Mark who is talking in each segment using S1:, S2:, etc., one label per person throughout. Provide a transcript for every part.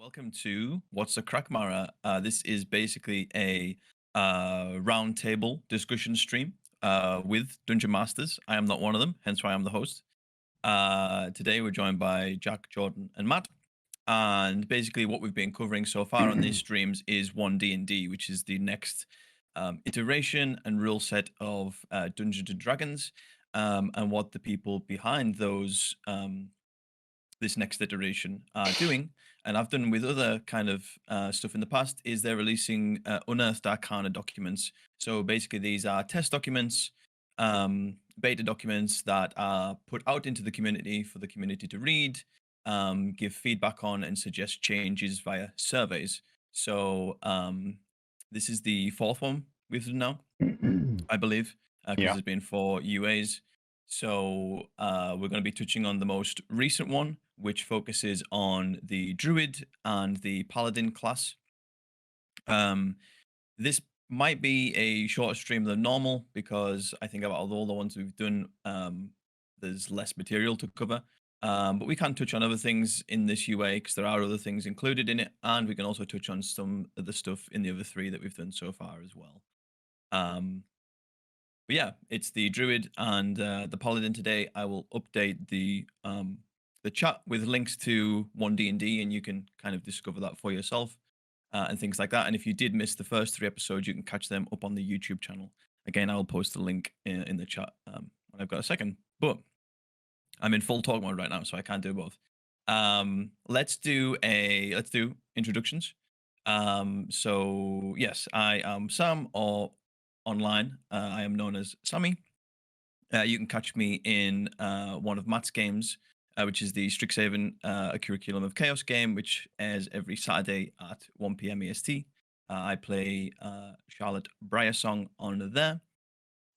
S1: Welcome to What's a Crack, Marra. This is basically a roundtable discussion stream with Dungeon Masters. I am not one of them, hence why I'm the host. Today we're joined by Jack, Jordan, and Matt. And basically, what we've been covering so far on these streams is 1D&D, which is the next iteration and rule set of Dungeons and Dragons, and what the people behind those this next iteration are doing, and I've done with other kind of stuff in the past, is they're releasing Unearthed Arcana documents. So basically, these are test documents, beta documents that are put out into the community for the community to read, give feedback on, and suggest changes via surveys. So this is the fourth one we've done now, I believe, because
S2: Yeah.
S1: there's been 4 UAs. So we're going to be touching on the most recent one, which focuses on the Druid and the Paladin class. This might be a shorter stream than normal because I think out of all the ones we've done, there's less material to cover. But we can touch on other things in this UA because there are other things included in it, and we can also touch on some of the stuff in the other 3 that we've done so far as well. But yeah, it's the Druid and the Paladin today. I will update the chat with links to 1D&D, and you can kind of discover that for yourself and things like that. And if you did miss the first 3 episodes, you can catch them up on the YouTube channel. Again, I will post the link in the chat when I've got a second. But I'm in full talk mode right now, so I can't do both. Let's do introductions. So yes, I am Sam, or online, I am known as Sammy. You can catch me in one of Matt's games, which is the Strixhaven, A Curriculum of Chaos game, which airs every Saturday at 1 p.m. EST. I play Charlotte Briarsong on there.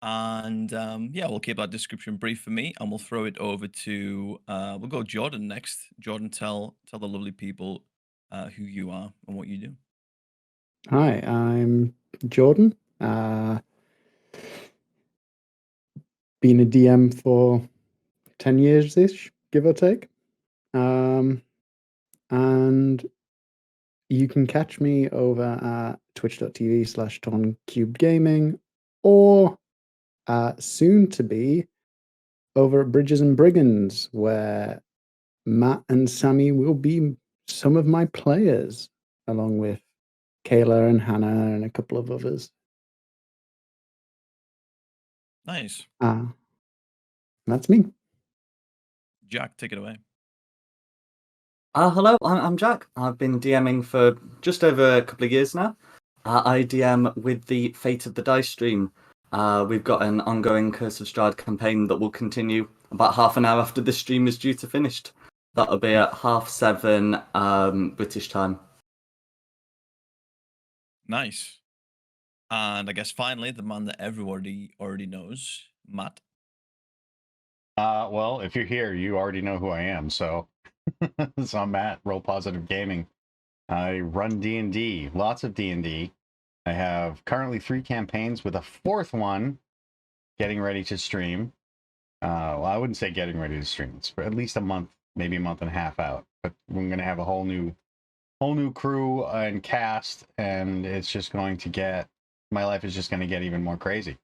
S1: And yeah, we'll keep that description brief for me, and we'll throw it over to, we'll go Jordan next. Jordan, tell the lovely people who you are and what you do.
S3: Hi, I'm Jordan. Been a DM for 10 years-ish, give or take. And you can catch me over at twitch.tv/TonCubeGaming, or soon to be over at Bridges and Brigands, where Matt and Sammy will be some of my players, along with Kayla and Hannah and a couple of others.
S1: Nice.
S3: That's me.
S1: Jack, take it away.
S4: Hello, I'm Jack. I've been DMing for just over a couple of years now. I DM with the Fate of the Dice stream. We've got an ongoing Curse of Strahd campaign that will continue about half an hour after this stream is due to finish. That'll be at 7:30 British time.
S1: Nice. And I guess finally, the man that everybody already knows, Matt.
S2: Well, if you're here, you already know who I am. So, so I'm Matt, RolePositiveGaming. I run D&D, lots of D&D. I have currently 3 campaigns with a 4th one getting ready to stream. Well, I wouldn't say getting ready to stream. It's for at least a month, maybe a month and a half out. But we're going to have a whole new crew and cast, and it's just going to get, my life is just going to get even more crazy.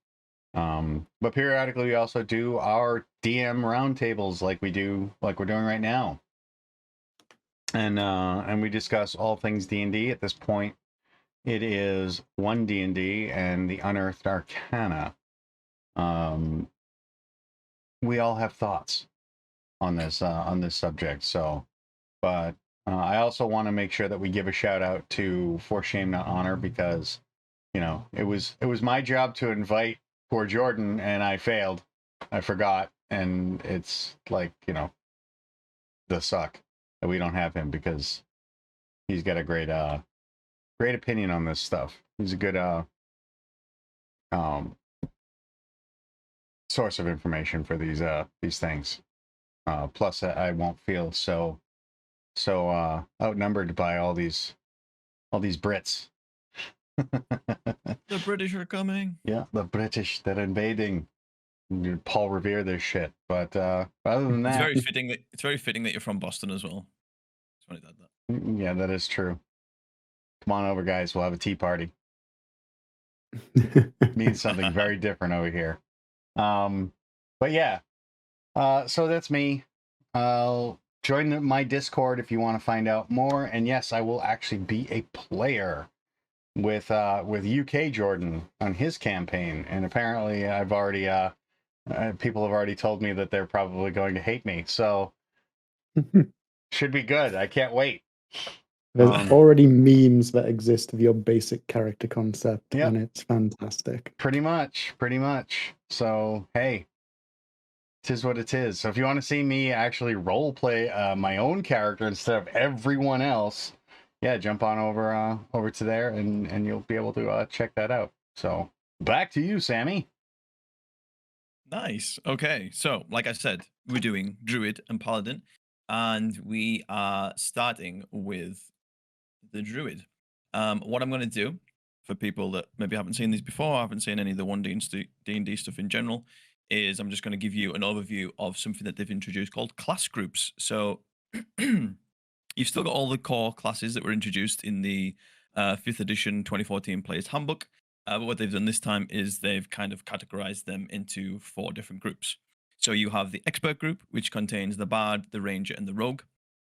S2: But periodically we also do our DM roundtables like we're doing right now. And we discuss all things D&D. At this point, it is 1D&D and the Unearthed Arcana. We all have thoughts on this subject. So, but I also want to make sure that we give a shout out to For Shame Not Honor, because it was my job to invite poor Jordan, and I failed. I forgot, and it's like, the suck that we don't have him, because he's got a great opinion on this stuff. He's a good source of information for these things. Plus, I won't feel so outnumbered by all these Brits.
S1: The British are coming.
S2: Yeah, the British, they're invading. Paul Revere this shit. But other than that,
S1: it's very fitting that you're from Boston as well.
S2: Yeah, that is true. Come on over, guys. We'll have a tea party. Means something very different over here. But yeah, so that's me. Join my Discord if you want to find out more. And yes, I will actually be a player with UK Jordan on his campaign. And apparently, I've already people have already told me that they're probably going to hate me. So should be good. I can't wait.
S3: There's already memes that exist of your basic character concept,
S2: Yep.
S3: and it's fantastic.
S2: Pretty much. So hey, tis what it is. So if you want to see me actually role play my own character instead of everyone else, yeah, jump on over to there, and you'll be able to check that out. So back to you, Sammy.
S1: Nice. Okay. So, like I said, we're doing Druid and Paladin, and we are starting with the Druid. What I'm going to do for people that maybe haven't seen these before, haven't seen any of the 1D&D stuff in general, is I'm just going to give you an overview of something that they've introduced called class groups. So you've still got all the core classes that were introduced in the 5th edition 2014 Player's Handbook. But what they've done this time is they've kind of categorized them into 4 different groups. So you have the expert group, which contains the bard, the ranger, and the rogue.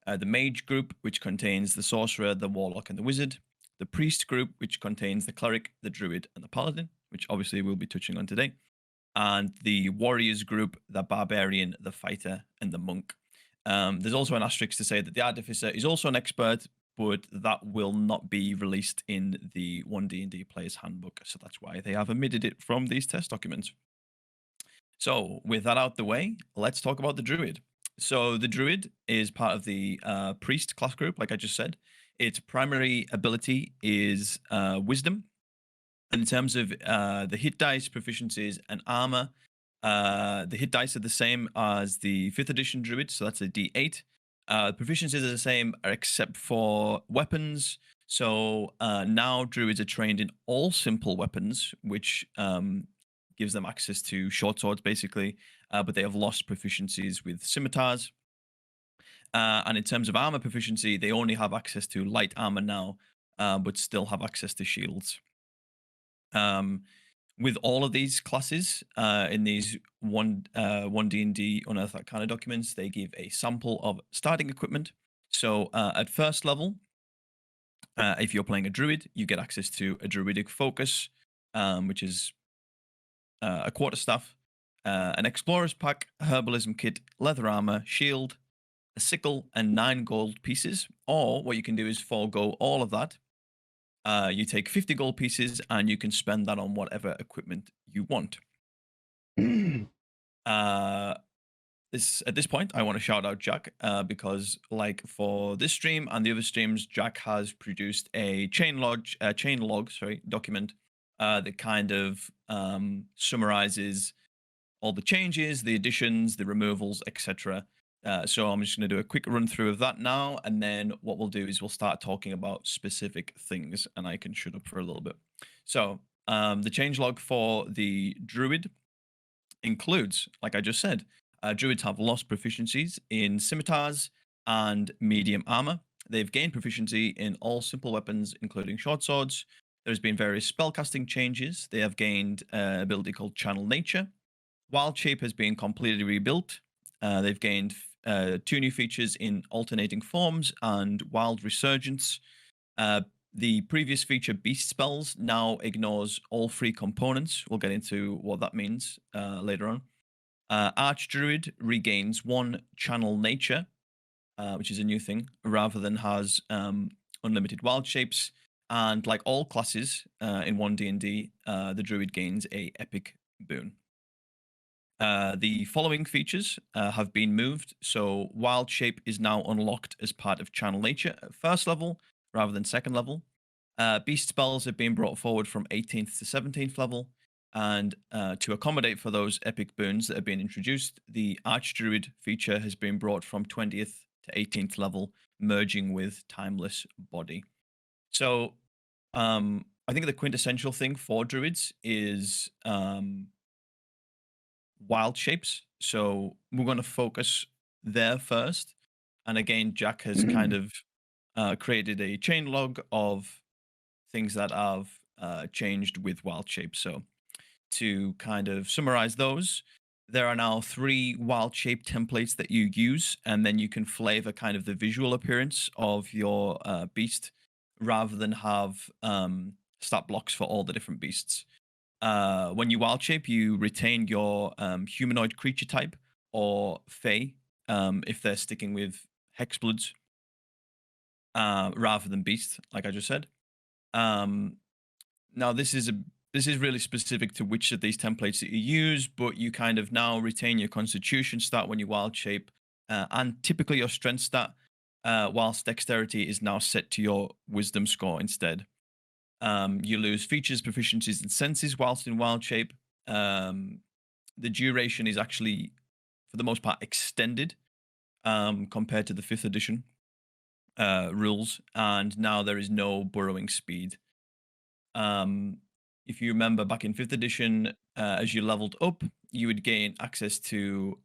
S1: The mage group, which contains the sorcerer, the warlock, and the wizard. The priest group, which contains the cleric, the druid, and the paladin, which obviously we'll be touching on today. And the warriors group, the barbarian, the fighter, and the monk. There's also an asterisk to say that the artificer is also an expert, but that will not be released in the 1D&D Player's Handbook. So that's why they have omitted it from these test documents. So with that out the way, let's talk about the druid. So the druid is part of the priest class group, like I just said. Its primary ability is wisdom. And in terms of the hit dice, proficiencies, and armor, the hit dice are the same as the 5th edition druid, so that's a d8. Proficiencies are the same except for weapons. So now druids are trained in all simple weapons, which gives them access to short swords, basically, but they have lost proficiencies with scimitars. And in terms of armor proficiency, they only have access to light armor now, but still have access to shields. With all of these classes in these 1D&D Unearthed Arcana documents, they give a sample of starting equipment. So at first level, if you're playing a druid, you get access to a druidic focus, which is a quarterstaff, an explorer's pack, herbalism kit, leather armor, shield, a sickle, and 9 gold pieces. Or what you can do is forego all of that. You take 50 gold pieces and you can spend that on whatever equipment you want. At this point, I want to shout out Jack because, like, for this stream and the other streams, Jack has produced a chain log document that kind of summarizes all the changes, the additions, the removals, etc. So I'm just going to do a quick run through of that now, and then what we'll do is we'll start talking about specific things, and I can shut up for a little bit. So the changelog for the druid includes, like I just said, druids have lost proficiencies in scimitars and medium armor. They've gained proficiency in all simple weapons, including short swords. There's been various spellcasting changes. They have gained an ability called Channel Nature. Wild Shape has been completely rebuilt. They've gained 2 new features in Alternating Forms and Wild Resurgence. The previous feature, Beast Spells, now ignores all 3 components. We'll get into what that means later on. Archdruid regains 1 Channel Nature, which is a new thing, rather than has unlimited wild shapes. And like all classes in 1D&D, the Druid gains a epic boon. The following features have been moved. So Wild Shape is now unlocked as part of Channel Nature at first level rather than second level. Beast Spells have been brought forward from 18th to 17th level. And to accommodate for those epic boons that have been introduced, the Archdruid feature has been brought from 20th to 18th level, merging with Timeless Body. So I think the quintessential thing for druids is wild shapes. So we're going to focus there first. And again, Jack has kind of created a chain log of things that have changed with wild shapes. So to kind of summarize those, there are now 3 wild shape templates that you use, and then you can flavor kind of the visual appearance of your beast rather than have stat blocks for all the different beasts. When you wild shape, you retain your humanoid creature type or Fey if they're sticking with Hexbloods rather than beast, like I just said. Now this is really specific to which of these templates that you use, but you kind of now retain your Constitution stat when you wild shape, and typically your Strength stat, whilst Dexterity is now set to your Wisdom score instead. You lose features, proficiencies, and senses whilst in wild shape. The duration is actually, for the most part, extended compared to the 5th edition rules, and now there is no burrowing speed. If you remember back in 5th edition, as you leveled up, you would gain access to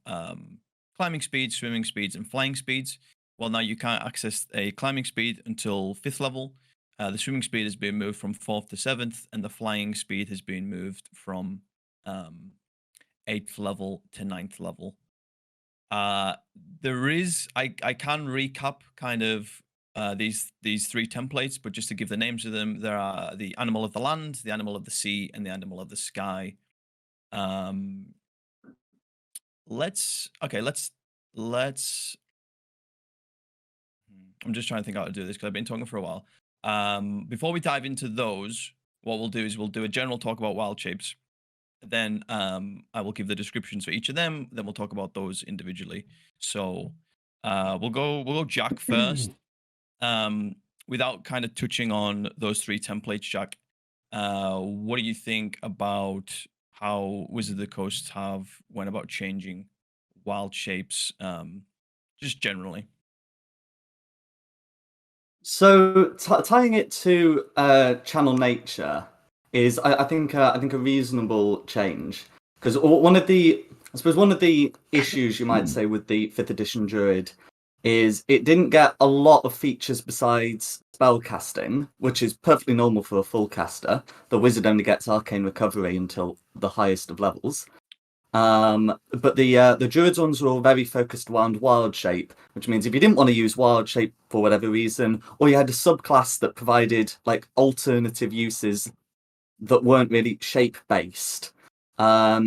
S1: climbing speeds, swimming speeds, and flying speeds. Well, now you can't access a climbing speed until 5th level. The swimming speed has been moved from 4th to 7th, and the flying speed has been moved from 8th level to 9th level. There is, I can recap kind of these 3 templates, but just to give the names of them, there are the Animal of the Land, the Animal of the Sea, and the Animal of the Sky. Let's. I'm just trying to think how to do this because I've been talking for a while. Before we dive into those, what we'll do is we'll do a general talk about wild shapes. Then I will give the descriptions for each of them. Then we'll talk about those individually. So we'll go Jack first. Without kind of touching on those 3 templates, Jack, what do you think about how Wizard of the Coast have went about changing wild shapes, just generally?
S4: So tying it to channel nature is, I think a reasonable change, because one of the issues you might say with the 5th edition Druid is it didn't get a lot of features besides spellcasting, which is perfectly normal for a full caster. The wizard only gets arcane recovery until the highest of levels. But the Druids ones were all very focused around wild shape, which means if you didn't want to use wild shape for whatever reason, or you had a subclass that provided like alternative uses that weren't really shape based, a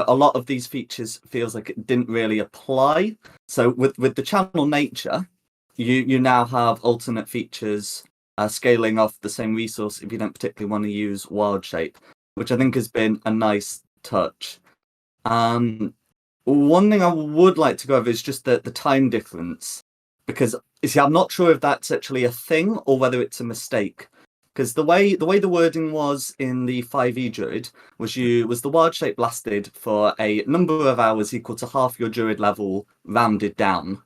S4: lot of these features feels like it didn't really apply. So with the channel nature, you now have alternate features scaling off the same resource if you don't particularly want to use wild shape, which I think has been a nice touch. One thing I would like to go over is just the time difference, because you see, I'm not sure if that's actually a thing or whether it's a mistake. Because the way the wording was in the 5e Druid was the wild shape lasted for a number of hours equal to half your Druid level rounded down.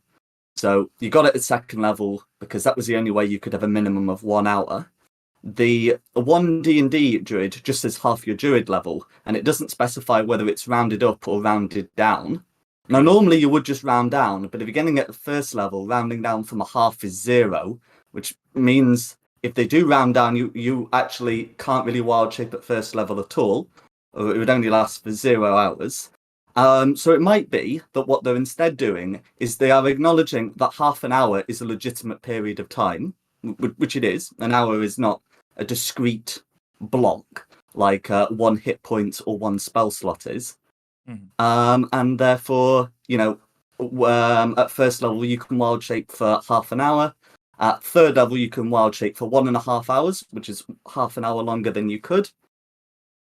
S4: So you got it at 2nd level because that was the only way you could have a minimum of 1 hour. The 1 D&D Druid just says half your Druid level, and it doesn't specify whether it's rounded up or rounded down. Now, normally you would just round down, but if you're getting at the 1st level, rounding down from a half is 0, which means if they do round down, you actually can't really wild shape at 1st level at all, or it would only last for 0 hours. So it might be that what they're instead doing is they are acknowledging that half an hour is a legitimate period of time, which it is. An hour is not a discrete block like 1 hit point or 1 spell slot is. And therefore, at 1st level, you can wild shape for half an hour. At 3rd level, you can wild shape for 1.5 hours, which is half an hour longer than you could.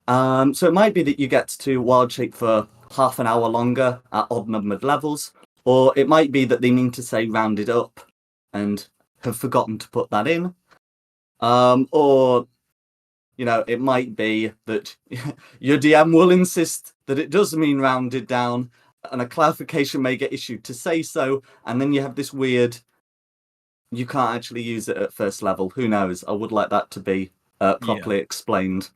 S4: So it might be that you get to wild shape for half an hour longer at odd numbered levels, or it might be that they mean to say rounded up and have forgotten to put that in. Or, it might be that your DM will insist that it does mean rounded down, and a clarification may get issued to say so, and then you have this weird, you can't actually use it at 1st level. Who knows? I would like that to be properly explained.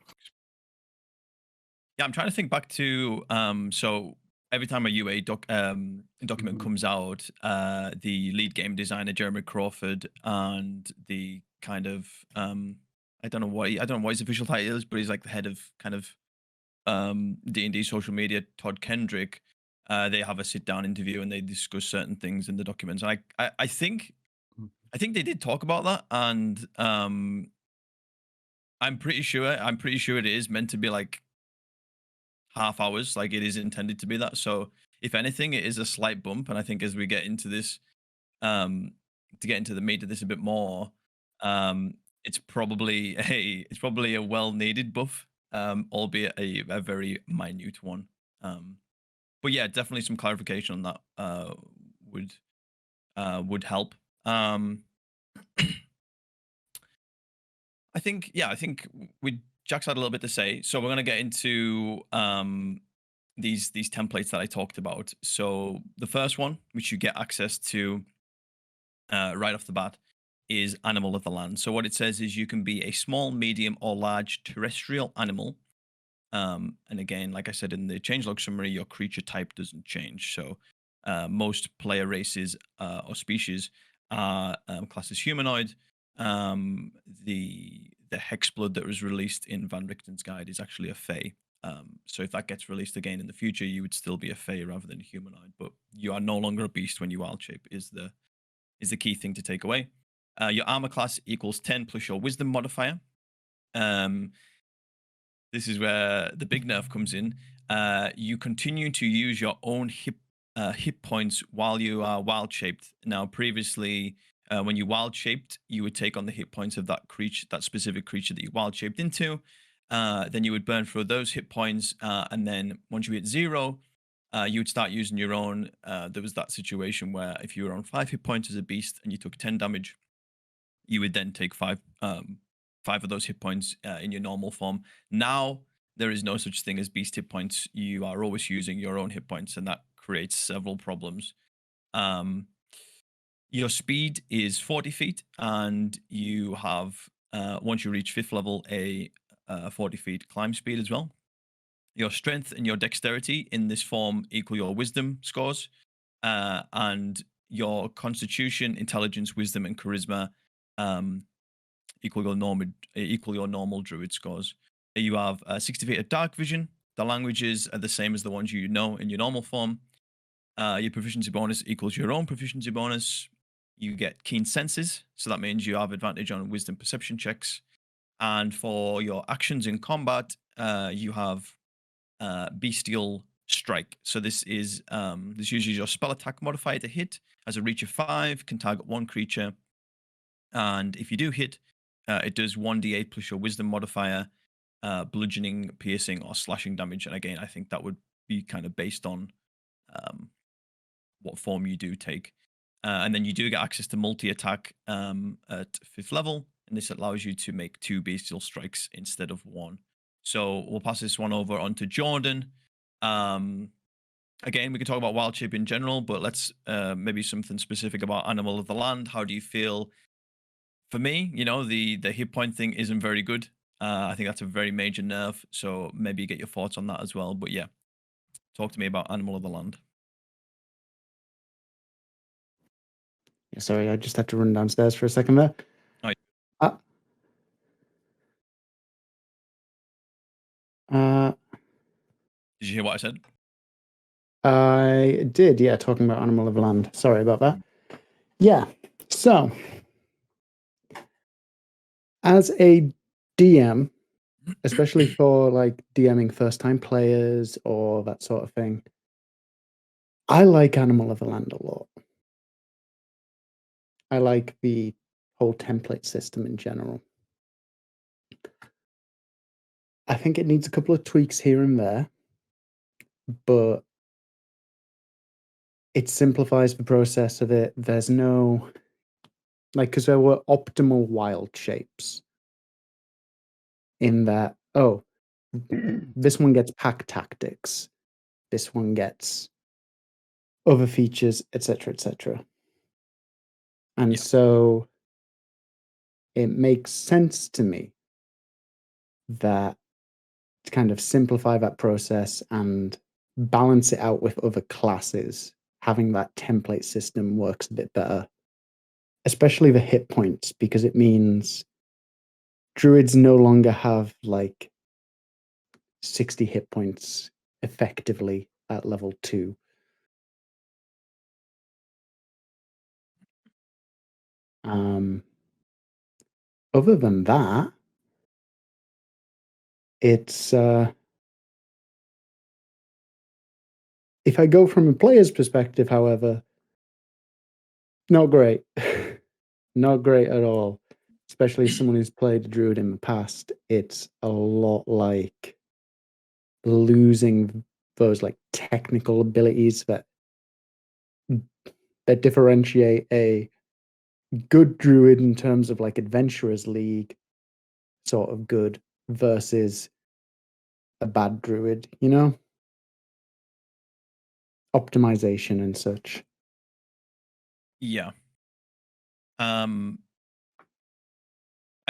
S1: Yeah, I'm trying to think back to so every time a UA document comes out, the lead game designer Jeremy Crawford and the kind of I don't know what his official title is, but he's like the head of kind of D&D social media, Todd Kendrick. They have a sit down interview and they discuss certain things in the documents. I think they did talk about that, and I'm pretty sure it is meant to be like half hours, like it is intended to be that. So if anything, it is a slight bump, and I think as we get into this, to get into the meat of this a bit more, it's probably a well needed buff, albeit a very minute one. But yeah, definitely some clarification on that would help. I think Jack's had a little bit to say, so we're gonna get into these templates that I talked about. So the first one, which you get access to right off the bat, is Animal of the Land. So what it says is you can be a small, medium, or large terrestrial animal. And again, like I said in the changelog summary, your creature type doesn't change. So most player races or species are classed as humanoid. The hexblood that was released in Van Richten's guide is actually a Fae. So if that gets released again in the future, you would still be a Fae rather than a humanoid. But you are no longer a beast when you wild shape. Is the key thing to take away. Your armor class equals 10 plus your wisdom modifier. This is where the big nerf comes in. You continue to use your own hit points while you are wild shaped. Now, previously, when you wild shaped, you would take on the hit points of that specific creature that you wild shaped into. Then you would burn through those hit points, and then once you hit 0, you would start using your own. There was that situation where if you were on 5 hit points as a beast and you took 10 damage, you would then take 5 of those hit points in your normal form. Now there is no such thing as beast hit points. You are always using your own hit points, and that creates several problems. Your speed is 40 feet, and you have once you reach 5th level a 40 feet climb speed as well. Your strength and your dexterity in this form equal your wisdom scores, and your constitution, intelligence, wisdom, and charisma equal your normal druid scores. You have 60 feet of dark vision. The languages are the same as the ones you know in your normal form. Your proficiency bonus equals your own proficiency bonus. You get keen senses, so that means you have advantage on wisdom perception checks. And for your actions in combat, you have bestial strike. So this uses your spell attack modifier to hit. Has a reach of 5, can target 1 creature, and if you do hit, it does 1d8 plus your wisdom modifier, bludgeoning, piercing, or slashing damage. And again, I think that would be kind of based on what form you do take. And then you do get access to multi-attack at 5th level, and this allows you to make 2 bestial strikes instead of 1. So we'll pass this one over onto Jordan. Again, we can talk about wild shape in general, but let's maybe something specific about Animal of the Land. How do you feel? For me, the hit point thing isn't very good. I think that's a very major nerf. So maybe get your thoughts on that as well. But yeah, talk to me about Animal of the Land.
S3: Yeah, sorry, I just had to run downstairs for a second there.
S1: Did you hear what I said?
S3: I did, yeah, talking about Animal of the Land. Sorry about that. Yeah, so as a DM, especially for like DMing first-time players or that sort of thing, I like Animal of the Land a lot. I like the whole template system in general. I think it needs a couple of tweaks here and there, but it simplifies the process of it. There's no, like, because there were optimal wild shapes in that, this one gets pack tactics, this one gets other features, etc., etc. And so it makes sense to me that to kind of simplify that process and balance it out with other classes, having that template system works a bit better, especially the hit points, because it means druids no longer have like 60 hit points effectively at level 2. Other than that, it's if I go from a player's perspective, however, not great. Not great at all. Especially someone who's played a druid in the past. It's a lot like losing those like technical abilities that differentiate a good druid in terms of like adventurers league sort of good versus a bad druid, you know? Optimization and such.
S1: Yeah. I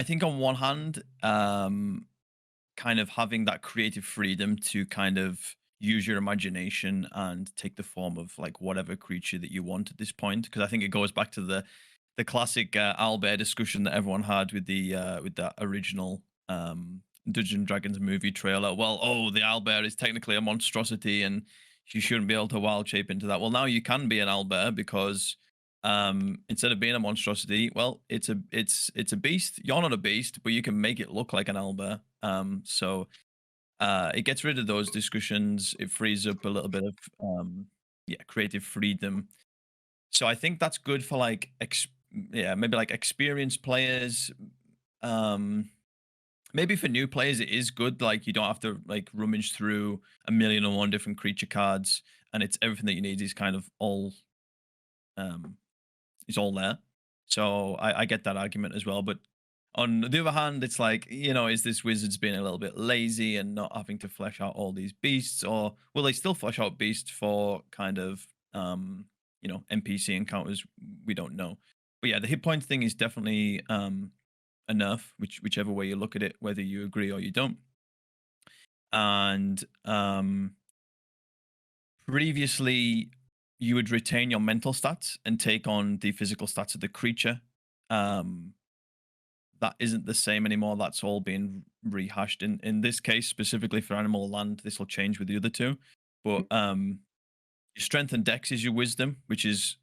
S1: think on one hand, kind of having that creative freedom to kind of use your imagination and take the form of like whatever creature that you want at this point, because I think it goes back to the classic owlbear discussion that everyone had with that original Dungeons and Dragons movie trailer. Well, oh, the owlbear is technically a monstrosity and you shouldn't be able to wild shape into that. Well, now you can be an owlbear because instead of being a monstrosity, well, it's a beast. You're not a beast, but you can make it look like an owlbear. So it gets rid of those discussions. It frees up a little bit of creative freedom. So I think that's good for like maybe like experienced players. Maybe for new players it is good. Like you don't have to like rummage through 1,000,001 different creature cards, and it's everything that you need is kind of all is all there. So I get that argument as well. But on the other hand, it's like, is this wizards being a little bit lazy and not having to flesh out all these beasts, or will they still flesh out beasts for kind of NPC encounters? We don't know. But yeah, the hit point thing is definitely a nerf, whichever way you look at it, whether you agree or you don't. And previously you would retain your mental stats and take on the physical stats of the creature. That isn't the same anymore. That's all being rehashed. In this case, specifically for Animal Land, this will change with the other two. But your strength and dex is your wisdom, which is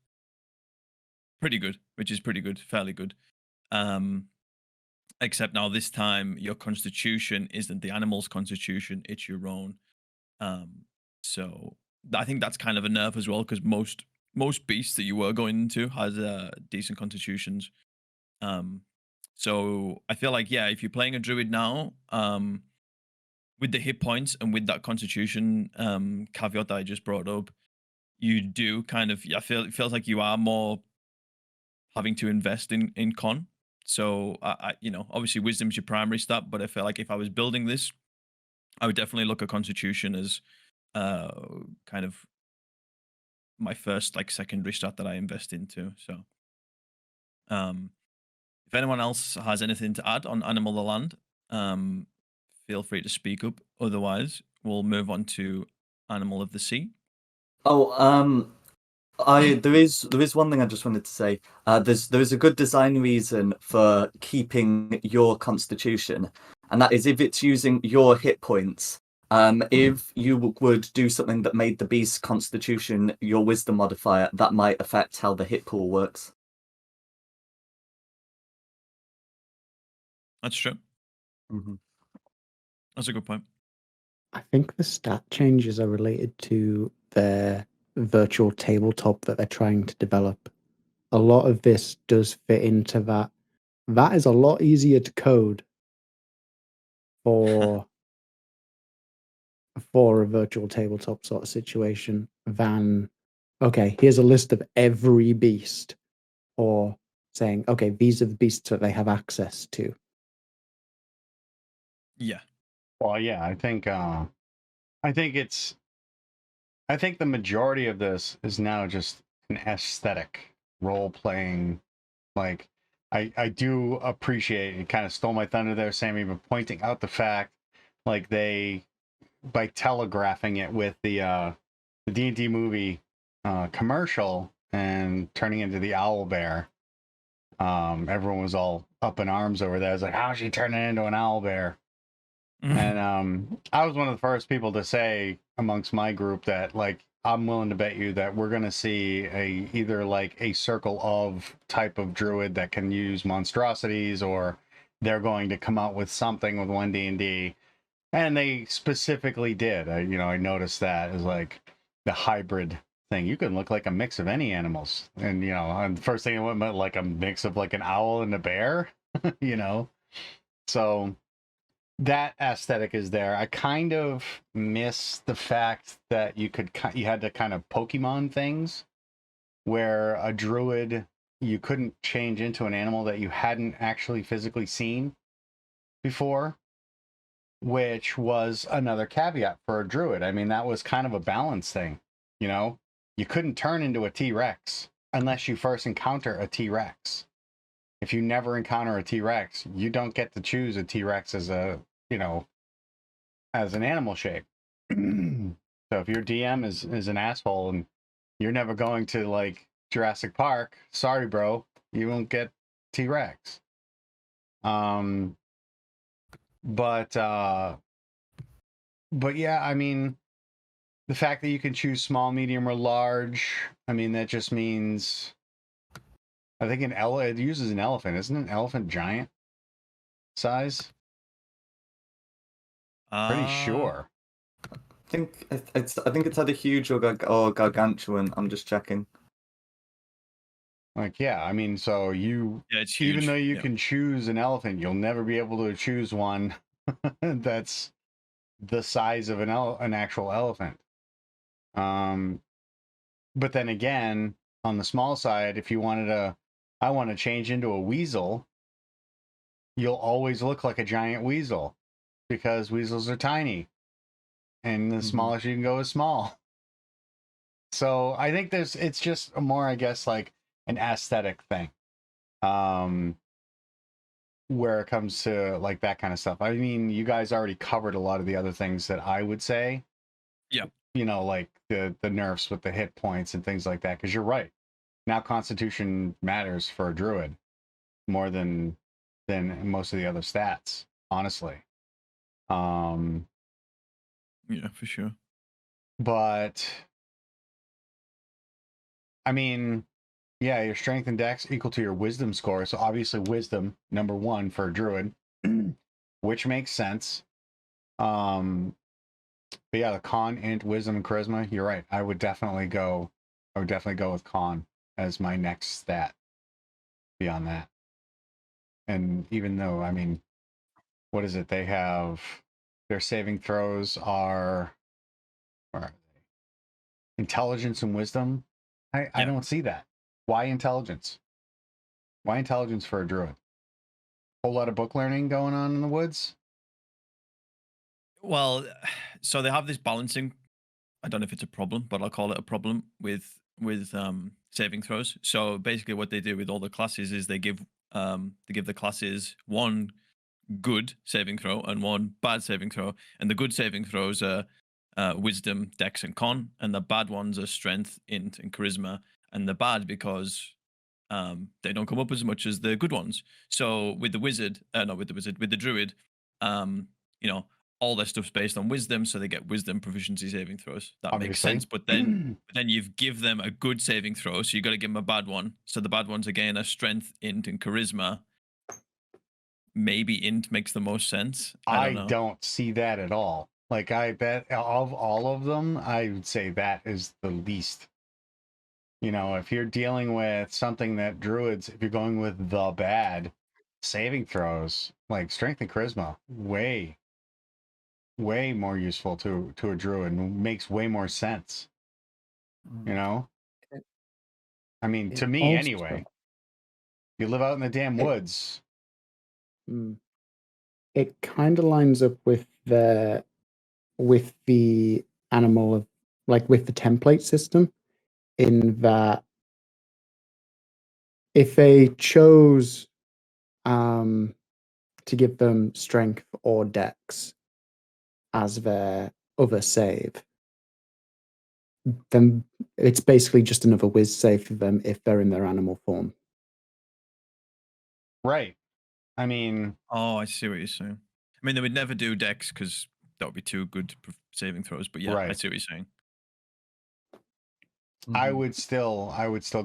S1: pretty good, fairly good. Except now this time your constitution isn't the animal's constitution, it's your own. So I think that's kind of a nerf as well, because most beasts that you were going into has decent constitutions. So I feel like, if you're playing a druid now, with the hit points and with that constitution caveat that I just brought up, you do kind of, it feels like you are more having to invest in con. So I obviously wisdom's your primary stat, but I feel like if I was building this, I would definitely look at constitution as kind of my first like secondary stat that I invest into. So if anyone else has anything to add on Animal the Land, feel free to speak up. Otherwise, we'll move on to Animal of the Sea.
S4: There is one thing I just wanted to say. There is a good design reason for keeping your constitution, and that is if it's using your hit points. If you would do something that made the beast's constitution your wisdom modifier, that might affect how the hit pool works.
S1: That's true.
S4: Mm-hmm.
S1: That's a good point.
S3: I think the stat changes are related to their virtual tabletop that they're trying to develop. A lot of this does fit into that. That is a lot easier to code for a virtual tabletop sort of situation than, okay, here's a list of every beast, or saying, okay, these are the beasts that they have access to.
S1: Yeah.
S2: Well, yeah, I think the majority of this is now just an aesthetic role playing. Like, I do appreciate, it kind of stole my thunder there, Sammy, but pointing out the fact, like, they by telegraphing it with the D&D movie commercial and turning into the owl bear. Everyone was all up in arms over that. I was like, how's she turning into an owl bear? And I was one of the first people to say amongst my group that, like, I'm willing to bet you that we're going to see either like a circle of type of druid that can use monstrosities, or they're going to come out with something with 1D&D. And they specifically did. I noticed that as like the hybrid thing. You can look like a mix of any animals. And, and the first thing it went like a mix of like an owl and a bear, So that aesthetic is there. I kind of miss the fact that you had to kind of Pokemon things where a druid, you couldn't change into an animal that you hadn't actually physically seen before, which was another caveat for a druid. I mean, that was kind of a balance thing. You couldn't turn into a T-Rex unless you first encounter a T-Rex. If you never encounter a T-Rex, you don't get to choose a T-Rex as as an animal shape. So if your DM is an asshole and you're never going to like Jurassic Park, sorry, bro, you won't get T-Rex. But yeah, I mean, the fact that you can choose small, medium, or large, I mean, that just means, I think it uses an elephant. Isn't an elephant giant size? Pretty sure.
S4: I think it's either huge or gargantuan. I'm just checking.
S2: Like, yeah, I mean, so
S1: it's huge.
S2: Even though you can choose an elephant, you'll never be able to choose one that's the size of an actual elephant. But then again, on the small side, if you I want to change into a weasel, you'll always look like a giant weasel because weasels are tiny, and the smallest you can go is small. So I think it's just more, I guess, like an aesthetic thing, where it comes to like that kind of stuff. I mean, you guys already covered a lot of the other things that I would say.
S1: Yeah.
S2: Like the nerfs with the hit points and things like that. Because you're right. Now Constitution matters for a druid more than most of the other stats, honestly.
S1: Yeah, for sure.
S2: But I mean, yeah, your strength and dex equal to your wisdom score. So obviously wisdom, number 1 for a druid, which makes sense. But yeah, the con, int, wisdom, and charisma, you're right. I would definitely go with con as my next stat beyond that. And even though, I mean, what is it? They have their saving throws are, where are they? Intelligence and wisdom. I don't see that. Why intelligence? Why intelligence for a druid? Whole lot of book learning going on in the woods?
S1: Well, so they have this balancing. I don't know if it's a problem, but I'll call it a problem with saving throws. So basically, what they do with all the classes is they give the classes one good saving throw and one bad saving throw, and the good saving throws are wisdom, dex, and con, and the bad ones are strength, int, and charisma. And the bad because they don't come up as much as the good ones. So with the wizard, with the druid, all their stuff's based on wisdom, so they get wisdom proficiency saving throws. That
S2: Obviously.
S1: makes sense. But then you've give them a good saving throw, so you got to give them a bad one. So the bad ones again are strength, int, and charisma. Maybe int makes the most sense. I
S2: don't see that at all. Like, I bet of all of them, I would say that is the least. If you're dealing with something that druids, if you're going with the bad saving throws, like strength and charisma, way more useful to a druid and makes way more sense. I mean, to me
S3: also,
S2: anyway. You live out in the damn woods.
S3: It kind of lines up with the animal of, like, with the template system, in that if they chose to give them strength or dex as their other save, then it's basically just another whiz save for them if they're in their animal form.
S2: Right. I mean,
S1: Oh, I see what you're saying. I mean, they would never do Dex because that would be too good for saving throws. But yeah, I
S2: Right.
S1: see what you're saying.
S2: I would still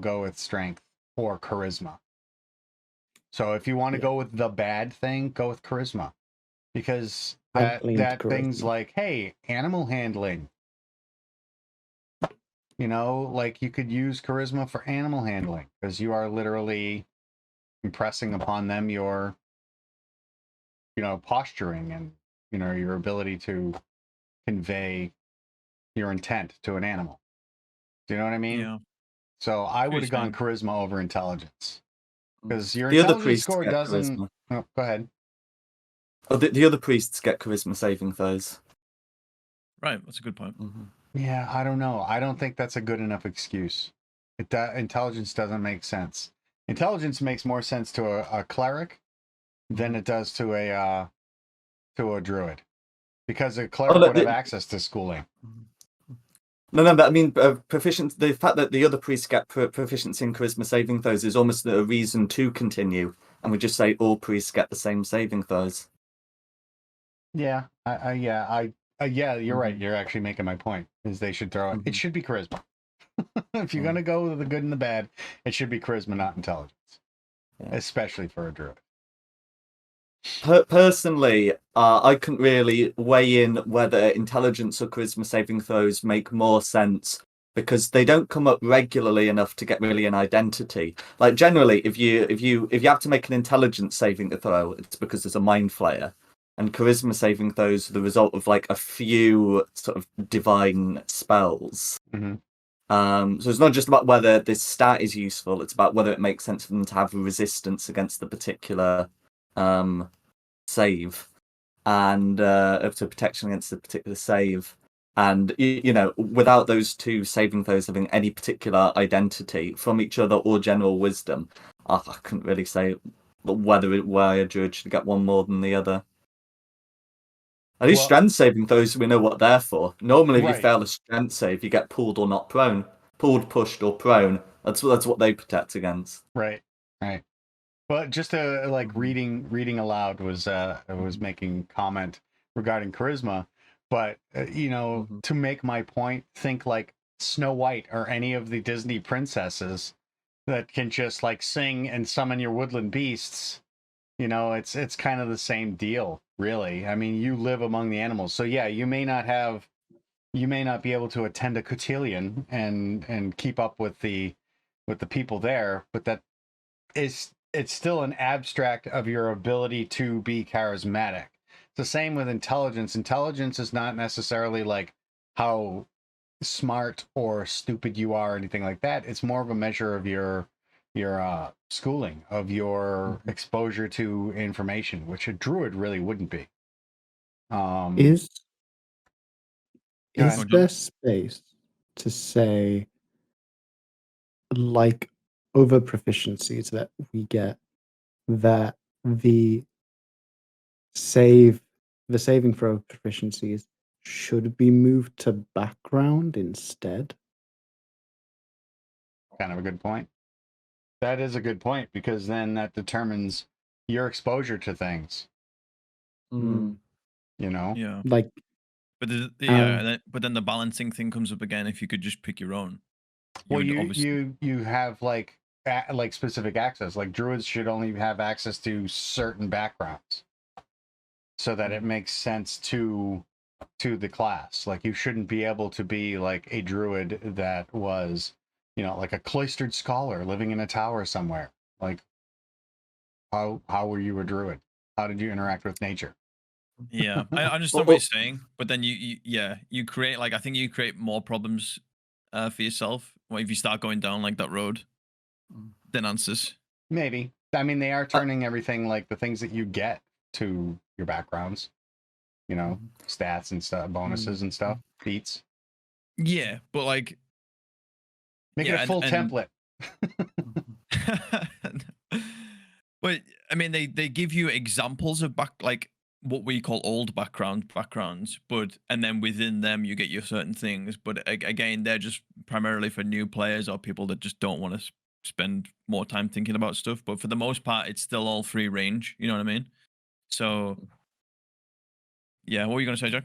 S2: go with strength or charisma. So if you want to
S3: Yeah.
S2: go with the bad thing, go with charisma. Because
S3: I leaned
S2: that thing's
S3: charisma.
S2: like, hey, animal handling. You know, like you could use charisma for animal handling because you are literally impressing upon them your, posturing and, your ability to convey your intent to an animal. Do you know what I mean?
S1: Yeah.
S2: So I
S1: what
S2: would have
S1: you're
S2: gone
S1: saying.
S2: charisma over intelligence because your
S4: The other
S2: intelligence
S4: priests
S2: score
S4: get
S2: doesn't.
S4: charisma.
S2: Oh, go ahead.
S4: Oh, the other priests get charisma saving throws.
S1: Right, that's a good point.
S2: Yeah, I don't know. I don't think that's a good enough excuse. Intelligence doesn't make sense. Intelligence makes more sense to a cleric than it does to a druid, because a cleric
S4: no,
S2: would have access to schooling.
S4: No, but I mean, proficiency. The fact that the other priests get proficiency in charisma saving throws is almost a reason to continue, and we just say all priests get the same saving throws.
S2: Yeah, you're right. You're actually making my point. Is they should throw it. It should be charisma. If you're gonna go with the good and the bad, it should be charisma, not intelligence, especially for a druid.
S4: Personally, I couldn't really weigh in whether intelligence or charisma saving throws make more sense because they don't come up regularly enough to get really an identity. Like generally, if you have to make an intelligence saving throw, it's because there's a mind flayer, and charisma saving throws are the result of like a few sort of divine spells. So it's not just about whether this stat is useful; it's about whether it makes sense for them to have resistance against the particular save and up to protection against the particular save. And without those two saving throws having any particular identity from each other or general wisdom, I couldn't really say why a druid should get one more than the other. At least strength saving throws, we know what they're for. Normally, if you fail a strength save, you get pulled or not prone. Pulled, pushed, or prone. That's what they protect against.
S2: Right. But just to reading aloud was making comment regarding charisma, but to make my point, think like Snow White or any of the Disney princesses that can just like sing and summon your woodland beasts. It's kind of the same deal, really. I mean, you live among the animals, so yeah, you may not be able to attend a cotillion and keep up with the people there, but that is. It's still an abstract of your ability to be charismatic. It's the same with intelligence. Intelligence is not necessarily like how smart or stupid you are or anything like that. It's more of a measure of your schooling, of your exposure to information, which a druid really wouldn't be.
S3: Is
S2: ahead.
S3: there space to say, like other proficiencies that we get, that the saving throw proficiencies should be moved to background instead?
S2: Kind of a good point. That is a good point, because then that determines your exposure to things.
S1: Yeah.
S3: Like,
S1: but but then the balancing thing comes up again. If you could just pick your own.
S2: You have like specific access. Like druids should only have access to certain backgrounds, so that it makes sense to the class. Like you shouldn't be able to be like a druid that was, like a cloistered scholar living in a tower somewhere. Like how were you a druid? How did you interact with nature?
S1: Yeah, I understand what you're saying, but then you create, like, I think you create more problems for yourself if you start going down like that road than answers.
S2: Maybe. I mean, they are turning everything, like the things that you get, to your backgrounds. Stats and stuff, bonuses and stuff, feats.
S1: Yeah, but like
S2: make it a full template.
S1: But I mean, they give you examples of what we call old backgrounds, but and then within them you get your certain things. But again, they're just primarily for new players or people that just don't want to spend more time thinking about stuff. But for the most part, it's still all free range. You know what I mean? So, yeah. What were you gonna say, Jack?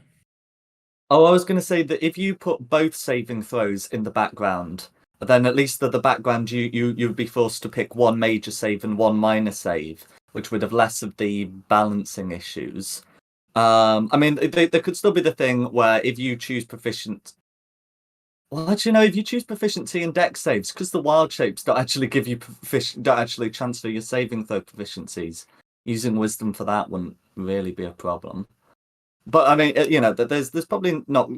S4: Oh, I was going to say that if you put both saving throws in the background, then at least the background you'd be forced to pick one major save and one minor save, which would have less of the balancing issues. I mean, there could still be the thing where if you choose proficient. Well, actually, no. If you choose proficiency in dex saves, because the wild shapes don't actually give you don't actually transfer your saving throw proficiencies. Using wisdom for that wouldn't really be a problem. But I mean, there's probably not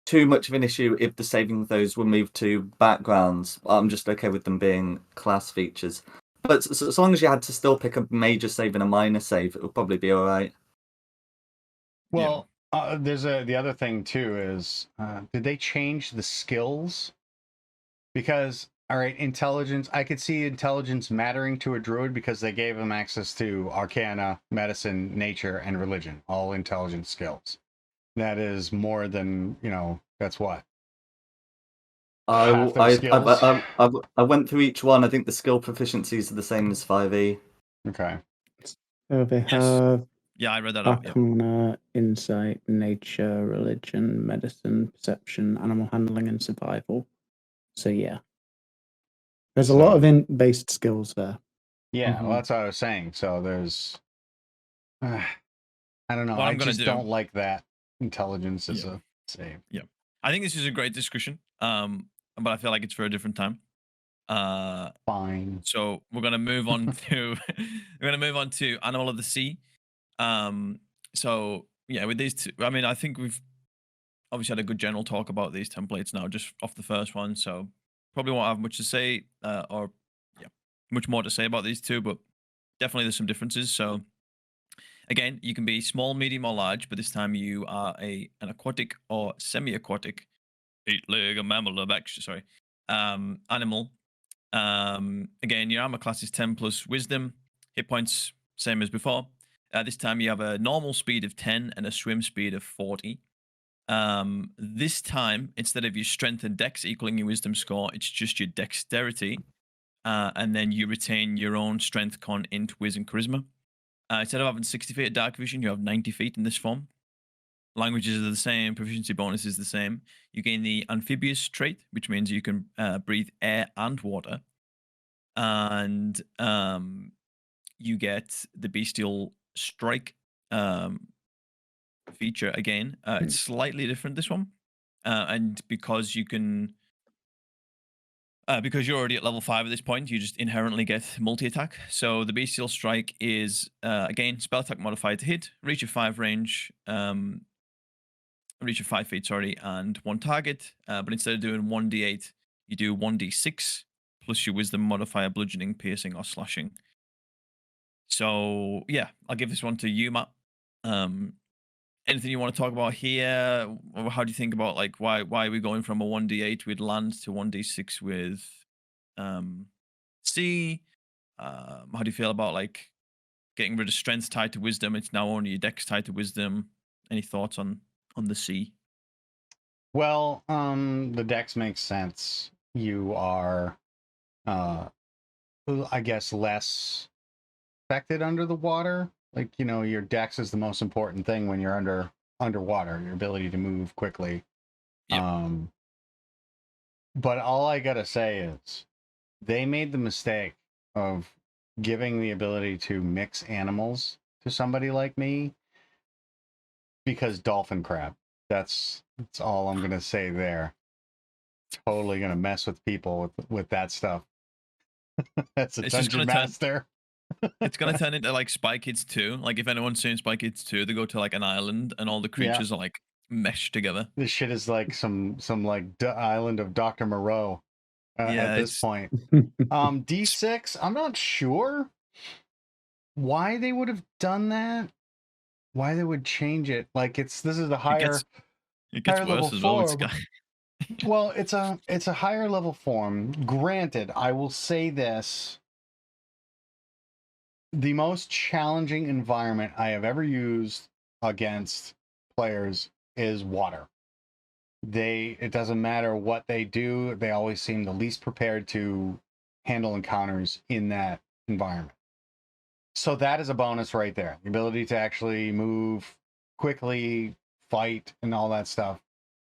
S4: too much of an issue if the saving throws were moved to backgrounds. I'm just okay with them being class features. But so long as you had to still pick a major save and a minor save, it would probably be all right.
S2: Well, there's the other thing too is did they change the skills? Because all right, intelligence. I could see intelligence mattering to a druid because they gave him access to Arcana, Medicine, Nature, and Religion, all intelligence skills. That is more than That's what.
S4: I went through each one. I think the skill proficiencies are the same as 5e.
S2: Okay.
S3: So they
S1: Yes.
S3: have
S1: Yeah, I read that out. Yeah.
S3: Arcana, Insight, Nature, Religion, Medicine, Perception, Animal Handling, and Survival. So yeah, there's a lot of int-based skills there.
S2: Yeah, well, that's what I was saying. So there's, I don't know.
S1: What
S2: I
S1: I'm gonna
S2: just
S1: do-
S2: don't like that intelligence as a save.
S1: Yeah, I think this is a great discussion. But I feel like it's for a different time.
S2: Fine.
S1: So we're gonna move on to Animal of the Sea. So yeah, with these two, I mean, I think we've obviously had a good general talk about these templates now, just off the first one. So probably won't have much to say, much more to say about these two, but definitely there's some differences. So again, you can be small, medium, or large, but this time you are an aquatic or semi-aquatic, 8-legged mammal of action. Sorry, animal. Again, your armor class is 10 plus wisdom. Hit points same as before. This time you have a normal speed of 10 and a swim speed of 40. This time, instead of your strength and dex equaling your wisdom score, it's just your dexterity. And then you retain your own strength, con, int, wiz, and charisma. Instead of having 60 feet of dark vision, you have 90 feet in this form. Languages are the same, proficiency bonus is the same. You gain the amphibious trait, which means you can breathe air and water. And you get the bestial strike feature again. It's slightly different, this one. And because you can... because you're already at level 5 at this point, you just inherently get multi-attack. So the bestial strike is, again, spell attack modified to hit, reach of 5 range, reach of 5 feet, and one target. But instead of doing 1d8, you do 1d6 plus your wisdom modifier, bludgeoning, piercing, or slashing. So yeah, I'll give this one to you, Matt. Anything you want to talk about here? Or how do you think about why are we going from a 1d8 with land to 1d6 with sea? How do you feel about getting rid of strength tied to wisdom? It's now only your dex tied to wisdom. Any thoughts on the sea?
S2: Well, the dex makes sense. You are, I guess, less affected under the water. Your dex is the most important thing when you're underwater, your ability to move quickly.
S1: Yep.
S2: But all I gotta say is they made the mistake of giving the ability to mix animals to somebody like me because dolphin crab. That's all I'm gonna say there. Totally gonna mess with people with that stuff. That's a dungeon master.
S1: It's gonna turn into Spy Kids 2. If anyone's seen Spy Kids 2, they go to an island and all the creatures are meshed together.
S2: This shit is some island of Dr. Moreau at this point. D6, I'm not sure why they would have done that. Why they would change it? This is a higher.
S1: It gets worse as well.
S2: Well, it's a higher level form. Granted, I will say this. the most challenging environment I have ever used against players is water. It doesn't matter what they do, they always seem the least prepared to handle encounters in that environment. So that is a bonus right there. The ability to actually move quickly, fight, and all that stuff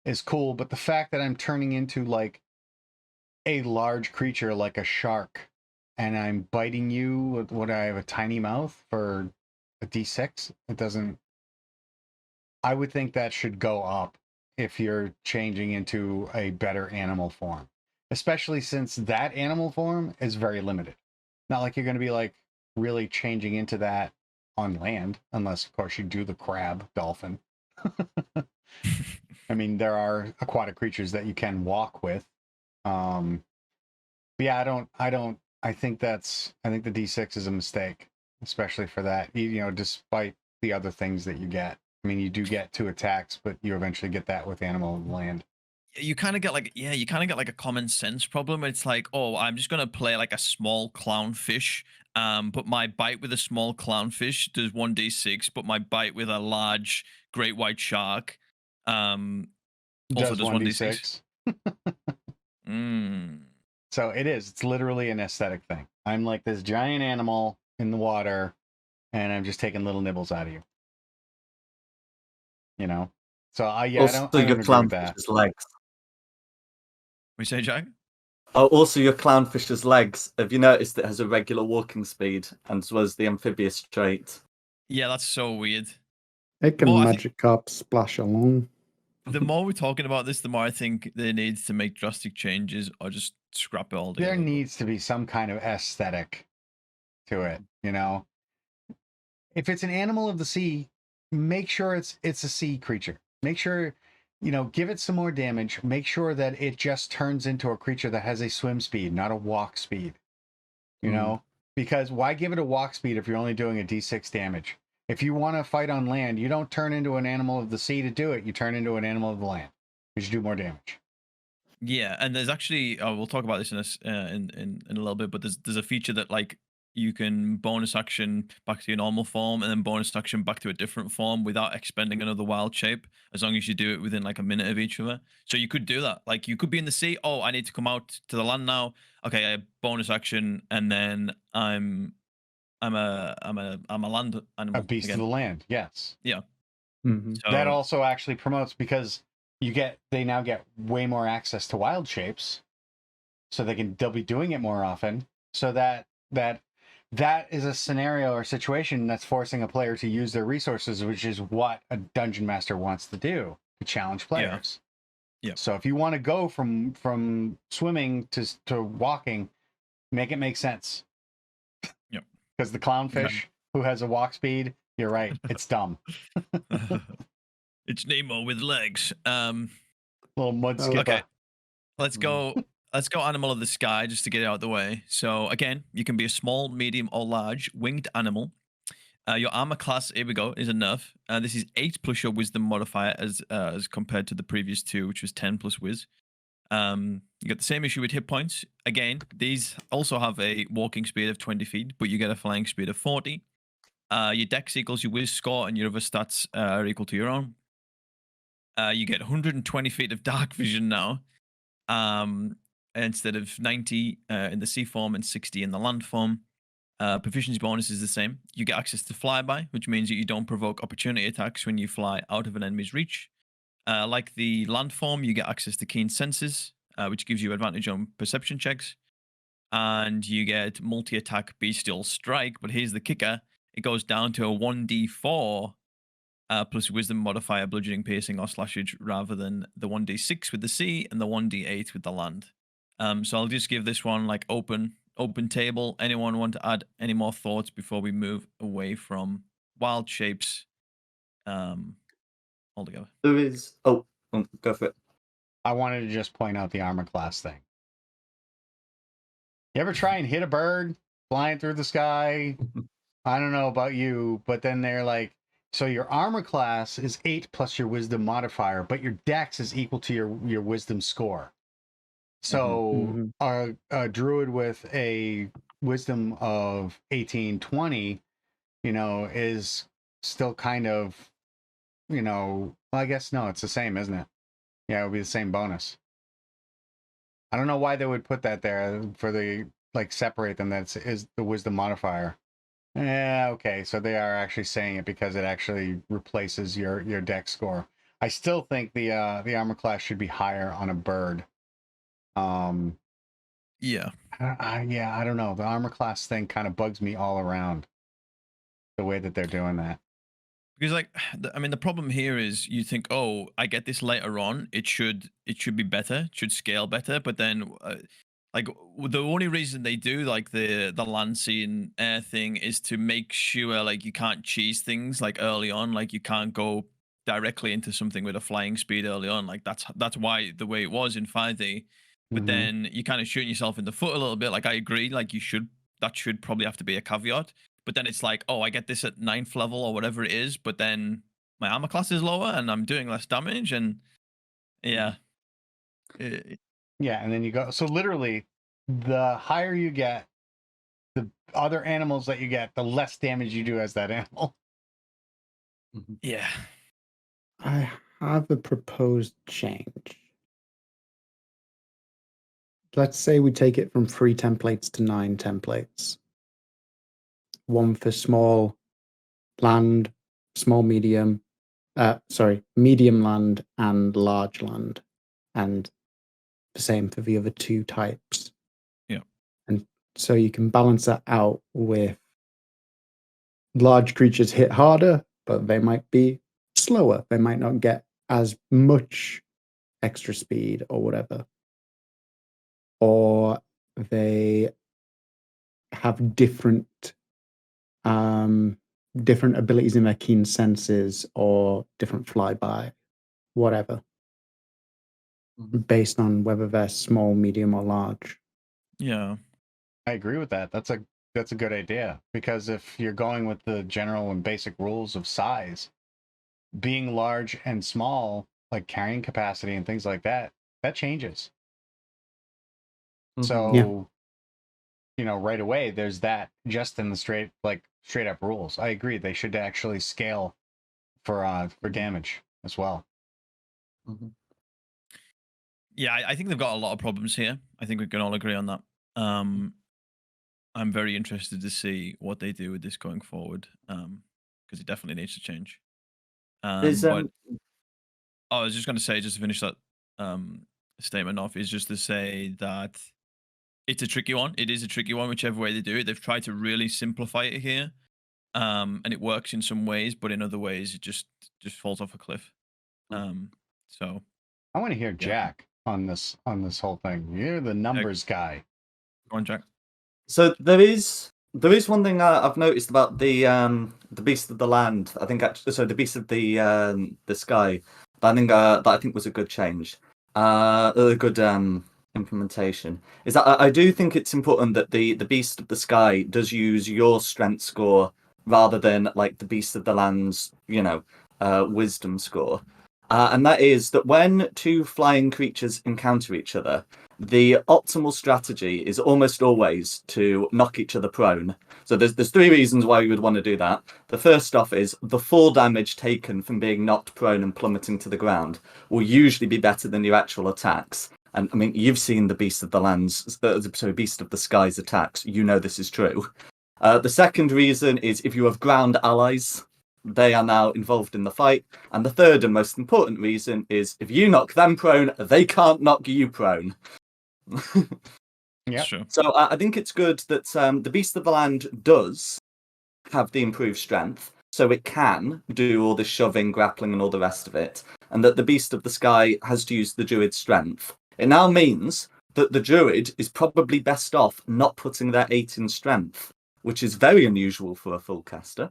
S2: is cool. But the fact that I'm turning into like a large creature like a shark and I'm biting you with what I have a tiny mouth for a D6, it doesn't. I would think that should go up if you're changing into a better animal form, especially since that animal form is very limited. Not like you're going to be like really changing into that on land, unless of course you do the crab dolphin. I mean, there are aquatic creatures that you can walk with. But yeah, I think the D6 is a mistake, especially for that, you know, despite the other things that you get. I mean, you do get 2 attacks, but you eventually get that with animal and land.
S1: You kind of get like, yeah, you kind of get like a common sense problem. It's like, oh, I'm just gonna play like a small clownfish, but my bite with a small clownfish does 1d6, but my bite with a large great white shark also
S2: Does
S1: does 1d6.
S2: 1d6.
S1: Mm.
S2: So it's literally an aesthetic thing. I'm like this giant animal in the water, and I'm just taking little nibbles out of you. You know? So I don't
S4: your
S2: agree with that.
S4: clownfish's legs.
S1: We say, Jack?
S4: Oh, also your clownfish's legs. Have you noticed it has a regular walking speed, and so as the amphibious trait?
S1: Yeah, that's so weird.
S3: It can
S1: Well, I think-
S3: magic carp splash along.
S1: The more we're talking about this, the more I think there needs to make drastic changes or just scrap it all together.
S2: There needs to be some kind of aesthetic to it, you know? If it's an animal of the sea, make sure it's a sea creature. Make sure, you know, give it some more damage. Make sure that it just turns into a creature that has a swim speed, not a walk speed. You know? Because why give it a walk speed if you're only doing a D6 damage? If you want to fight on land, you don't turn into an animal of the sea to do it. You turn into an animal of the land, because you do more damage.
S1: Yeah, and there's actually we'll talk about this in a little bit, but there's a feature that like you can bonus action back to your normal form and then bonus action back to a different form without expending another wild shape, as long as you do it within like a minute of each other. So you could do that. Like you could be in the sea. Oh, I need to come out to the land now. Okay, I bonus action, and then I'm a land animal.
S2: A beast
S1: again.
S2: of the land, yes.
S1: Yeah.
S3: Mm-hmm.
S1: So,
S2: That also actually promotes, because they now get way more access to wild shapes, so they'll be doing it more often. So that is a scenario or situation that's forcing a player to use their resources, which is what a dungeon master wants to do, to challenge players.
S1: Yeah.
S2: So if you want to go from swimming to walking, make it make sense.
S1: Yep.
S2: Because the clownfish who has a walk speed, you're right, it's dumb.
S1: it's Nemo with legs.
S2: Little mud skipper.
S1: Okay. Let's go animal of the sky, just to get it out of the way. So again, you can be a small, medium, or large winged animal. Your armor class, here we go, is enough. This is 8 plus your wisdom modifier as compared to the previous 2, which was 10 plus whiz. You got the same issue with hit points. Again, these also have a walking speed of 20 feet, but you get a flying speed of 40. Your dex equals your whiz score, and your other stats are equal to your own. You get 120 feet of dark vision now, instead of 90 in the sea form and 60 in the land form. Proficiency bonus is the same. You get access to flyby, which means that you don't provoke opportunity attacks when you fly out of an enemy's reach. Like the land form, you get access to keen senses, which gives you advantage on perception checks. And you get multi-attack bestial strike, but here's the kicker. It goes down to a 1d4 plus wisdom modifier, bludgeoning, piercing, or slashage, rather than the 1d6 with the sea and the 1d8 with the land. So I'll just give this one like open table. Anyone want to add any more thoughts before we move away from wild shapes altogether?
S4: There is. Oh, go for it.
S2: I wanted to just point out the armor class thing. You ever try and hit a bird flying through the sky? I don't know about you, but then they're like, so your armor class is 8 plus your wisdom modifier, but your dex is equal to your wisdom score. So a druid with a wisdom of 18, 20, is still kind of, well, I guess no, it's the same, isn't it? Yeah, it would be the same bonus. I don't know why they would put that there for the, separate them. Is the wisdom modifier. Yeah, okay. So they are actually saying it because it actually replaces your dex score. I still think the armor class should be higher on a bird.
S1: Yeah.
S2: I don't know. The armor class thing kind of bugs me all around. The way that they're doing that.
S1: Because the problem here is you think, oh, I get this later on, it should be better, it should scale better, but then the only reason they do the land, sea, and air thing is to make sure you can't cheese things early on, you can't go directly into something with a flying speed early on. That's why the way it was in 5e. But then you kind of shooting yourself in the foot a little bit. I agree, that should probably have to be a caveat. But then it's oh, I get this at 9th level or whatever it is, but then my armor class is lower and I'm doing less damage, and yeah.
S2: Yeah, and then you go. So literally, the higher you get, the other animals that you get, the less damage you do as that animal.
S1: Yeah.
S3: I have a proposed change. Let's say we take it from 3 templates to 9 templates. One for small land, medium land and large land, and the same for the other 2 types.
S1: Yeah.
S3: And so you can balance that out with large creatures hit harder, but they might be slower. They might not get as much extra speed or whatever. Or they have different abilities in their keen senses, or different flyby, whatever, based on whether they're small, medium, or large.
S1: Yeah,
S2: I agree with that. That's a good idea, because if you're going with the general and basic rules of size, being large and small, like carrying capacity and things like that, that changes. So, right away, there's that just in the straight up rules. I agree. They should actually scale for damage as well.
S1: Yeah, I think they've got a lot of problems here. I think we can all agree on that. I'm very interested to see what they do with this going forward, because it definitely needs to change. But I was just going to say, just to finish that statement off, is just to say that it's a tricky one. It is a tricky one, whichever way they do it. They've tried to really simplify it here, and it works in some ways, but in other ways, it just falls off a cliff. So
S2: I want to hear Jack on this whole thing. You're the numbers guy.
S1: Go on, Jack.
S4: So there is one thing I've noticed about the beast of the land. I think the beast of the sky. That I think was a good change. A good implementation is that I do think it's important that the beast of the sky does use your strength score rather than the beast of the land's wisdom score. And that is that when 2 flying creatures encounter each other, the optimal strategy is almost always to knock each other prone. So there's 3 reasons why you would want to do that. The first off is the fall damage taken from being knocked prone and plummeting to the ground will usually be better than your actual attacks. And I mean, you've seen the Beast of the Beast of the Sky's attacks. You know this is true. The second reason is if you have ground allies, they are now involved in the fight. And the third and most important reason is if you knock them prone, they can't knock you prone.
S2: Yeah.
S1: Sure.
S4: So I think it's good that the Beast of the Land does have the improved strength, so it can do all the shoving, grappling, and all the rest of it, and that the Beast of the Sky has to use the Druid's strength. It now means that the Druid is probably best off not putting their 8 in strength, which is very unusual for a full caster.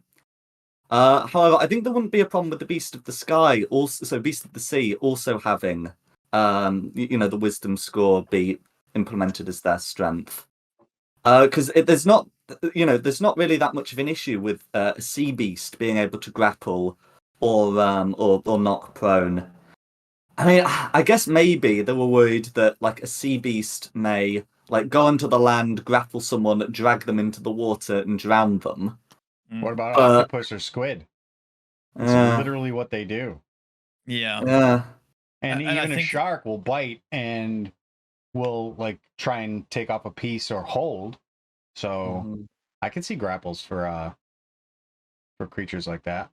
S4: However, I think there wouldn't be a problem with the Beast of the Sky, so Beast of the Sea also having, the Wisdom score be implemented as their strength. Because there's not really that much of an issue with a sea beast being able to grapple or knock prone. I mean, I guess maybe they were worried that a sea beast may Like, go onto the land, grapple someone, drag them into the water, and drown them.
S2: What about
S4: But-
S2: octopus or squid? It's literally what they do.
S1: Yeah.
S4: Yeah.
S2: And
S1: And I
S2: even a
S1: think-
S2: shark will bite and will like try and take off a piece or hold. So
S4: Mhm.
S2: I can see grapples for creatures like that.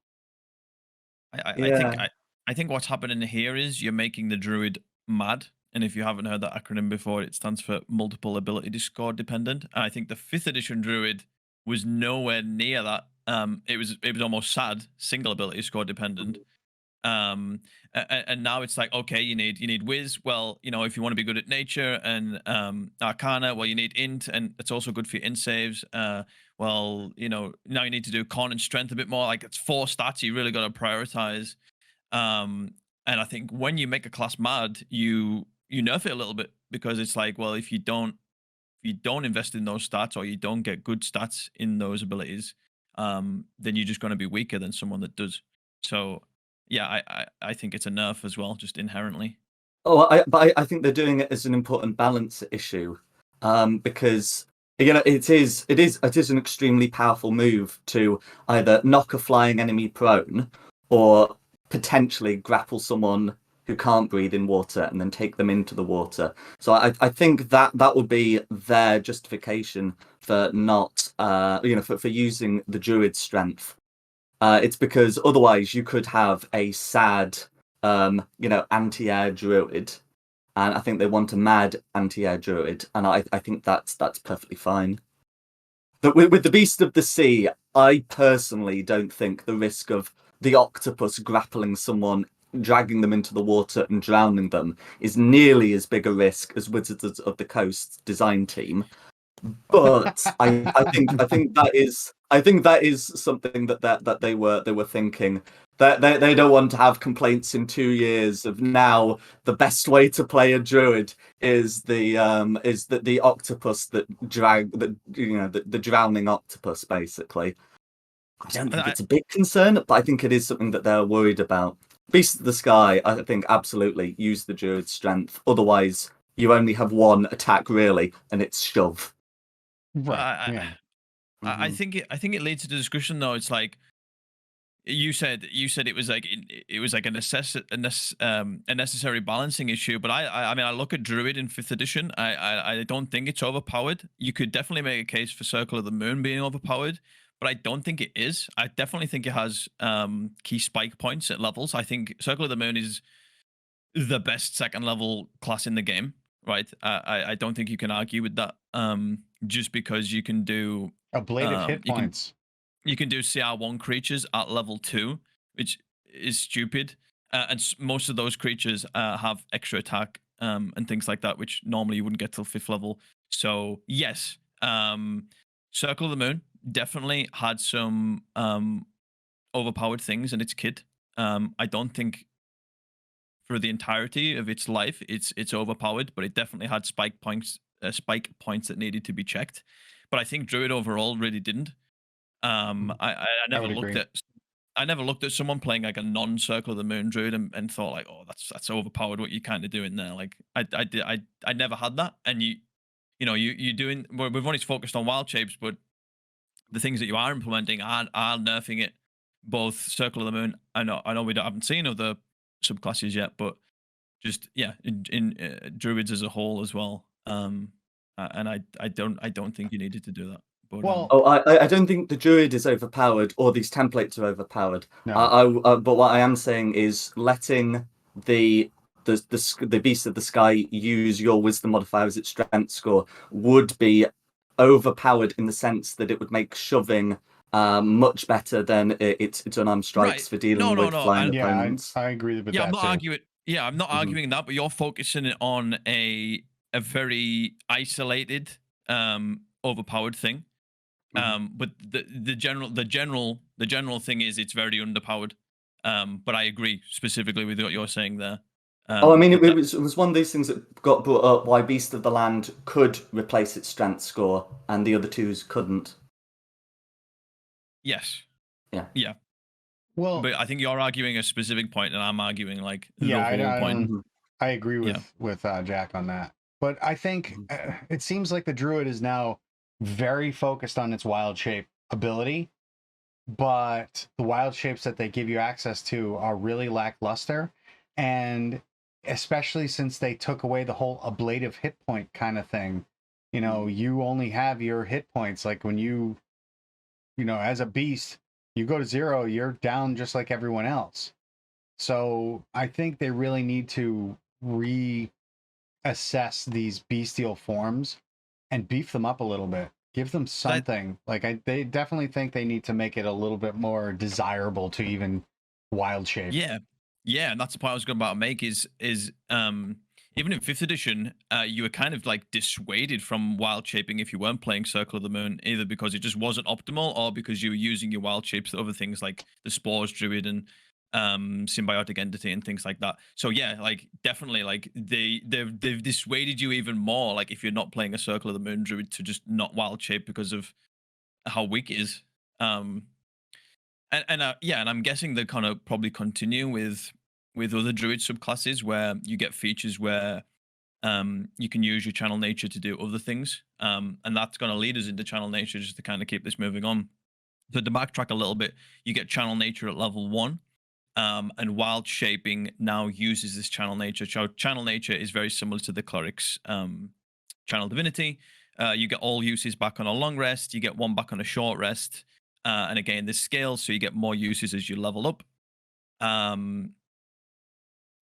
S1: I think what's happening here is you're making the druid mad. And if you haven't heard that acronym before, it stands for multiple ability score dependent. And I think the 5th edition druid was nowhere near that. It was almost sad, single ability score dependent. And now it's like, okay, you need whiz. Well, if you want to be good at nature and arcana, well, you need int, and it's also good for your int saves. Well, now you need to do con and strength a bit more. Like, it's 4 stats you really got to prioritize. And I think when you make a class mad, you nerf it a little bit, because it's like, well, if you don't invest in those stats, or you don't get good stats in those abilities, then you're just going to be weaker than someone that does. So yeah, I think it's a nerf as well, just inherently.
S4: But I think they're doing it as an important balance issue, because it is an extremely powerful move to either knock a flying enemy prone or potentially grapple someone who can't breathe in water and then take them into the water. So I think that would be their justification for not for using the druid strength. It's because otherwise you could have a sad anti-air druid, and I think they want a mad anti-air druid, and I think that's perfectly fine. But with the Beast of the Sea, I personally don't think the risk of the octopus grappling someone, dragging them into the water and drowning them is nearly as big a risk as Wizards of the Coast design team. But I think that is something that they were thinking. That they don't want to have complaints in 2 years of now the best way to play a druid is the octopus the drowning octopus, basically. I don't think it's a big concern, but I think it is something that they're worried about. Beast of the Sky, I think, absolutely use the druid strength. Otherwise, you only have one attack really, and it's shove.
S2: Right.
S1: I think it leads to the discussion though. It's like you said it was like a necessary balancing issue. But I mean, I look at Druid in 5th edition. I don't think it's overpowered. You could definitely make a case for Circle of the Moon being overpowered, but I don't think it is. I definitely think it has key spike points at levels. I think Circle of the Moon is the best 2nd level class in the game. Right. I don't think you can argue with that. Just because you can do
S2: Ablative hit points.
S1: You can do CR1 creatures at level 2, which is stupid. And most of those creatures have extra attack and things like that, which normally you wouldn't get till 5th level. So yes, Circle of the Moon definitely had some overpowered things in its kit. I don't think for the entirety of its life it's overpowered, but it definitely had spike points that needed to be checked. But I think Druid overall really didn't. I never looked at someone playing like a non-Circle of the Moon Druid and thought like, oh, that's overpowered. What you kind of doing there? Like I never had that. And you doing. We've only focused on wild shapes, but the things that you are implementing are nerfing it. Both Circle of the Moon. I know haven't seen other subclasses yet, but just in druids as a whole as well. And I don't think you needed to do that. But,
S2: Well,
S4: I don't think the druid is overpowered or these templates are overpowered.
S2: No.
S4: But what I am saying is letting the Beast of the Sky use your wisdom modifier as its strength score would be overpowered in the sense that it would make shoving much better than its unarmed strikes for dealing with flying opponents.
S2: I agree with that.
S1: I'm not
S2: too.
S1: arguing. Yeah, I'm not arguing that, but you're focusing on a very isolated, overpowered thing. But the general thing is it's very underpowered. But I agree specifically with what you're saying there.
S4: I mean, it was one of these things that got brought up why Beast of the Land could replace its strength score and the other twos couldn't.
S1: Yes.
S4: Yeah.
S2: Well,
S1: but I think you're arguing a specific point, and I'm arguing like the
S2: I
S1: whole point.
S2: I agree with Jack on that. But I think it seems like the Druid is now very focused on its wild shape ability, but the wild shapes that they give you access to are really lackluster. And especially since they took away the whole ablative hit point kind of thing, you know, you only have your hit points. Like when you know, as a beast, you go to 0, you're down just like everyone else. So I think they really need to reassess these bestial forms and beef them up a little bit. Give them something. They definitely think they need to make it a little bit more desirable to even wild shape.
S1: Yeah, and that's the point I was going to make is even in 5th edition, you were kind of like dissuaded from wild shaping if you weren't playing Circle of the Moon, either because it just wasn't optimal or because you were using your wild shapes to other things like the Spores Druid and symbiotic entity and things like that. So yeah, like definitely like they've dissuaded you even more, like if you're not playing a Circle of the Moon Druid, to just not wild shape because of how weak it is. And I'm guessing they're kind of probably continue with other druid subclasses where you get features where you can use your channel nature to do other things, and that's going to lead us into channel nature just to kind of keep this moving on. So to backtrack a little bit, you get channel nature at level 1, and wild shaping now uses this channel nature. So channel nature is very similar to the cleric's channel divinity. You get all uses back on a long rest. You get 1 back on a short rest. And again, this scales, so you get more uses as you level up.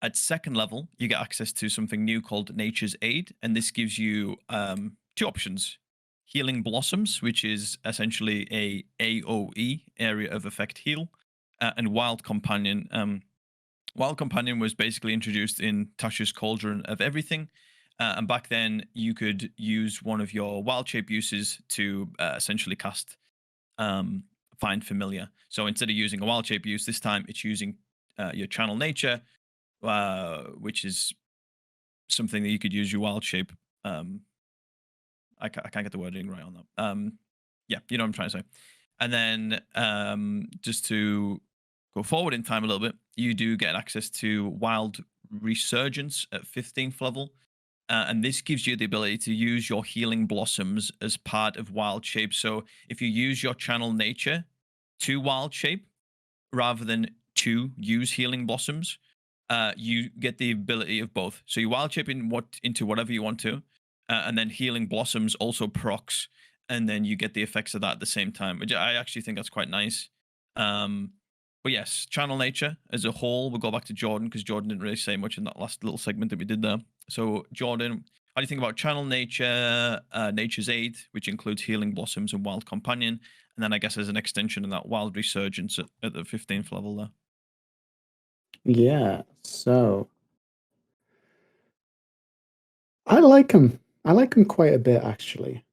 S1: At 2nd level, you get access to something new called Nature's Aid, and this gives you 2 options. Healing Blossoms, which is essentially a AoE, area of effect heal, and Wild Companion. Wild Companion was basically introduced in Tasha's Cauldron of Everything, and back then you could use one of your wild shape uses to essentially cast Find Familiar. So instead of using a wild shape use, this time it's using your channel nature, which is something that you could use your wild shape. I can't get the wording right on that. Yeah, you know what I'm trying to say. And then just to go forward in time a little bit, you do get access to Wild Resurgence at 15th level. And this gives you the ability to use your Healing Blossoms as part of wild shape. So if you use your channel nature to wild shape rather than to use Healing Blossoms, you get the ability of both. So you wild shape into whatever you want to, and then Healing Blossoms also procs, and then you get the effects of that at the same time, which I actually think that's quite nice. But yes, channel nature as a whole, we'll go back to Jordan because Jordan didn't really say much in that last little segment that we did there. So Jordan, how do you think about channel nature, Nature's Aid, which includes Healing Blossoms and Wild Companion, and then I guess as an extension of that, Wild Resurgence at the 15th level there?
S3: Yeah, so I like them. I like them quite a bit, actually.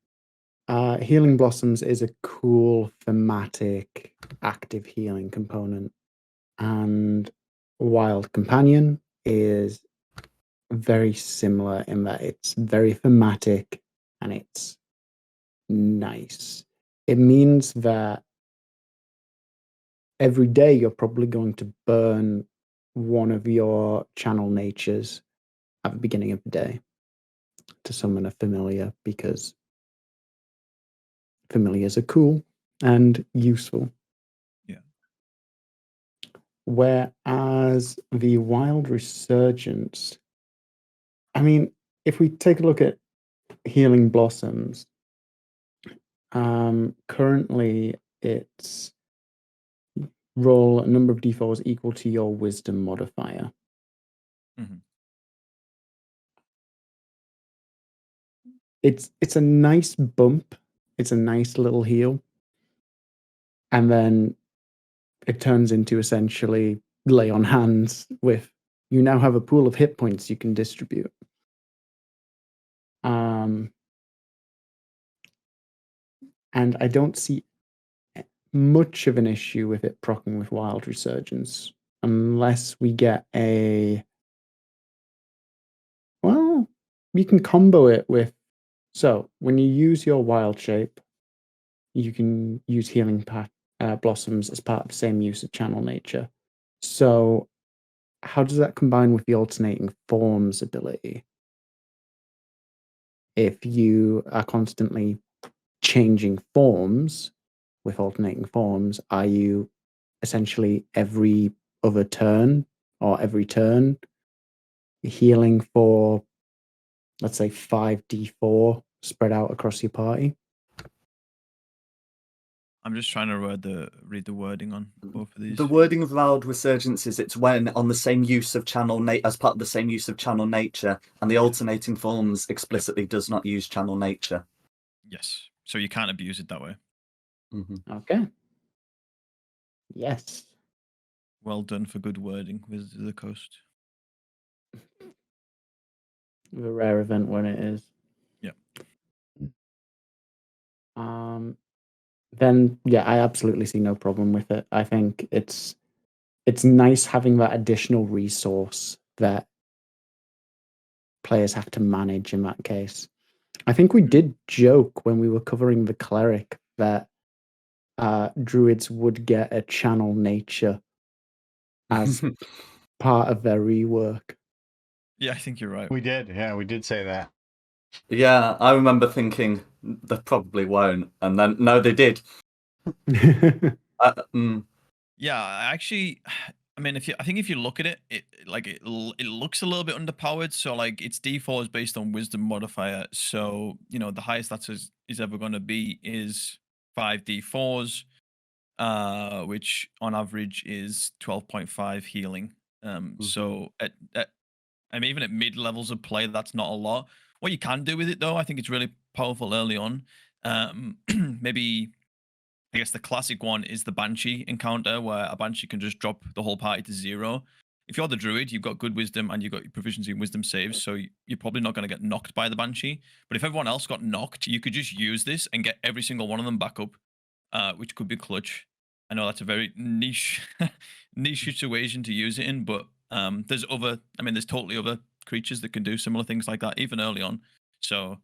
S3: Healing Blossoms is a cool thematic active healing component, and Wild Companion is very similar in that it's very thematic and it's nice. It means that every day you're probably going to burn one of your channel natures at the beginning of the day to summon a familiar, because familiars are cool and useful.
S1: Yeah.
S3: Whereas the Wild Resurgence, I mean, if we take a look at Healing Blossoms, currently it's roll a number of d4s equal to your wisdom modifier.
S1: Mm-hmm.
S3: It's a nice bump. It's a nice little heal. And then it turns into essentially lay on hands with, you now have a pool of hit points you can distribute. And I don't see much of an issue with it proccing with Wild Resurgence, unless we get well, you can combo it with, so when you use your wild shape, you can use Healing Blossoms as part of the same use of channel nature. So how does that combine with the alternating forms ability? if you are constantly changing forms with alternating forms, are you essentially every other turn or every turn healing for, let's say, 5d4 spread out across your party?
S1: I'm just trying to read the wording on both of these.
S4: The wording of Loud Resurgence is it's when on the same use of channel as part of the same use of channel nature, and the alternating forms explicitly does not use channel nature.
S1: Yes, so you can't abuse it that way.
S3: Okay. Yes.
S1: Well done for good wording, Wizards of the Coast.
S3: A rare event when it is.
S1: Yeah.
S3: Then yeah, I absolutely see no problem with it. I think it's nice having that additional resource that players have to manage in that case. I think we did joke when we were covering the cleric that druids would get a channel nature as part of their rework.
S1: Yeah, I think you're right.
S2: We did. Yeah, we did say that.
S4: Yeah, I remember thinking they probably won't, and then no, they did.
S1: Yeah, actually, I mean, I think if you look at it, it looks a little bit underpowered. So like its D4 is based on Wisdom modifier. So the highest that is ever going to be is 5 D4s, which on average is 12.5 healing. So I mean, even at mid levels of play, that's not a lot. What you can do with it, though, I think it's really powerful early on. Maybe, I guess the classic one is the Banshee encounter, where a Banshee can just drop the whole party to 0. If you're the Druid, you've got good Wisdom and you've got your proficiency in Wisdom saves, so you're probably not going to get knocked by the Banshee. But if everyone else got knocked, you could just use this and get every single one of them back up, which could be clutch. I know that's a very niche situation to use it in, but there's totally other creatures that can do similar things like that even early on. So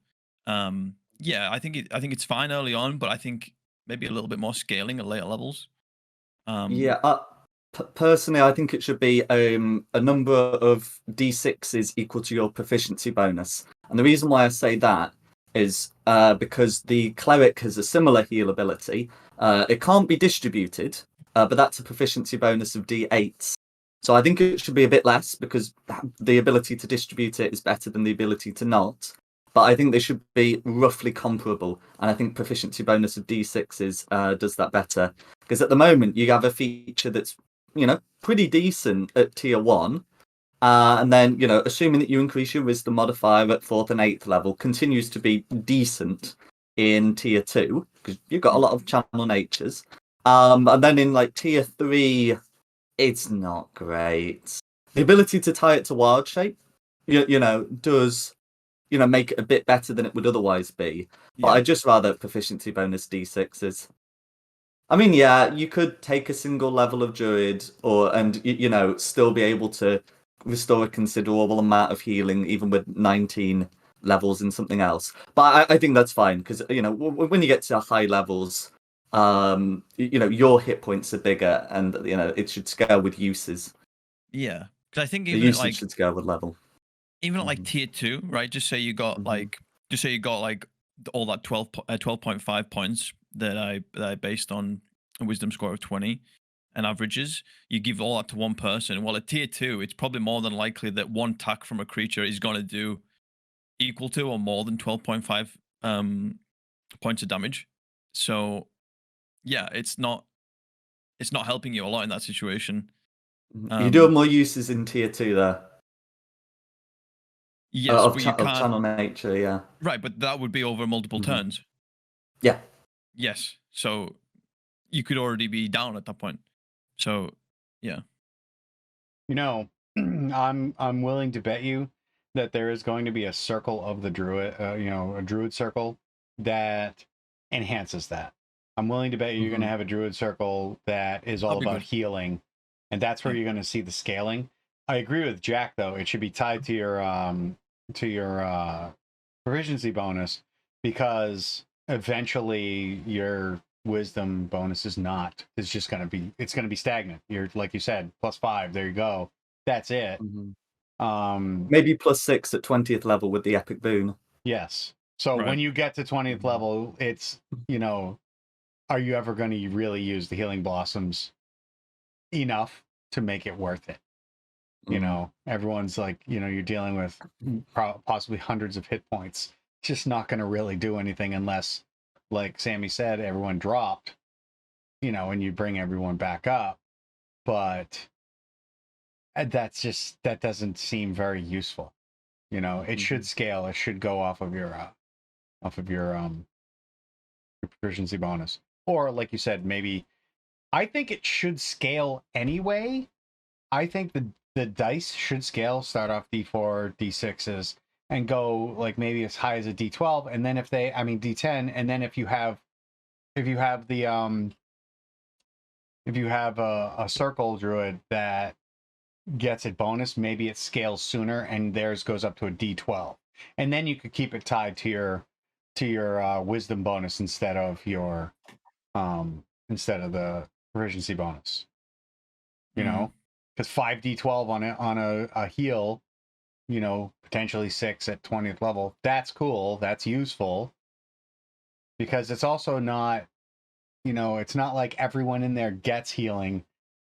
S1: yeah, I think it's fine early on, but I think maybe a little bit more scaling at later levels.
S4: Personally, I think it should be a number of d6s equal to your proficiency bonus. And the reason why I say that is because the cleric has a similar heal ability. It can't be distributed, but that's a proficiency bonus of d8s. So I think it should be a bit less because the ability to distribute it is better than the ability to not. But I think they should be roughly comparable. And I think proficiency bonus of d6s does that better. Because at the moment, you have a feature that's, pretty decent at tier 1. And then, assuming that you increase your wisdom modifier at 4th and 8th level, continues to be decent in tier 2. Because you've got a lot of channel natures. And then in tier 3, it's not great. The ability to tie it to wild shape, does make it a bit better than it would otherwise be. But I'd just rather proficiency bonus d6s. I mean, yeah, you could take a single level of Druid and still be able to restore a considerable amount of healing even with 19 levels in something else. But I think that's fine because, when you get to high levels, your hit points are bigger and, it should scale with uses.
S1: Yeah, because I think
S4: the
S1: even
S4: usage should scale with level.
S1: Even at tier 2, right? Just say you got all that 12.5 points that I based on a wisdom score of 20 and averages. You give all that to one person. Well, at tier 2, it's probably more than likely that one attack from a creature is going to do equal to or more than 12.5 points of damage. So yeah, it's not helping you a lot in that situation.
S4: You do have more uses in tier 2 there.
S1: Yes,
S4: of
S1: but you can't.
S4: Channel nature, yeah.
S1: Right, but that would be over multiple turns.
S4: Yeah.
S1: Yes, so you could already be down at that point. So, yeah.
S2: I'm willing to bet you that there is going to be a circle of the druid, a druid circle that enhances that. I'm willing to bet you're going to have a druid circle that is all about healing, and that's where you're going to see the scaling. I agree with Jack though; it should be tied to your proficiency bonus, because eventually your wisdom bonus is not. It's just going to be. It's going to be stagnant. You're, like you said, +5. There you go. That's it.
S4: Maybe +6 at 20th level with the epic boon.
S2: Yes. So
S1: Right.
S2: when you get to 20th level, it's, you know, are you ever going to really use the healing blossoms enough to make it worth it? You know, everyone's like, you know, you're dealing with possibly hundreds of hit points. It's just not going to really do anything unless, like Sammy said, everyone dropped, you know, and you bring everyone back up. But that's just, that doesn't seem very useful. You know, it should scale. It should go off of your proficiency bonus. Or like you said, maybe I think it should scale anyway. I think the dice should scale, start off D4, D6s, and go like maybe as high as a D12, and then if they, I mean D10, and then if you have the if you have a circle druid that gets it bonus, maybe it scales sooner and theirs goes up to a D12, and then you could keep it tied to your wisdom bonus instead of the proficiency bonus. You know, because 5d12 on a heal, you know, potentially 6 at 20th level. That's cool. That's useful. Because it's also not, you know, it's not like everyone in there gets healing.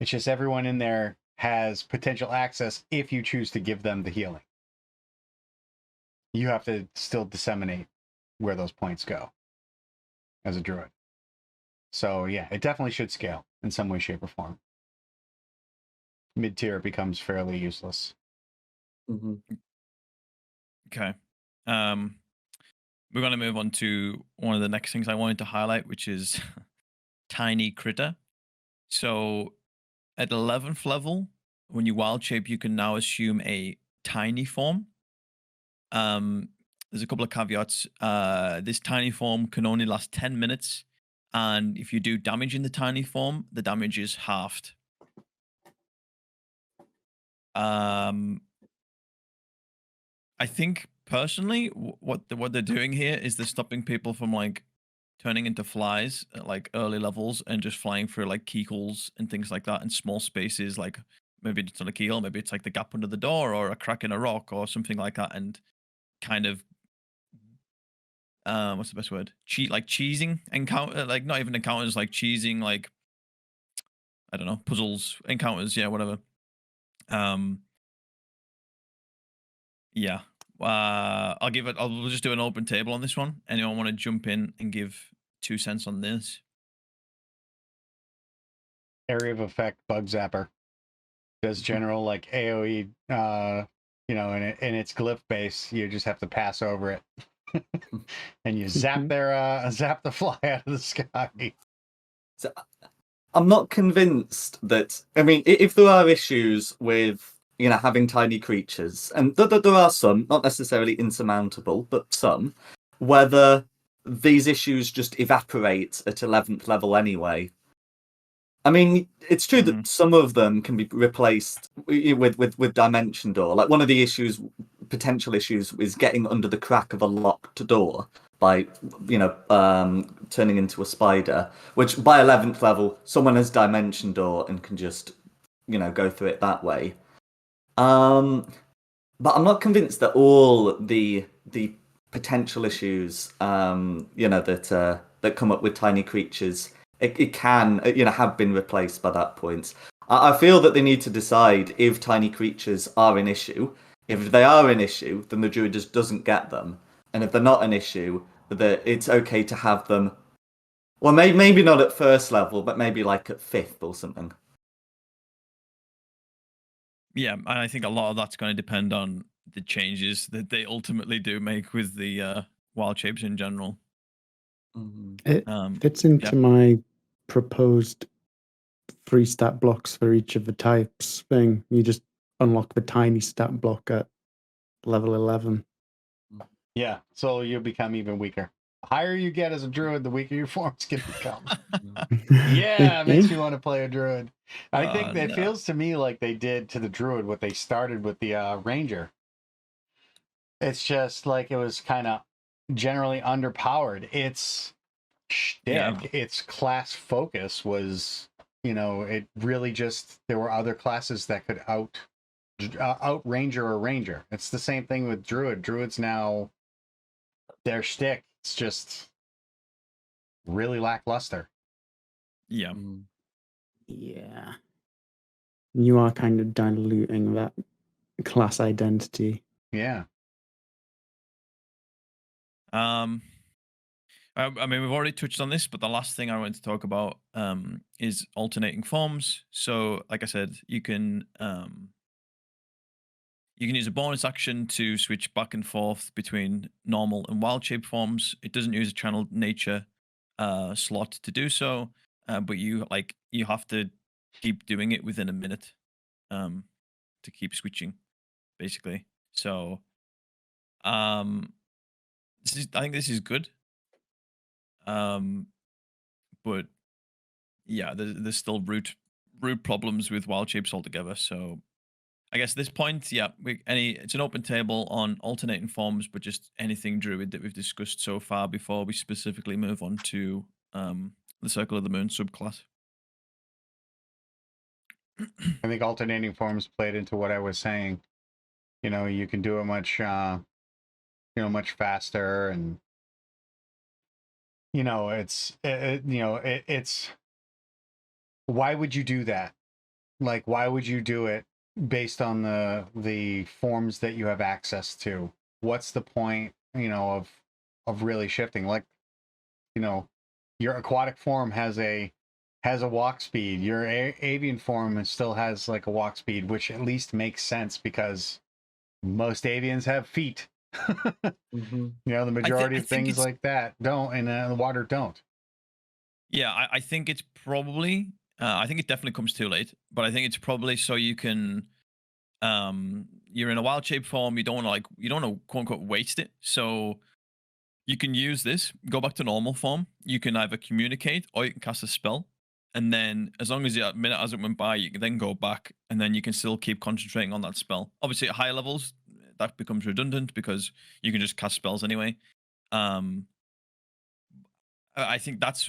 S2: It's just everyone in there has potential access if you choose to give them the healing. You have to still disseminate where those points go as a druid. So yeah, it definitely should scale in some way, shape, or form. Mid-tier becomes fairly useless.
S1: Okay. We're going to move on to one of the next things I wanted to highlight, which is Tiny Critter. So at 11th level, when you wild shape, you can now assume a tiny form. There's a couple of caveats. This tiny form can only last 10 minutes. And if you do damage in the tiny form, the damage is halved. I think personally, what they're doing here is they're stopping people from like turning into flies at like early levels and just flying through like keyholes and things like that in small spaces. Like maybe it's not a keyhole, maybe it's like the gap under the door or a crack in a rock or something like that, and kind of what's the best word? Cheesing encounter, like not even encounters, like cheesing, like I don't know, puzzles, encounters, yeah, whatever. Yeah. I'll just do an open table on this one. Anyone want to jump in and give 2 cents on this?
S2: Area of effect bug zapper does general like AoE, you know, in its glyph base. You just have to pass over it, and you zap the fly out of the sky.
S4: So, I'm not convinced that. I mean, if there are issues with, you know, having tiny creatures, and there are some, not necessarily insurmountable, but some, whether these issues just evaporate at 11th level anyway. I mean, it's true that some of them can be replaced with Dimension Door. Like one of the potential issues, is getting under the crack of a locked door by, you know, turning into a spider, which by 11th level, someone has Dimension Door and can just, you know, go through it that way. But I'm not convinced that all the potential issues, you know, that come up with tiny creatures, it can, you know, have been replaced by that point. I feel that they need to decide if tiny creatures are an issue. If they are an issue, then the druid just doesn't get them. And if they're not an issue, that it's okay to have them. Well, maybe not at first level, but maybe like at 5th or something.
S1: Yeah, and I think a lot of that's going to depend on the changes that they ultimately do make with the wild shapes in general.
S3: It fits into my proposed 3 stat blocks for each of the types thing. You just unlock the tiny stat block at level 11.
S2: Yeah, so you'll become even weaker. The higher you get as a druid, the weaker your forms can become. Yeah, it makes me want to play a druid. I think it feels to me like they did to the druid what they started with the ranger. It's just like it was kind of generally underpowered. Its class focus was, you know, it really just, there were other classes that could out ranger or ranger. It's the same thing with druid. Druid's now their shtick. It's just really lackluster.
S1: Yeah.
S3: Yeah. You are kind of diluting that class identity.
S2: Yeah.
S1: I mean, we've already touched on this, but the last thing I wanted to talk about is alternating forms. So, like I said, you can use a bonus action to switch back and forth between normal and wild shape forms. It doesn't use a channeled nature slot to do so, but you have to keep doing it within a minute to keep switching, basically. So, I think this is good. But yeah, there's still root problems with wild shapes altogether. So I guess at this point, yeah, it's an open table on alternating forms, but just anything druid that we've discussed so far before we specifically move on to the Circle of the Moon subclass.
S2: I think alternating forms played into what I was saying. You know, you can do it much much faster, and it's why would you do that? Like, why would you do it based on the forms that you have access to? What's the point, of really shifting? Like, your aquatic form has a walk speed. Your avian form still has like a walk speed, which at least makes sense because most avians have feet. The majority of things like that don't, and the water don't.
S1: Yeah, I think it's probably. I think it definitely comes too late, but I think it's probably so you can. You're in a wild shape form. You don't want to quote unquote waste it. So you can use this, go back to normal form. You can either communicate or you can cast a spell, and then as long as a minute hasn't went by, you can then go back, and then you can still keep concentrating on that spell. Obviously, at higher levels, that becomes redundant because you can just cast spells anyway. I think that's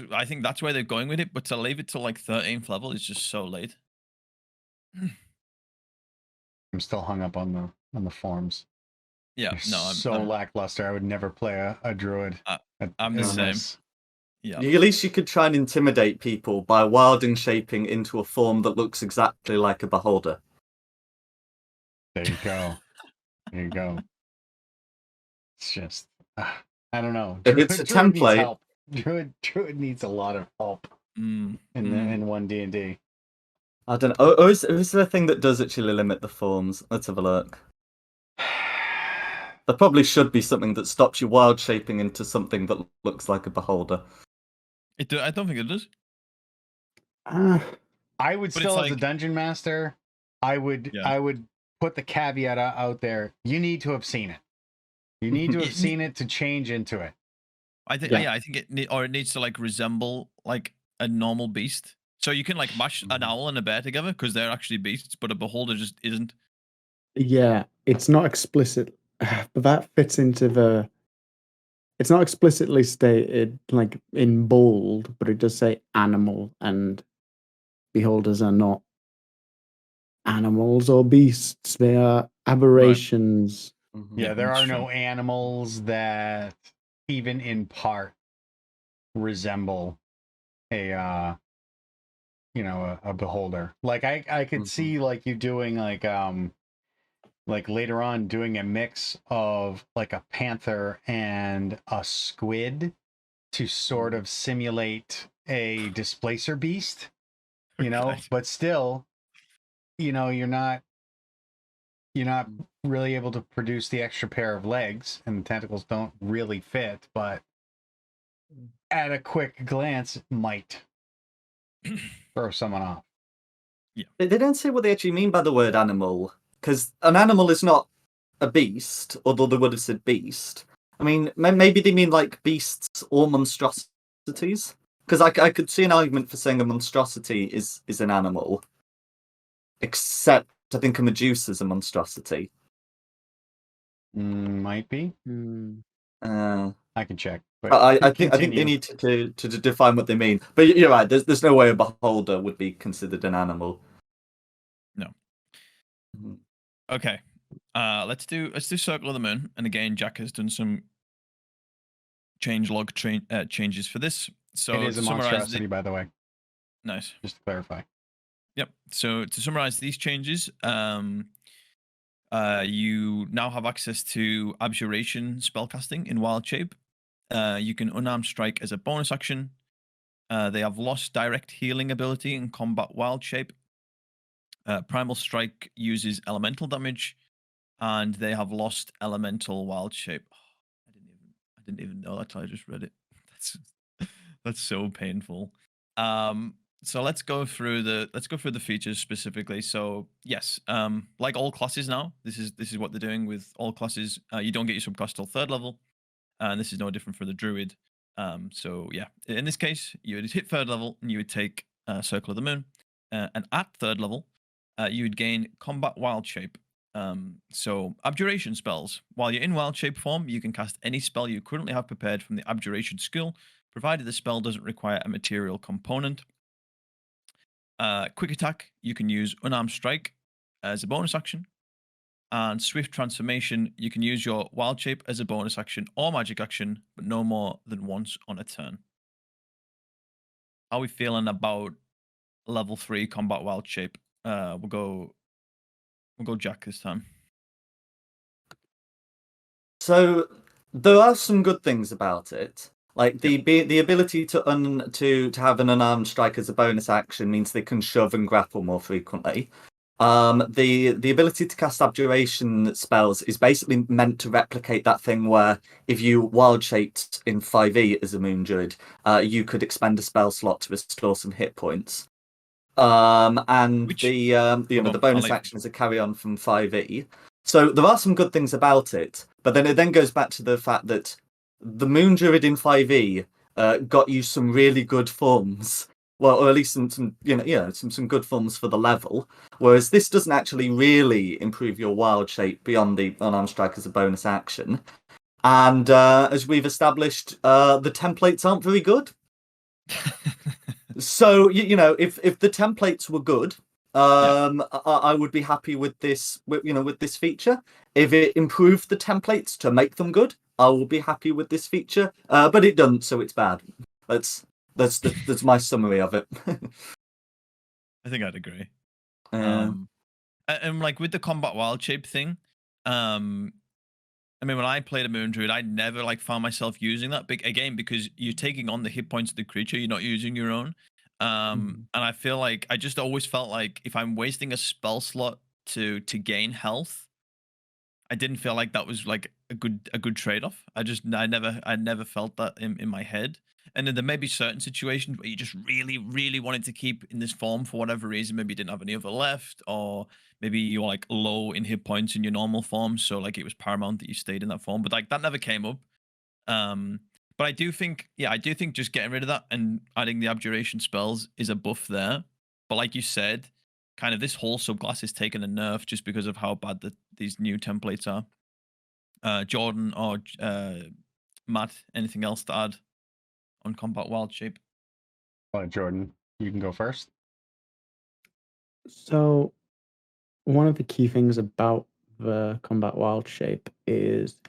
S1: where they're going with it, but to leave it to like 13th level is just so late.
S2: I'm still hung up on the forms.
S1: Yeah,
S2: They're
S1: I'm
S2: lackluster. I would never play a druid.
S1: I'm the same. Yeah.
S4: At least you could try and intimidate people by wilding shaping into a form that looks exactly like a beholder.
S2: There you go. There you go. It's just, I don't know.
S4: It's a template.
S2: Needs help. Druid needs a lot of help in 1D&D.
S4: I don't know. Or is there a thing that does actually limit the forms? Let's have a look. There probably should be something that stops you wild shaping into something that looks like a beholder.
S1: I don't think it does.
S2: I would still, as a dungeon master, I would put the caveat out there. You need to have seen it. You need to have seen it to change into it.
S1: I think it needs to like resemble like a normal beast. So you can like mash an owl and a bear together because they're actually beasts, but a beholder just isn't.
S3: Yeah, it's not explicit, but that fits into it's not explicitly stated like in bold, but it does say animal, and beholders are not animals or beasts. They are aberrations.
S2: Right. Yeah, there are no animals that even in part resemble a beholder. Like I could see like you doing like later on doing a mix of like a panther and a squid to sort of simulate a displacer beast, but still, you're not really able to produce the extra pair of legs, and the tentacles don't really fit, but at a quick glance it might throw someone off.
S1: Yeah.
S4: They don't say what they actually mean by the word animal, because an animal is not a beast, although they would have said beast. I mean, maybe they mean like beasts or monstrosities, because I could see an argument for saying a monstrosity is an animal, except I think a Medusa is a monstrosity.
S2: Might be. I can check. But
S4: I think they need to define what they mean. But you're right. There's no way a beholder would be considered an animal.
S1: No. Okay. Let's do Circle of the Moon. And again, Jack has done some changelog changes for this. So
S2: it is
S1: to
S2: a
S1: summarize
S2: monstrosity, by the way,
S1: nice.
S2: just to clarify.
S1: Yep. So to summarize these changes, you now have access to Abjuration spellcasting in Wild Shape. You can Unarmed Strike as a bonus action. They have lost direct healing ability in Combat Wild Shape. Primal Strike uses elemental damage, and they have lost Elemental Wild Shape. Oh, I didn't even know that till I just read it. That's so painful. So let's go through the features specifically. So yes, like all classes now, this is what they're doing with all classes. You don't get your subclass till 3rd level, and this is no different for the Druid. So yeah, in this case, you would hit 3rd level and you would take Circle of the Moon, and at 3rd level, you would gain Combat Wild Shape. So Abjuration spells. While you're in Wild Shape form, you can cast any spell you currently have prepared from the Abjuration skill, provided the spell doesn't require a material component. Quick Attack, you can use Unarmed Strike as a bonus action. And Swift Transformation, you can use your Wild Shape as a bonus action or magic action, but no more than once on a turn. How are we feeling about level 3 Combat Wild Shape? We'll go Jack this time.
S4: So there are some good things about it. Like the ability to have an unarmed strike as a bonus action means they can shove and grapple more frequently. The ability to cast abjuration spells is basically meant to replicate that thing where if you wild shaped in 5e as a moon druid, you could expend a spell slot to restore some hit points. And the bonus action is a carry on from 5e. So there are some good things about it, but then it then goes back to the fact that the moon druid in 5e got you some really good forms. Well, or at least some good forms for the level. Whereas this doesn't actually really improve your wild shape beyond the unarmed strike as a bonus action. And as we've established, the templates aren't very good. So if the templates were good, I would be happy with this. With this feature. If it improved the templates to make them good, I will be happy with this feature. But it doesn't, so it's bad. That's my summary of it.
S1: I think I'd agree. And like with the Combat Wild Shape thing, I mean, when I played a Moon Druid, I never found myself using that again because you're taking on the hit points of the creature, you're not using your own. And I feel like I just always felt like if I'm wasting a spell slot to gain health, I didn't feel like that was like a good trade-off. I never felt that in my head. And then there may be certain situations where you just really, really wanted to keep in this form for whatever reason. Maybe you didn't have any other left, or maybe you're like low in hit points in your normal form. So like it was paramount that you stayed in that form. But like that never came up. But I do think just getting rid of that and adding the abjuration spells is a buff there. But like you said, kind of this whole subclass is taking a nerf just because of how bad these new templates are. Jordan or Matt, anything else to add on Combat Wild Shape?
S2: Jordan, you can go first.
S3: So one of the key things about the Combat Wild Shape is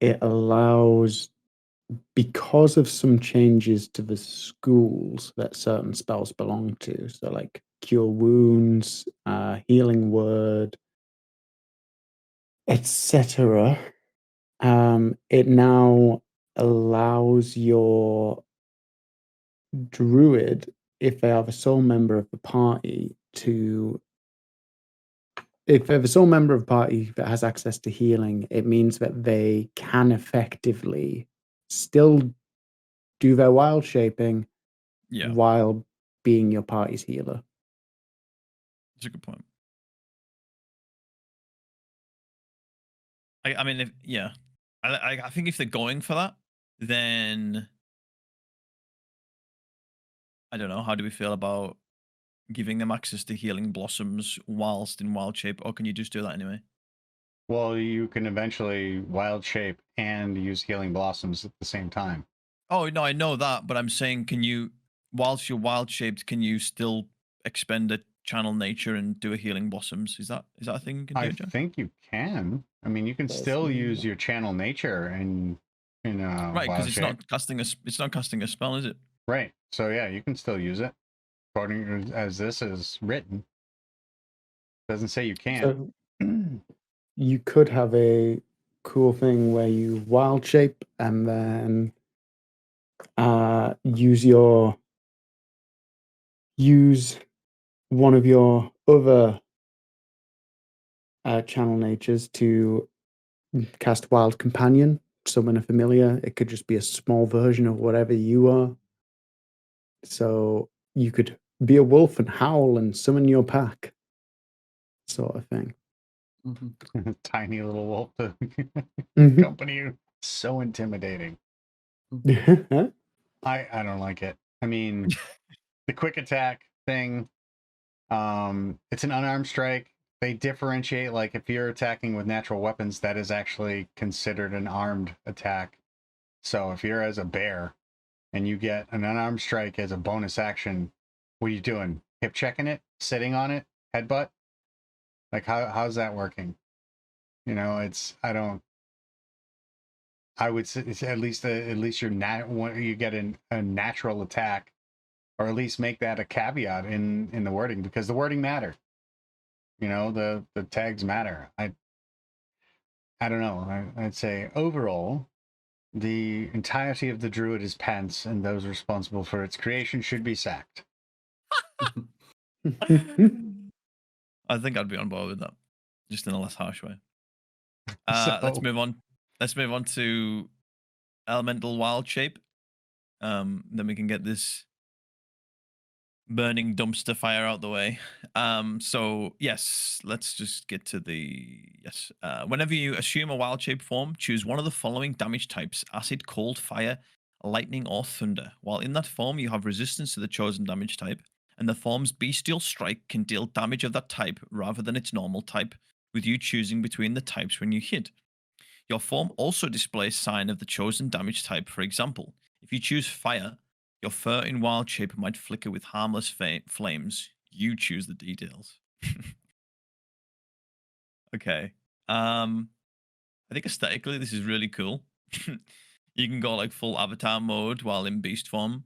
S3: it allows, because of some changes to the schools that certain spells belong to, so like Cure Wounds, Healing Word, etc., it now allows your druid, if they are the sole member of the party, if they're the sole member of the party that has access to healing, it means that they can effectively still do their wild shaping while being your party's healer.
S1: That's a good point. I mean, I think if they're going for that, then I don't know. How do we feel about giving them access to healing blossoms whilst in wild shape, or can you just do that anyway?
S2: Well, you can eventually wild shape and use healing blossoms at the same time.
S1: Oh no, I know that, but I'm saying, can you, whilst you're wild shaped, can you still expend a channel nature and do a healing blossoms? Is that a thing you can do, Jack?
S2: I think you can. I mean, you can still use your channel nature and
S1: Right, because
S2: wild
S1: it's
S2: shape.
S1: not casting it's not casting a spell, is it?
S2: Right. So yeah, you can still use it according to as this is written. Doesn't say you can't.
S3: So you could have a cool thing where you wild shape and then use one of your other channel natures to cast Wild Companion, summon a familiar. It could just be a small version of whatever you are. So you could be a wolf and howl and summon your pack, sort of thing.
S4: Mm-hmm.
S2: Tiny little wolf to
S3: Mhm.
S2: accompany you. So intimidating. I don't like it. I mean, the quick attack thing, it's an unarmed strike. They differentiate, like if you're attacking with natural weapons, that is actually considered an armed attack. So if you're as a bear and you get an unarmed strike as a bonus action, what are you doing? Hip checking it? Sitting on it? Headbutt? Like how's that working? I would say it's at least you get a natural attack, or at least make that a caveat in the wording, because the wording matter. The tags matter. I don't know. I'd say overall, the entirety of the Druid is pants, and those responsible for its creation should be sacked.
S1: I think I'd be on board with that, just in a less harsh way.
S2: So-
S1: Let's move on. Let's move on to elemental wild shape. Then we can get this burning dumpster fire out the way. So yes, let's just get to whenever you assume a wild shape form, choose one of the following damage types: acid, cold, fire, lightning, or thunder. While in that form, you have resistance to the chosen damage type, and the form's bestial strike can deal damage of that type rather than its normal type, with you choosing between the types when you hit. Your form also displays sign of the chosen damage type. For example, if you choose fire, your fur in wild shape might flicker with harmless flames. You choose the details. Okay. I think aesthetically this is really cool. You can go like full avatar mode while in beast form,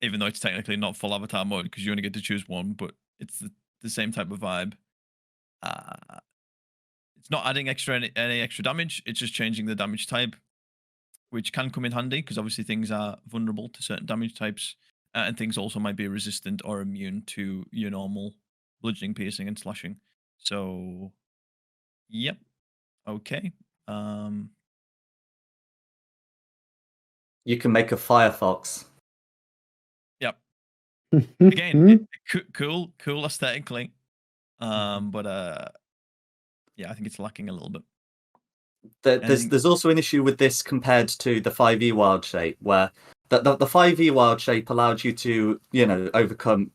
S1: even though it's technically not full avatar mode because you only get to choose one, but it's the same type of vibe. It's not adding any extra damage. It's just changing the damage type, which can come in handy because obviously things are vulnerable to certain damage types, and things also might be resistant or immune to your normal bludgeoning, piercing, and slashing. So, yep, okay.
S4: You can make a Firefox.
S1: Yep. Again, cool aesthetically, but yeah, I think it's lacking a little bit.
S4: There's also an issue with this compared to the 5e wild shape, where the 5e wild shape allowed you to overcome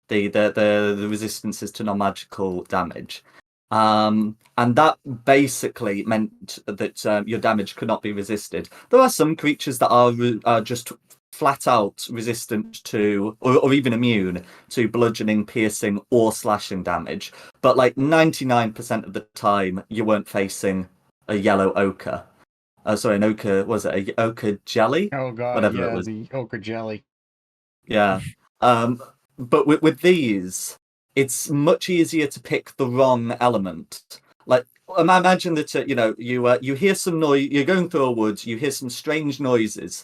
S4: the resistances to non-magical damage, and that basically meant that your damage could not be resisted. There are some creatures that are just flat out resistant to or even immune to bludgeoning, piercing, or slashing damage, but like 99% of the time you weren't facing a yellow ochre. Sorry, an ochre, was it a ochre jelly?
S2: Oh god,
S4: Whatever
S2: yeah,
S4: it was.
S2: the ochre jelly.
S4: Yeah. But with these, it's much easier to pick the wrong element. Like, imagine that you hear some noise. You're going through a woods. You hear some strange noises.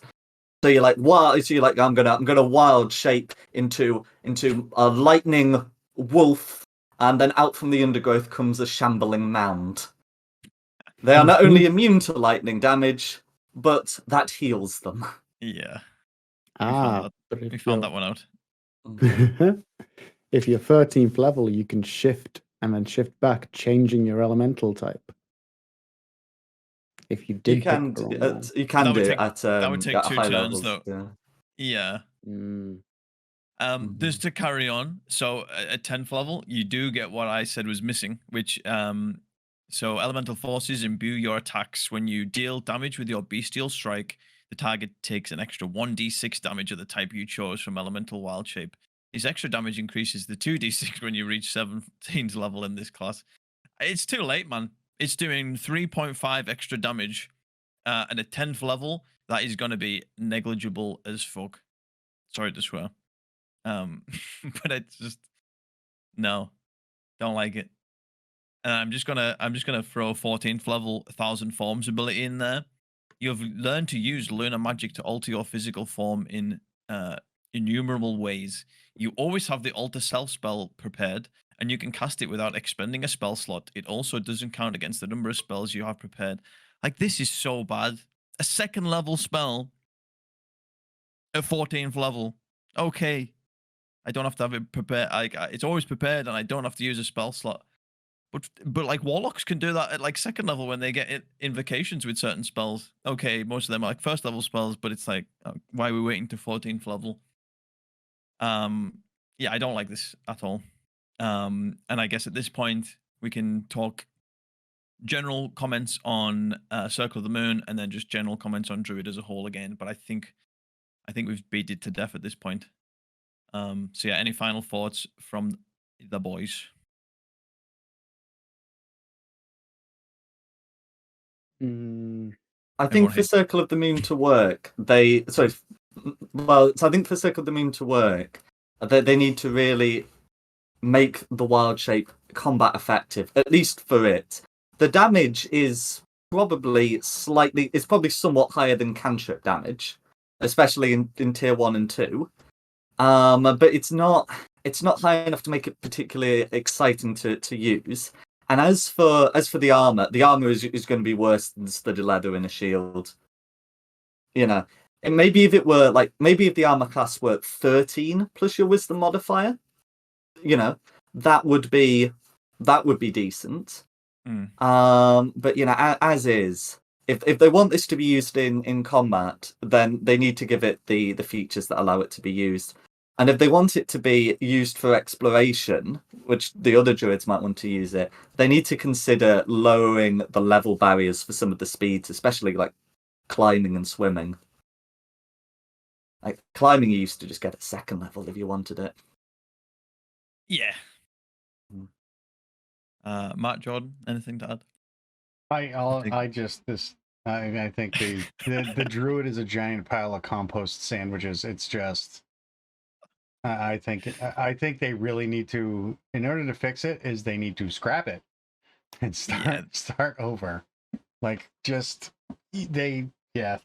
S4: So you're like, wow! So you're like, I'm gonna wild shape into a lightning wolf, and then out from the undergrowth comes a shambling mound. They are not only immune to lightning damage, but that heals them.
S1: Yeah.
S3: but
S1: We found that one out.
S3: if you're 13th level, you can shift and then shift back, changing your elemental type. If you did,
S4: you can do it at
S1: that would take
S4: at
S1: 2
S4: high
S1: turns
S4: levels.
S1: though. Yeah.
S3: Mm.
S1: Just to carry on, so at 10th level, you do get what I said was missing, which so elemental forces imbue your attacks. When you deal damage with your bestial strike, the target takes an extra 1d6 damage of the type you chose from elemental wild shape. This extra damage increases the 2d6 when you reach 17th level in this class. It's too late, man. It's doing 3.5 extra damage and at 10th level, that is going to be negligible as fuck. Sorry to swear. But it's just no, don't like it. And I'm just gonna throw 14th level 1,000 forms ability in there. You've learned to use lunar magic to alter your physical form in innumerable ways. You always have the alter self spell prepared, and you can cast it without expending a spell slot. It also doesn't count against the number of spells you have prepared. Like, this is so bad. A 2nd level spell at 14th level. Okay. I don't have to have it prepared. It's always prepared, and I don't have to use a spell slot. But like warlocks can do that at like 2nd level when they get invocations with certain spells. Okay, most of them are like 1st level spells, but it's like, why are we waiting to 14th level? Yeah, I don't like this at all. And I guess at this point we can talk general comments on Circle of the Moon, and then just general comments on Druid as a whole again. But I think we've beat it to death at this point. So yeah, any final thoughts from the boys?
S4: I
S1: Everyone
S4: think for
S1: hates-
S4: Circle of the Moon to work, I think for Circle of the Moon to work, they need to really make the wild shape combat effective, at least for it. The damage is probably somewhat higher than cantrip damage, especially in tier 1 and 2. But it's not high enough to make it particularly exciting to use. And as for the armor is going to be worse than studded leather in a shield. You know, and maybe if the armor class were 13 plus your wisdom modifier, that would be decent. But as is, if they want this to be used in combat, then they need to give it the features that allow it to be used. And if they want it to be used for exploration, which the other druids might want to use it, they need to consider lowering the level barriers for some of the speeds, especially like climbing and swimming. Like climbing, you used to just get at 2nd level if you wanted it.
S1: Yeah. Matt, Jordan, anything to add?
S2: I think the druid is a giant pile of compost sandwiches. It's just I think they really need to, in order to fix it, is they need to scrap it and start over. Like they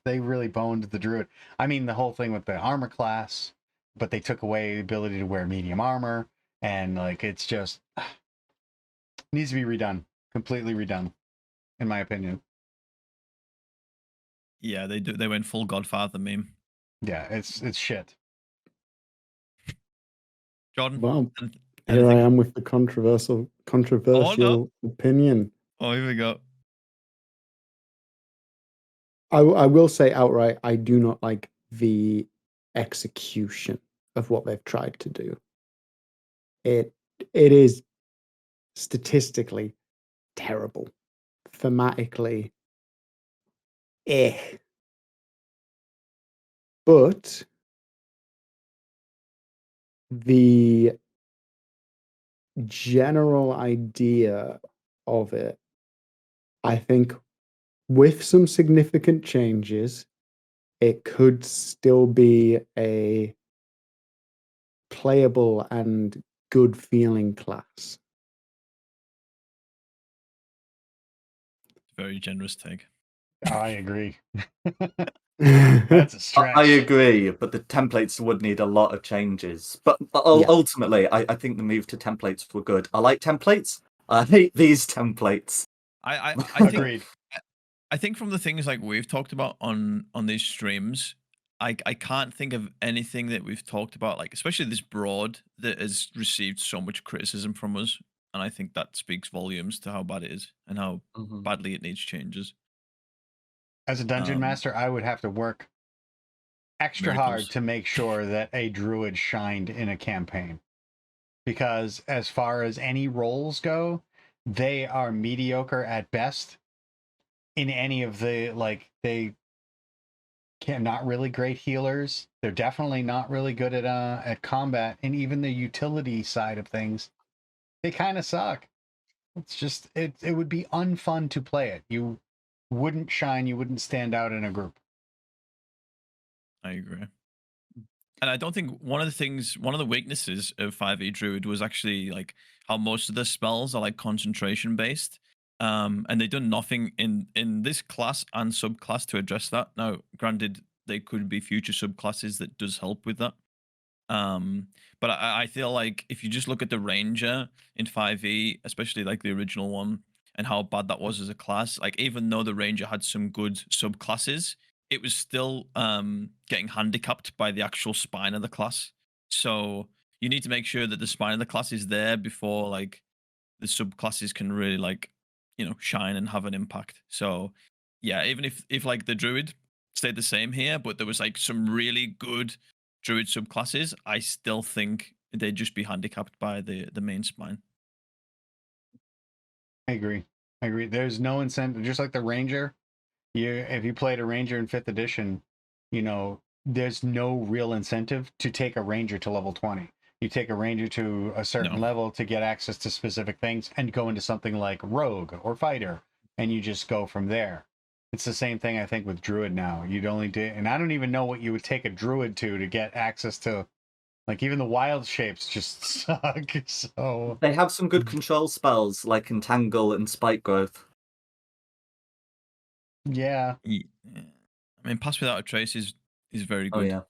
S2: really boned the druid. I mean, the whole thing with the armor class, but they took away the ability to wear medium armor, and like it's just needs to be redone, completely redone, in my opinion.
S1: Yeah, they went full Godfather meme.
S2: Yeah, it's shit.
S1: Jordan?
S3: Well, here I am with the controversial opinion.
S1: Oh, here we go.
S3: I will say outright, I do not like the execution of what they've tried to do. It is statistically terrible. Thematically, but the general idea of it, I think, with some significant changes, it could still be a playable and good feeling class.
S1: Very generous take.
S2: I agree. That's a stretch.
S4: I agree, but the templates would need a lot of changes. But ultimately, I think the move to templates were good. I like templates. I hate these templates.
S1: I
S2: Agreed.
S1: I think from the things like we've talked about on these streams, I can't think of anything that we've talked about, like especially this broad, that has received so much criticism from us. And I think that speaks volumes to how bad it is and how badly it needs changes.
S2: As a dungeon master, I would have to work extra hard to make sure that a druid shined in a campaign. Because as far as any roles go, they are mediocre at best. In any of the, like, they not really great healers. They're definitely not really good at combat, and even the utility side of things, they kind of suck. It's just it would be unfun to play it. wouldn't shine, you wouldn't stand out in a group.
S1: I agree. And I don't think one of the weaknesses of 5e Druid was actually like how most of the spells are like concentration based. And they've done nothing in this class and subclass to address that. Now, granted, there could be future subclasses that does help with that. But I feel like if you just look at the Ranger in 5e, especially like the original one, and how bad that was as a class, like even though the Ranger had some good subclasses, it was still getting handicapped by the actual spine of the class. So you need to make sure that the spine of the class is there before like the subclasses can really like, you know, shine and have an impact. So yeah, even if like the Druid stayed the same here, but there was like some really good Druid subclasses, I still think they'd just be handicapped by the main spine.
S2: I agree. There's no incentive, just like the Ranger. If you played a Ranger in 5th edition, you know, there's no real incentive to take a Ranger to level 20. You take a Ranger to a certain level to get access to specific things and go into something like Rogue or Fighter, and you just go from there. It's the same thing, I think, with Druid now. You'd only do, and I don't even know what you would take a Druid to get access to. Like, even the wild shapes just suck. So
S4: They have some good control spells like Entangle and Spike Growth.
S2: yeah.
S1: I mean, Pass Without a Trace is very good.
S4: Oh yeah.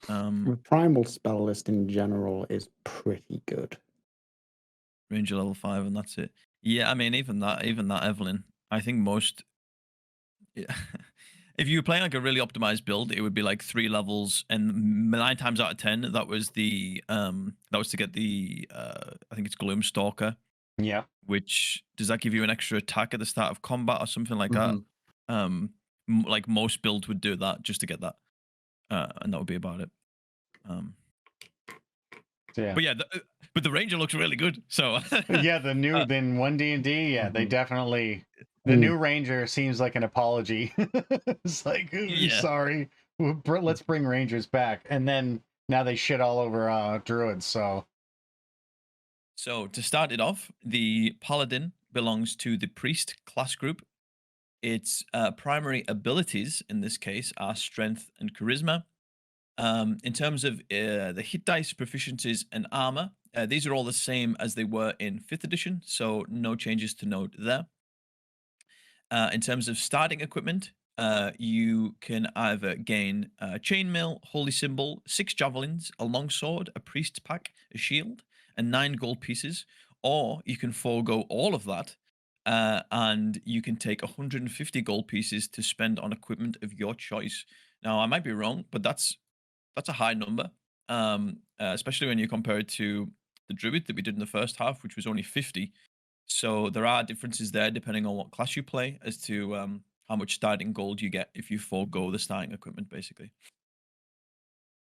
S3: The primal spell list in general is pretty good.
S1: Ranger level 5 and that's it. Yeah, I mean, even that Evelyn, I think most. Yeah. If you were playing like a really optimized build, it would be like 3 levels, and 9 times out of 10, that was to get the I think it's Gloomstalker.
S2: Yeah.
S1: Which does that give you an extra attack at the start of combat or something like that? Like most builds would do that just to get that, and that would be about it.
S2: Yeah.
S1: But yeah, but the Ranger looks really good. So
S2: yeah, the new then 1D&D, yeah, they definitely. The new Ranger seems like an apology. It's like, sorry, let's bring Rangers back, and then now they shit all over Druids. So
S1: to start it off, the Paladin belongs to the Priest class group. Its primary abilities in this case are Strength and Charisma. In terms of the hit dice, proficiencies, and armor, these are all the same as they were in 5th edition, so no changes to note there. In terms of starting equipment, you can either gain chainmail, holy symbol, 6 javelins, a longsword, a priest's pack, a shield, and 9 gold pieces, or you can forego all of that, and you can take 150 gold pieces to spend on equipment of your choice. Now, I might be wrong, but that's a high number, especially when you compare it to the Druid that we did in the first half, which was only 50. So there are differences there depending on what class you play as to how much starting gold you get if you forego the starting equipment, basically.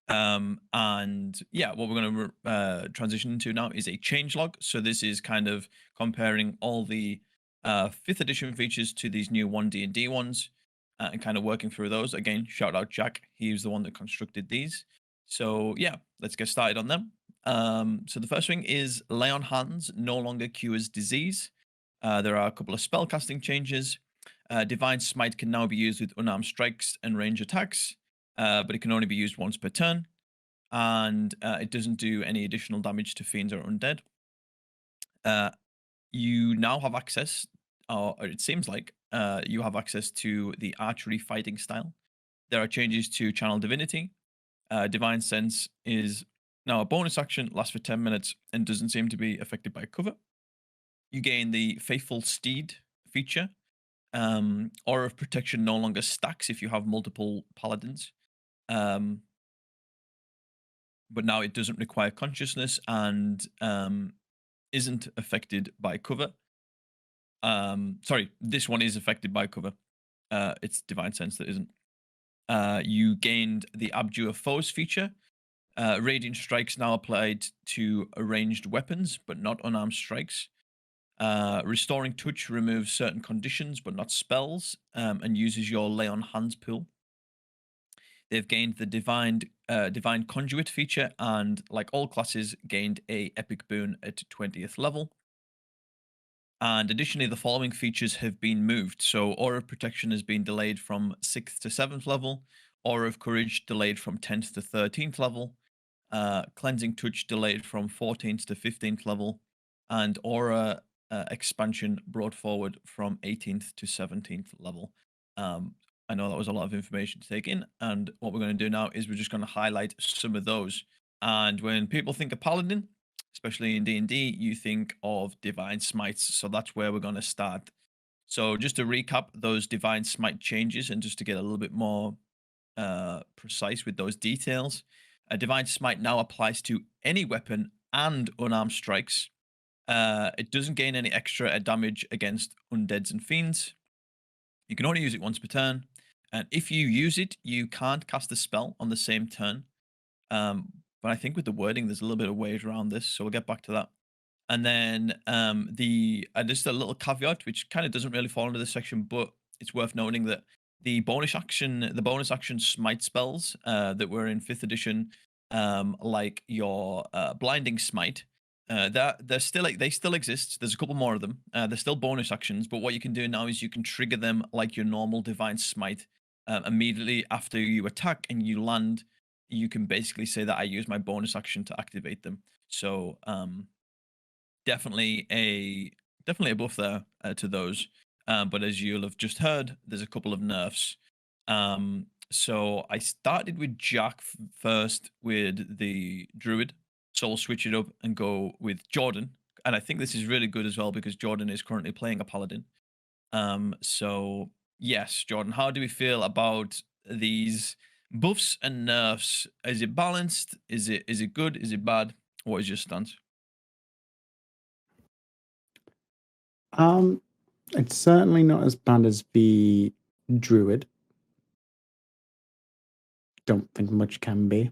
S1: And yeah, what we're going to transition into now is a changelog. So this is kind of comparing all the 5th edition features to these new 1D&D ones, and kind of working through those. Again, shout out Jack. He was the one that constructed these. So yeah, let's get started on them. So the first thing is Lay on Hands no longer cures disease. There are a couple of spellcasting changes. Divine Smite can now be used with unarmed strikes and range attacks, but it can only be used once per turn. And it doesn't do any additional damage to fiends or undead. You now have access, or it seems like you have access to the archery fighting style. There are changes to Channel Divinity. Divine Sense is now a bonus action, lasts for 10 minutes, and doesn't seem to be affected by cover. You gain the Faithful Steed feature. Aura of Protection no longer stacks if you have multiple paladins. But now it doesn't require consciousness and isn't affected by cover. Sorry, this one is affected by cover. It's Divine Sense that isn't. You gained the Abjure Foes feature. Radiant strikes now applied to ranged weapons, but not unarmed strikes. Restoring Touch removes certain conditions, but not spells, and uses your Lay on Hands pool. They've gained the Divine Conduit feature, and like all classes, gained a Epic Boon at 20th level. And additionally, the following features have been moved. So Aura of Protection has been delayed from 6th to 7th level. Aura of Courage delayed from 10th to 13th level. Cleansing Touch delayed from 14th to 15th level. And Aura Expansion brought forward from 18th to 17th level. I know that was a lot of information to take in. And what we're going to do now is we're just going to highlight some of those. And when people think of Paladin, especially in D&D, you think of Divine Smites. So that's where we're going to start. So just to recap those Divine Smite changes and just to get a little bit more precise with those details, a Divine Smite now applies to any weapon and unarmed strikes. It doesn't gain any extra damage against undeads and fiends. You can only use it once per turn. And if you use it, you can't cast a spell on the same turn. But I think with the wording, there's a little bit of ways around this, so we'll get back to that. And then just a little caveat, which kind of doesn't really fall into this section, but it's worth noting that the bonus action smite spells that were in 5th edition, like your blinding smite, they still exist. There's a couple more of them. They're still bonus actions, but what you can do now is you can trigger them like your normal divine smite immediately after you attack and you land. You can basically say that I use my bonus action to activate them. So definitely a buff there to those. But as you'll have just heard, there's a couple of nerfs. So I started with Jack first with the Druid. So we'll switch it up and go with Jordan. And I think this is really good as well because Jordan is currently playing a Paladin. So yes, Jordan, how do we feel about these buffs and nerfs? Is it balanced? Is it good? Is it bad? What is your stance?
S3: It's certainly not as bad as the Druid. Don't think much can be.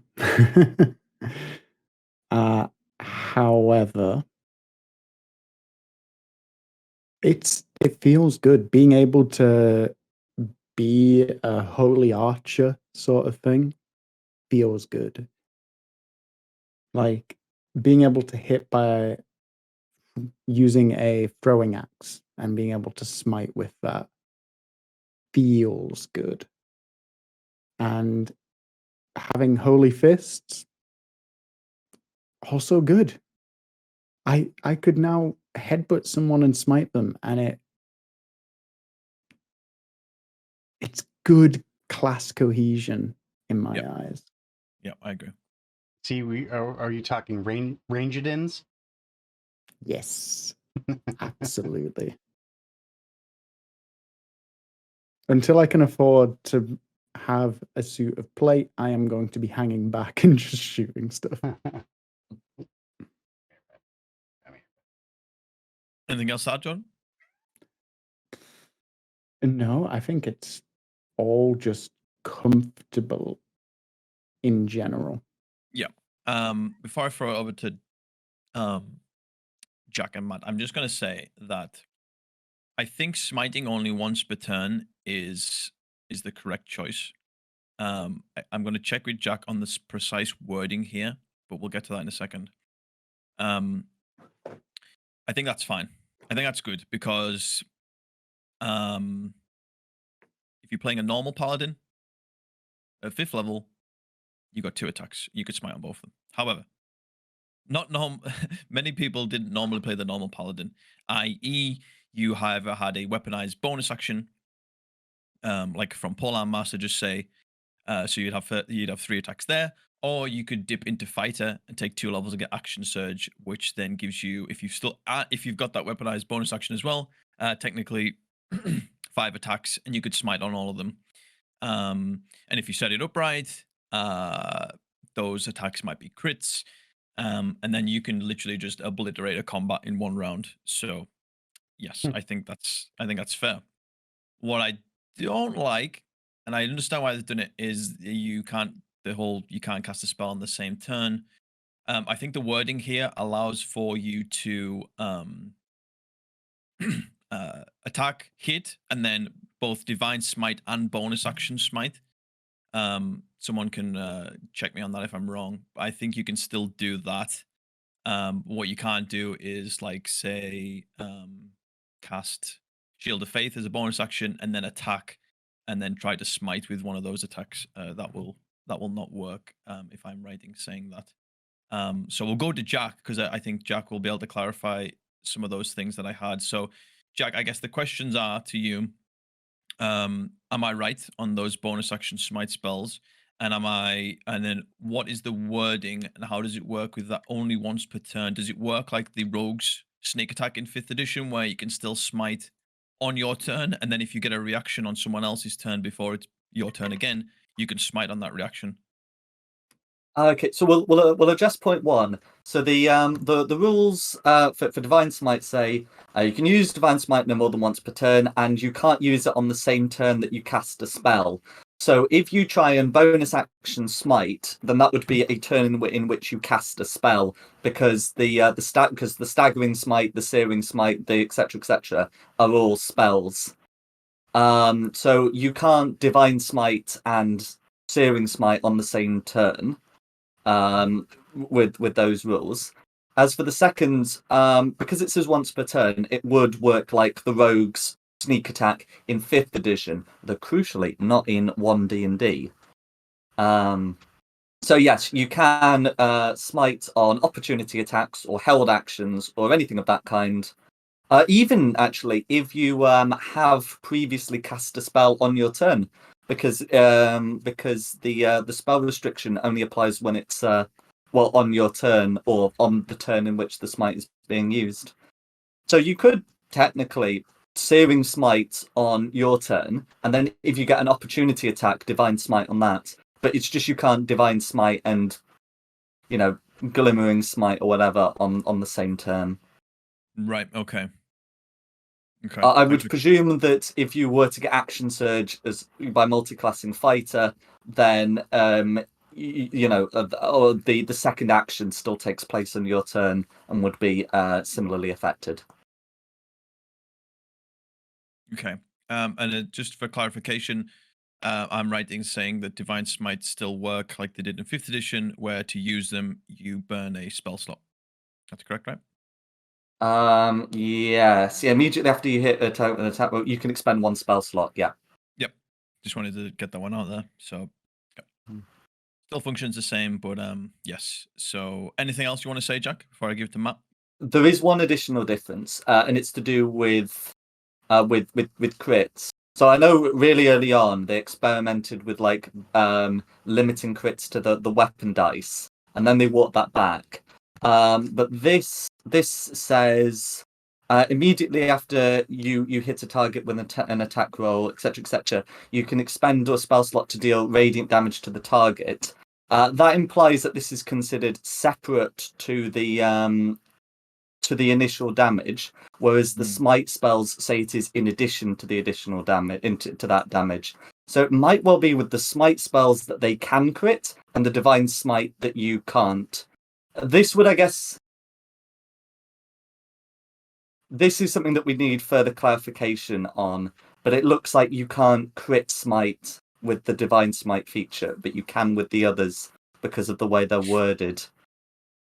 S3: However, it feels good being able to be a holy archer sort of thing. Feels good. Like being able to hit by using a throwing axe and being able to smite with that feels good. And having holy fists, also good. I could now headbutt someone and smite them, and it's good class cohesion in my eyes.
S1: Yeah, I agree.
S2: See, are you talking Rangedins?
S3: Yes, absolutely. Until I can afford to have a suit of plate, I am going to be hanging back and just shooting stuff.
S1: Anything else to add, John?
S3: No, I think it's all just comfortable in general.
S1: Yeah. Before I throw it over to Jack and Matt, I'm just going to say that I think smiting only once per turn is the correct choice. I'm going to check with Jack on this precise wording here, but we'll get to that in a second. I think that's fine. I think that's good because if you're playing a normal paladin at 5th level, you got 2 attacks. You could smite on both of them. However, many people didn't normally play the normal paladin, i.e., you either had a weaponized bonus action, like from Polearm Master, just say, so you'd have 3 attacks there, or you could dip into fighter and take 2 levels and get action surge, which then gives you, if you've got that weaponized bonus action as well, technically 5 attacks, and you could smite on all of them. And if you set it up right, those attacks might be crits, and then you can literally just obliterate a combat in 1 round. So yes, I think that's fair. What I don't like, and I understand why they've done it, is you can't cast a spell on the same turn. I think the wording here allows for you to attack, hit, and then both divine smite and bonus action smite. Someone can check me on that if I'm wrong. I think you can still do that. What you can't do is, like, say, cast Shield of Faith as a bonus action and then attack and then try to smite with one of those attacks. That will not work if I'm right in saying that. So we'll go to Jack because I think Jack will be able to clarify some of those things that I had. So Jack, I guess the questions are to you. Am I right on those bonus action smite spells? And then what is the wording and how does it work with that only once per turn? Does it work like the rogue's sneak attack in 5th edition where you can still smite on your turn, and then if you get a reaction on someone else's turn before it's your turn again, you can smite on that reaction?
S4: Okay, so we'll address point 1. So the rules for Divine Smite say you can use Divine Smite no more than once per turn, and you can't use it on the same turn that you cast a spell. So if you try and bonus action smite, then that would be a turn in which you cast a spell, because the staggering smite, the searing smite, the etc. are all spells. So you can't divine smite and searing smite on the same turn. With those rules. As for the second, because it says once per turn, it would work like the rogue's sneak attack in 5th edition, though crucially not in 1D&D. So yes, you can smite on opportunity attacks or held actions or anything of that kind. Even actually, if you have previously cast a spell on your turn, because the spell restriction only applies when it's on your turn or on the turn in which the smite is being used. So you could technically searing smite on your turn, and then if you get an opportunity attack, divine smite on that. But it's just you can't divine smite and glimmering smite or whatever on the same turn.
S1: Right. Okay. Okay.
S4: I would presume that if you were to get action surge by multi-classing fighter, then the second action still takes place on your turn and would be similarly affected.
S1: Okay. And just for clarification, I'm right in saying that divine smite still work like they did in 5th edition, where to use them you burn a spell slot. That's correct, right?
S4: Yes. Yeah, immediately after you hit an attack, you can expend 1 spell slot. Yeah.
S1: Yep. Just wanted to get that one out there. So, still functions the same, but yes. So, anything else you want to say, Jack, before I give it to Matt?
S4: There is one additional difference, and it's to do with crits. So I know really early on they experimented with limiting crits to the weapon dice, and then they walked that back. But this says immediately after you hit a target with an attack roll, etc., you can expend a spell slot to deal radiant damage to the target. That implies that this is considered separate to the initial damage, whereas the smite spells say it is in addition to the additional damage to that damage. So it might well be with the smite spells that they can crit and the divine smite that you can't. This would, I guess, this is something that we need further clarification on, but it looks like you can't crit smite with the divine smite feature, but you can with the others because of the way they're worded.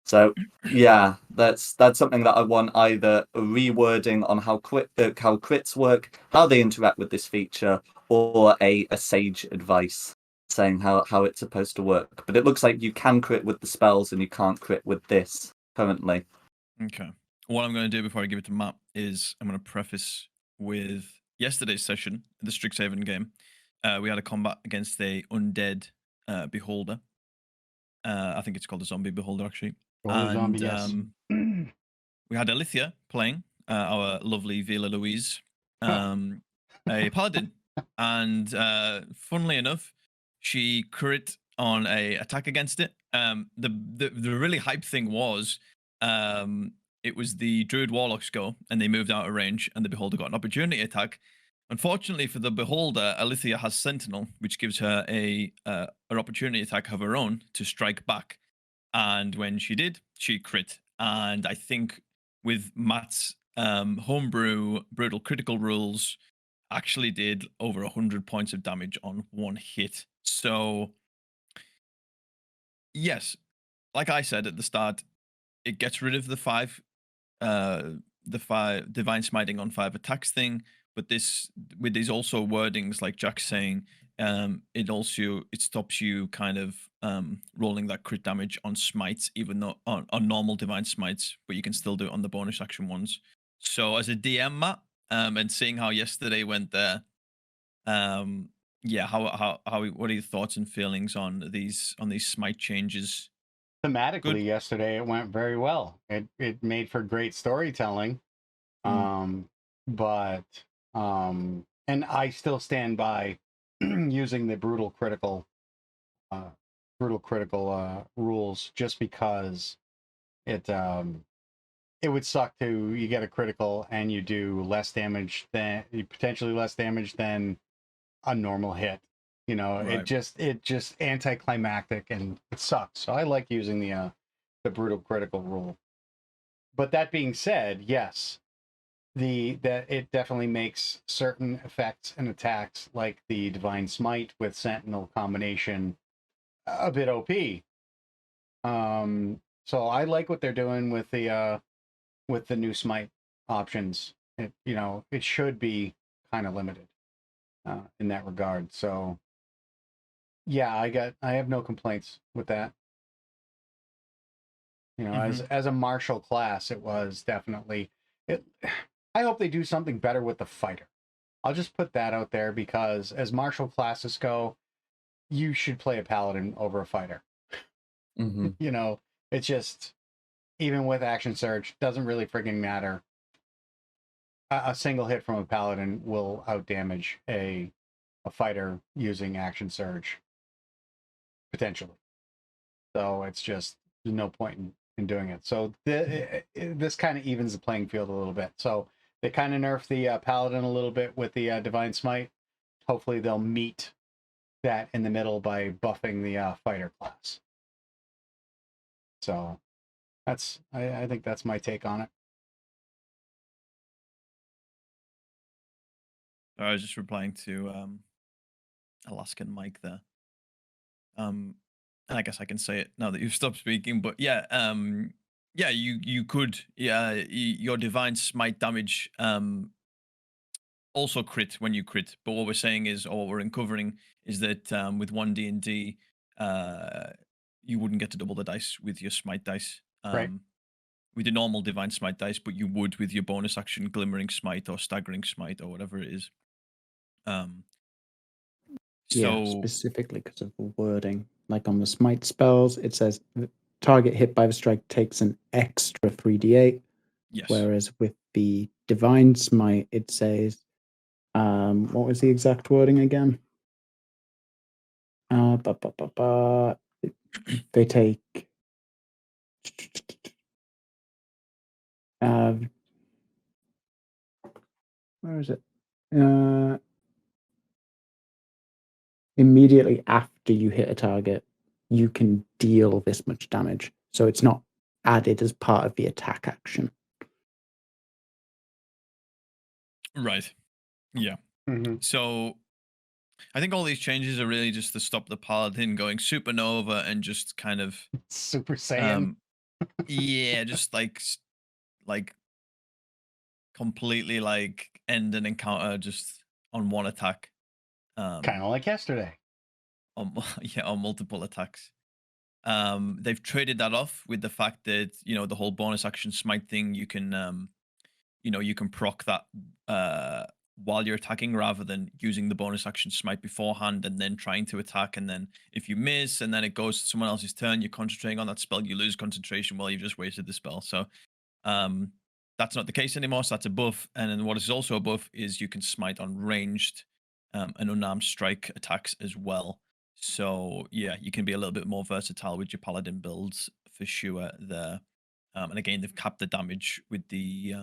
S4: So yeah, that's something that I want either a rewording on how crits work, how they interact with this feature, or a sage advice saying how it's supposed to work. But it looks like you can crit with the spells and you can't crit with this currently.
S1: Okay. What I'm going to do before I give it to Matt is I'm going to preface with yesterday's session, the Strixhaven game. We had a combat against a undead beholder. I think it's called a zombie beholder, actually.
S2: Zombie, yes.
S1: We had Alithia playing, our lovely Vila Louise, a paladin. And funnily enough, she crit on a attack against it. The really hype thing was it was the Druid Warlock's go, and they moved out of range, and the Beholder got an opportunity attack. Unfortunately for the Beholder, Alithia has Sentinel, which gives her an opportunity attack of her own to strike back. And when she did, she crit. And I think with Matt's homebrew brutal critical rules, actually did over 100 points of damage on one hit. So, yes, like I said at the start, it gets rid of the 5 divine smiting on 5 attacks thing, but this with these also wordings like Jack's saying, it stops you kind of rolling that crit damage on smites, even though on normal divine smites, but you can still do it on the bonus action ones. So as a DM, Matt, and seeing how yesterday went there, yeah, how what are your thoughts and feelings on these smite changes?
S2: Thematically,
S1: Good.
S2: yesterday it went very well. It made for great storytelling. But and I still stand by using the brutal critical rules, just because it would suck to you get a critical and you do potentially less damage than a normal hit. You know,
S1: Right.
S2: it just anticlimactic, and it sucks. So I like using the brutal critical rule. But that being said, yes, that it definitely makes certain effects and attacks like the Divine Smite with Sentinel combination a bit OP. So I like what they're doing with the new Smite options. It should be kind of limited in that regard. So yeah, I have no complaints with that. As a martial class, it was definitely it. I hope they do something better with the fighter. I'll just put that out there, because as martial classes go, you should play a paladin over a fighter. It's just, even with action surge, doesn't really frigging matter. A single hit from a paladin will outdamage a fighter using action surge, potentially. So it's just, there's no point in doing it. So this kind of evens the playing field a little bit. So they kind of nerf the paladin a little bit with the Divine Smite. Hopefully they'll meet that in the middle by buffing the fighter class. So I think that's my take on it.
S1: I was just replying to Alaskan Mike there. And I guess I can say it now that you've stopped speaking. But yeah, you could, your divine smite damage also crit when you crit. But what we're saying is, or what we're uncovering is that with 1D&D, you wouldn't get to double the dice with your smite dice.
S2: Right.
S1: With the normal divine smite dice, but you would with your bonus action glimmering smite or staggering smite or whatever it is.
S3: Yeah, specifically because of the wording. Like on the smite spells, it says the target hit by the strike takes an extra 3d8.
S1: Yes.
S3: Whereas with the divine smite, it says, what was the exact wording again? They take where is it? Immediately after you hit a target, you can deal this much damage. So it's not added as part of the attack action.
S1: Right. Yeah. So I think all these changes are really just to stop the paladin going supernova and just kind of
S2: Super Saiyan.
S1: Yeah, just like completely like end an encounter just on one attack.
S2: Kind of like yesterday.
S1: On multiple attacks. They've traded that off with the fact that the whole bonus action smite thing, you can you can proc that while you're attacking, rather than using the bonus action smite beforehand and then trying to attack, and then if you miss and then it goes to someone else's turn, you're concentrating on that spell, you lose concentration while you've just wasted the spell. So that's not the case anymore, so that's a buff. And then what is also a buff is you can smite on ranged and unarmed strike attacks as well. So yeah, you can be a little bit more versatile with your paladin builds for sure there. And again, they've capped the damage with the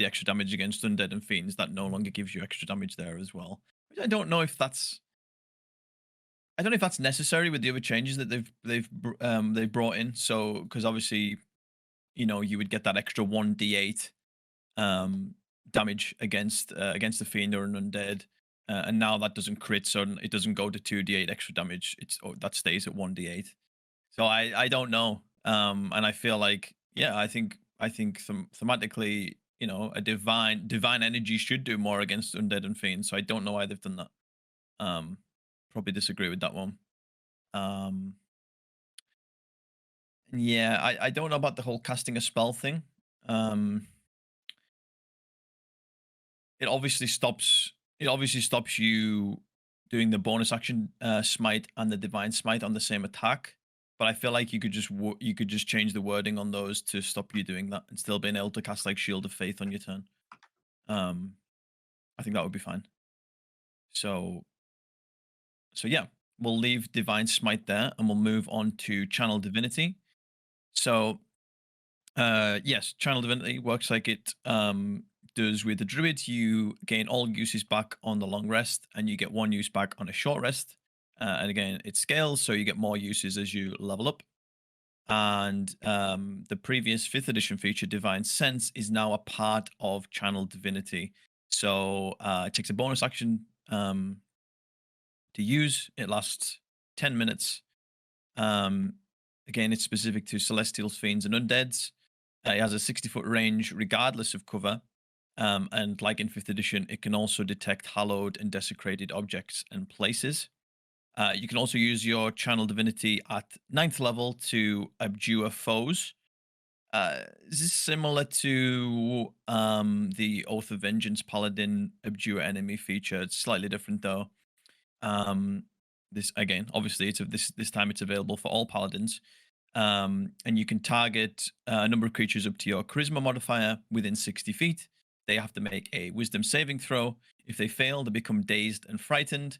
S1: extra damage against undead and fiends. That no longer gives you extra damage there as well. I don't know if that's necessary with the other changes that they've brought in. So because obviously, you would get that extra 1d8 damage against the fiend or an undead. And now that doesn't crit, so it doesn't go to 2d8 extra damage. That stays at 1d8. So I don't know. And I feel like, I think I think thematically, a divine energy should do more against undead and fiends. So I don't know why they've done that. Probably disagree with that one. Yeah, I don't know about the whole casting a spell thing. It obviously stops you doing the bonus action smite and the divine smite on the same attack. But I feel like you could just change the wording on those to stop you doing that and still being able to cast like Shield of Faith on your turn. I think that would be fine. So yeah, we'll leave Divine Smite there and we'll move on to Channel Divinity. So yes, Channel Divinity works like it does with the Druid. You gain all uses back on the long rest and you get 1 use back on a short rest. And again, it scales, so you get more uses as you level up. And the previous 5th edition feature, Divine Sense, is now a part of Channel Divinity. So it takes a bonus action to use. It lasts 10 minutes. Again, it's specific to Celestials, Fiends, and Undeads. It has a 60-foot range regardless of cover. And like in 5th edition, it can also detect hallowed and desecrated objects and places. You can also use your Channel Divinity at 9th level to abjure foes. This is similar to the Oath of Vengeance Paladin abjure enemy feature. It's slightly different though. This again, obviously, this time it's available for all paladins. And you can target a number of creatures up to your charisma modifier within 60 feet. They have to make a wisdom saving throw. If they fail, they become dazed and frightened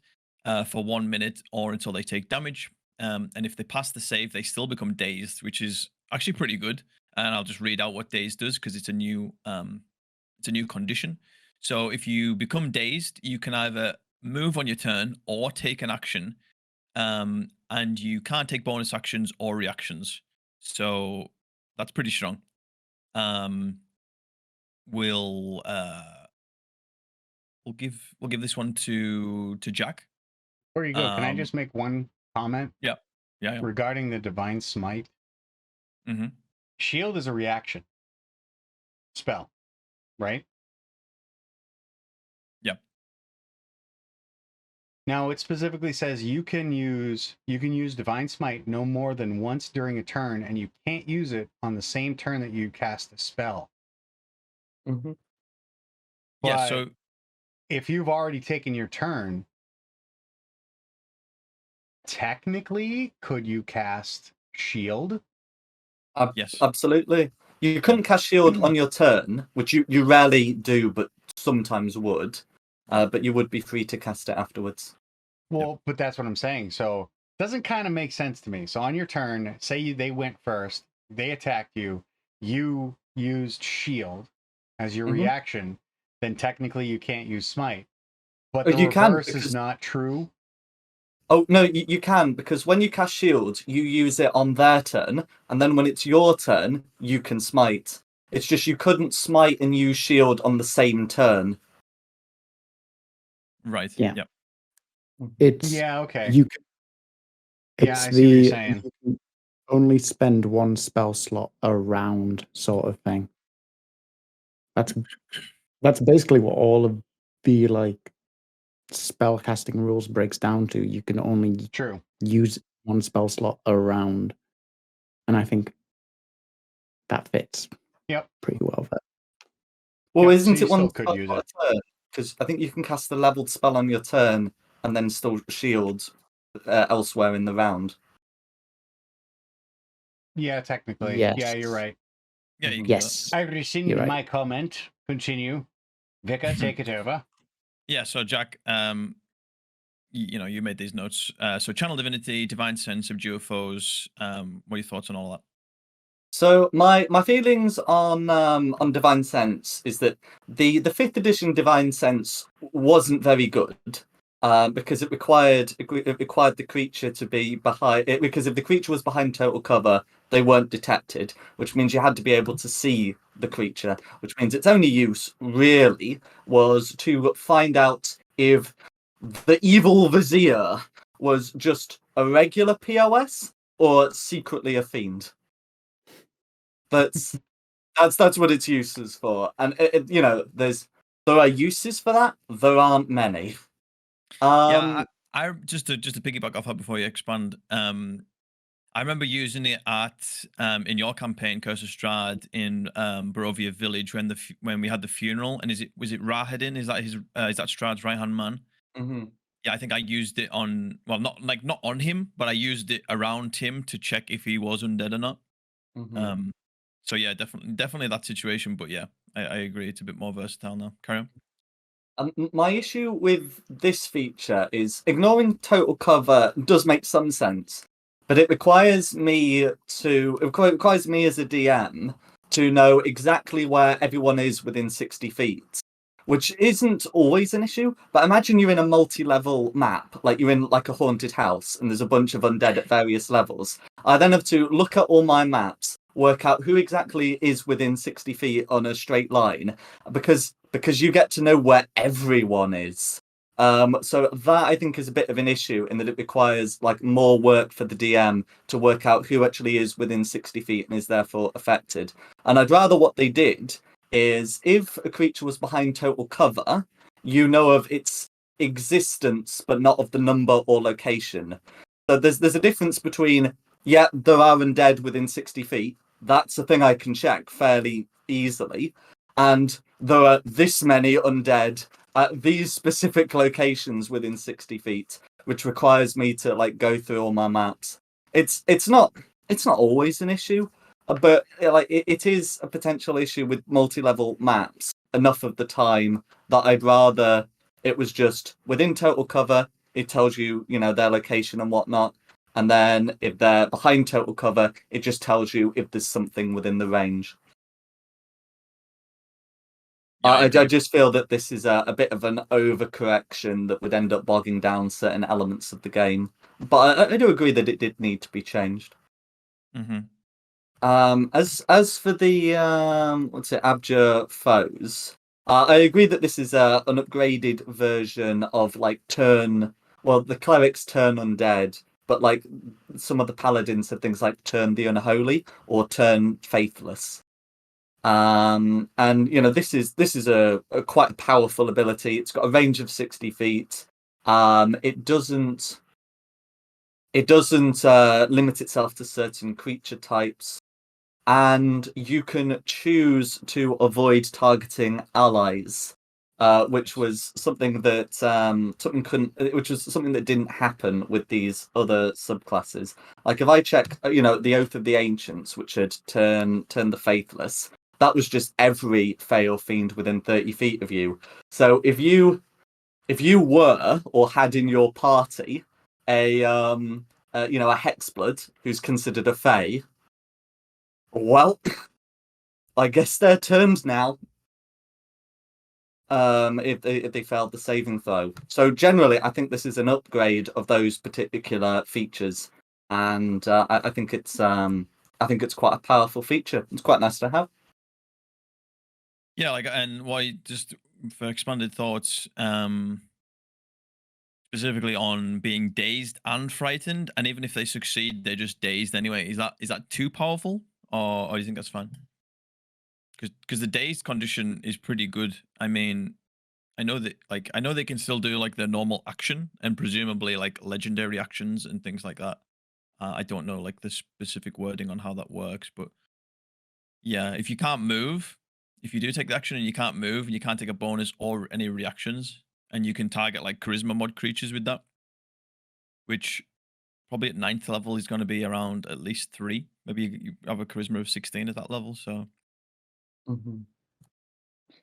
S1: for 1 minute or until they take damage. And if they pass the save, they still become dazed, which is actually pretty good. And I'll just read out what dazed does because it's a new condition. So if you become dazed, you can either move on your turn or take an action. And you can't take bonus actions or reactions. So that's pretty strong. We'll give this one to Jack.
S2: Before you go, can I just make one comment?
S1: Yeah.
S2: Regarding the Divine Smite.
S1: Mm-hmm.
S2: Shield is a reaction spell, right?
S1: Yep.
S2: Now it specifically says you can use Divine Smite no more than once during a turn, and you can't use it on the same turn that you cast a spell.
S4: Mm-hmm.
S1: Yeah. So
S2: if you've already taken your turn, technically, could you cast Shield?
S1: yes,
S4: absolutely. You couldn't cast Shield on your turn, which you rarely do, but sometimes would. But you would be free to cast it afterwards.
S2: Well, but that's what I'm saying. So it doesn't kind of make sense to me. So on your turn, say they went first, they attacked you, you used Shield as your reaction, then technically you can't use Smite. But the reverse is not true.
S4: Oh, no, you can, because when you cast Shield, you use it on their turn, and then when it's your turn, you can Smite. It's just you couldn't Smite and use Shield on the same turn.
S1: Right.
S3: Yeah.
S1: Yep.
S3: It's
S2: okay.
S3: You can,
S2: yeah, I see what you're saying.
S3: You can only spend 1 spell slot around sort of thing. That's basically what all of the like spell casting rules breaks down to. You can only use 1 spell slot around, and I think that fits pretty well there.
S4: Well, isn't it 1 spell slot a turn? Because I think you can cast the leveled spell on your turn and then still shield elsewhere in the round.
S2: Yeah, technically.
S3: Yes.
S2: Yeah, you're right.
S1: Yeah, you can
S3: yes.
S2: I rescind my comment. Continue. Vika, take it over.
S1: Yeah, so Jack, you made these notes. So Channel Divinity, Divine Sense, Abjure Foes. What are your thoughts on all that?
S4: So my feelings on Divine Sense is that the 5th edition Divine Sense wasn't very good. Because it required the creature to be behind it, because if the creature was behind total cover, they weren't detected, which means you had to be able to see the creature, which means its only use really was to find out if the evil vizier was just a regular POS or secretly a fiend. That's That's what its uses for, and there are uses for that. There aren't many.
S1: Yeah, I just to piggyback off that before you expand. I remember using it at in your campaign, Curse of Strahd, in Barovia Village when we had the funeral. And was it Rahadin? Is that Strahd's right hand man?
S4: Mm-hmm.
S1: Yeah, I think I used it on not on him, but I used it around him to check if he was undead or not.
S4: Mm-hmm.
S1: So yeah, definitely that situation. But yeah, I agree. It's a bit more versatile now. Carry on.
S4: My issue with this feature is ignoring total cover does make some sense, but it requires me as a DM to know exactly where everyone is within 60 feet, which isn't always an issue. But imagine you're in a multi-level map, like you're in like a haunted house, and there's a bunch of undead at various levels. I then have to look at all my maps, work out who exactly is within 60 feet on a straight line, because you get to know where everyone is. So that I think is a bit of an issue in that it requires like more work for the DM to work out who actually is within 60 feet and is therefore affected. And I'd rather what they did is if a creature was behind total cover, you know of its existence but not of the number or location. So there's a difference between, yeah, there are undead within 60 feet. That's a thing I can check fairly easily. And there are this many undead at these specific locations within 60 feet, which requires me to like go through all my maps. It's not always an issue, but it is a potential issue with multi-level maps enough of the time that I'd rather it was just within total cover. It tells you, their location and whatnot. And then if they're behind total cover, it just tells you if there's something within the range.
S1: Yeah,
S4: I just feel that this is a bit of an overcorrection that would end up bogging down certain elements of the game. But I do agree that it did need to be changed.
S1: Mm-hmm.
S4: As for the Abjur foes, I agree that this is an upgraded version of the clerics turn undead, but like some of the paladins have things like turn the unholy or turn faithless. And this is a quite powerful ability. It's got a range of 60 feet. It doesn't limit itself to certain creature types, and you can choose to avoid targeting allies, which was something that didn't happen with these other subclasses. Like if I check, the Oath of the Ancients, which had turn the Faithless, that was just every Fail Fiend within 30 feet of you. So if you were or had in your party a Hexblood who's considered a Fey, well, I guess they're turned now. If they failed the saving throw. So generally, I think this is an upgrade of those particular features, and I think it's quite a powerful feature. It's quite nice to have.
S1: Yeah, and why just for expanded thoughts, specifically on being dazed and frightened, and even if they succeed, they're just dazed anyway. Is that too powerful, or do you think that's fine? Because the dazed condition is pretty good. I mean, I know they can still do like their normal action and presumably like legendary actions and things like that. I don't know like the specific wording on how that works, but yeah, if you can't move, if you do take the action and you can't move and you can't take a bonus or any reactions, and you can target like charisma mod creatures with that, which probably at 9th level is going to be around at least 3. Maybe you have a charisma of 16 at that level. So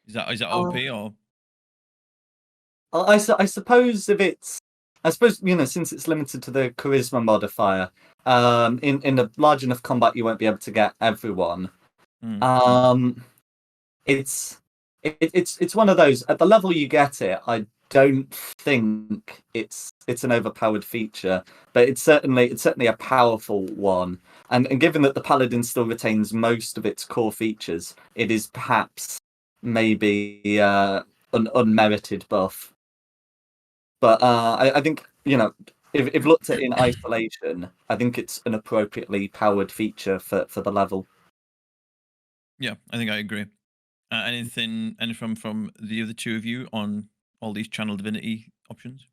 S1: is that OP or?
S4: I suppose since it's limited to the charisma modifier, in a large enough combat you won't be able to get everyone. It's one of those at the level you get it. I don't think it's an overpowered feature, but it's certainly a powerful one. And given that the paladin still retains most of its core features, it is perhaps maybe an unmerited buff. But I think if looked at in isolation, I think it's an appropriately powered feature for the level.
S1: Yeah, I think I agree. Anything from the other two of you on all these channel divinity options?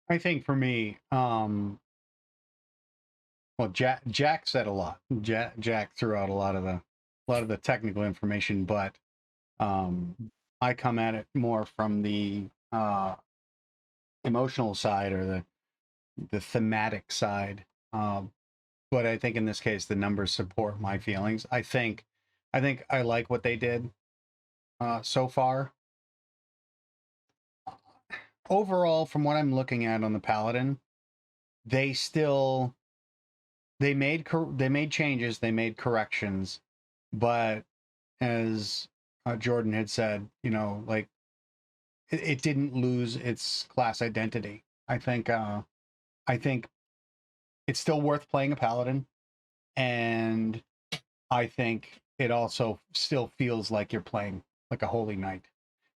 S2: I think for me, well, Jack said a lot. Jack threw out a lot of the technical information, but I come at it more from the emotional side or the thematic side. But I think in this case, the numbers support my feelings. I think I like what they did so far. Overall, from what I'm looking at on the Paladin, they made changes, they made corrections, but as Jordan had said, like it didn't lose its class identity. I think it's still worth playing a Paladin, and I think it also still feels like you're playing like a Holy Knight.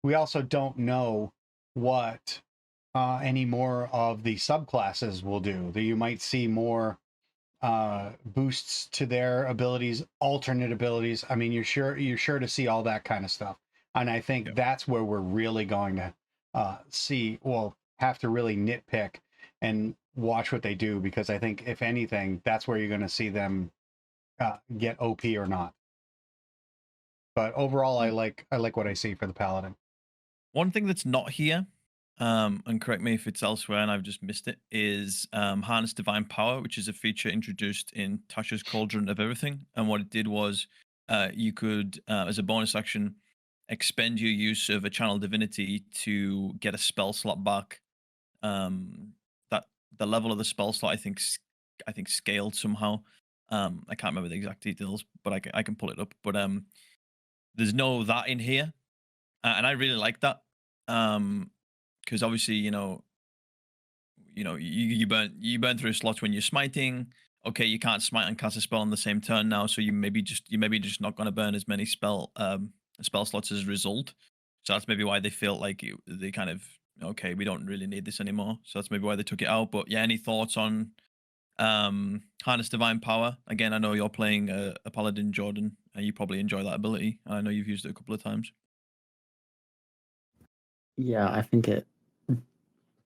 S2: We also don't know what any more of the subclasses will do. That you might see more boosts to their abilities, alternate abilities. I mean, you're sure to see all that kind of stuff, and I think that's where we're really going to have to really nitpick and watch what they do, because I think if anything, that's where you're going to see them get OP or not. But overall, I like what I see for the Paladin.
S1: One thing that's not here, and correct me if it's elsewhere and I've just missed it, is Harness Divine Power, which is a feature introduced in Tasha's Cauldron of Everything. And what it did was you could, as a bonus action, expend your use of a Channel Divinity to get a spell slot back. That the level of the spell slot, I think scaled somehow. I can't remember the exact details, but I can pull it up. But there's no that in here, and I really like that. Because obviously, you burn through slots when you're smiting. Okay, you can't smite and cast a spell on the same turn now, so you maybe just not going to burn as many spell slots as a result. So that's maybe why they feel like they kind of, okay, we don't really need this anymore. So that's maybe why they took it out. But yeah, any thoughts on Harness Divine Power? Again, I know you're playing a Paladin, Jordan, and you probably enjoy that ability. I know you've used it a couple of times.
S3: Yeah, I think it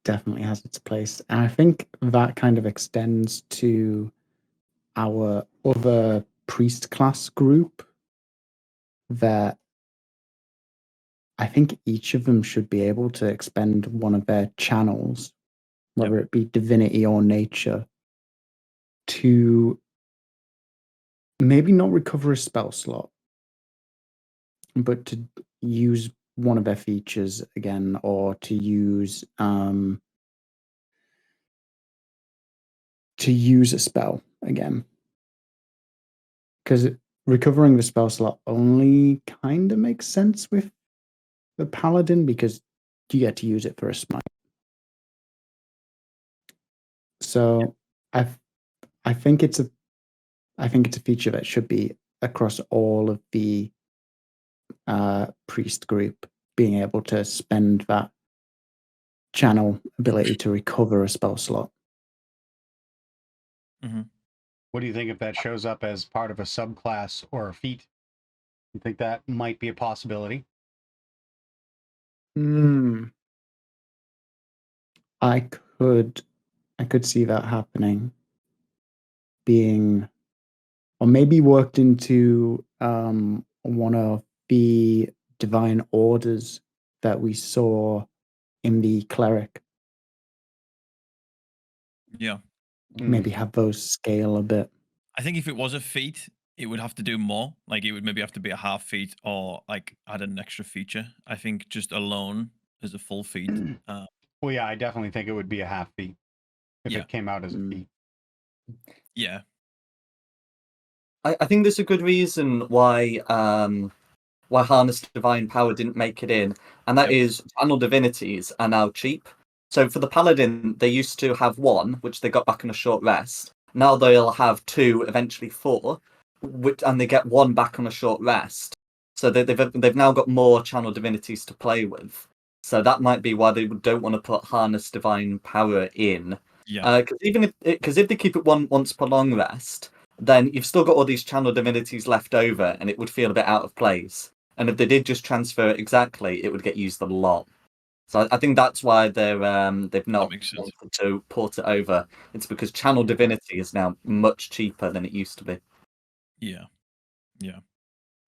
S3: definitely has its place. And I think that kind of extends to our other priest class group, that I think each of them should be able to expend one of their channels, whether it be divinity or nature, to maybe not recover a spell slot, but to use one of their features again, or to use a spell again. Because recovering the spell slot only kind of makes sense with the Paladin, because you get to use it for a smite. So I think it's a feature that should be across all of the priest group, being able to spend that channel ability to recover a spell slot.
S1: Mm-hmm.
S2: What do you think if that shows up as part of a subclass or a feat? You think that might be a possibility?
S3: I could see that happening, being, or maybe worked into one of the divine orders that we saw in the cleric.
S1: Yeah.
S3: Maybe have those scale a bit.
S1: I think if it was a feat, it would have to do more. Like it would maybe have to be a half feat, or like add an extra feature. I think just alone as a full feat.
S2: Well, yeah, I definitely think it would be a half feat if it came out as a feat.
S1: Yeah.
S4: I think there's a good reason why Harness Divine Power didn't make it in, and that is channel divinities are now cheap. So for the Paladin, they used to have one, which they got back on a short rest. Now they'll have two, eventually four, and they get one back on a short rest. So they've now got more channel divinities to play with. So that might be why they don't want to put Harness Divine Power in.
S1: Yeah.
S4: Because if they keep it once per long rest, then you've still got all these channel divinities left over, and it would feel a bit out of place. And if they did just transfer it exactly, it would get used a lot. So I think that's why they've not
S1: makes sense.
S4: wanted to port it over. It's because channel divinity is now much cheaper than it used to be.
S1: Yeah.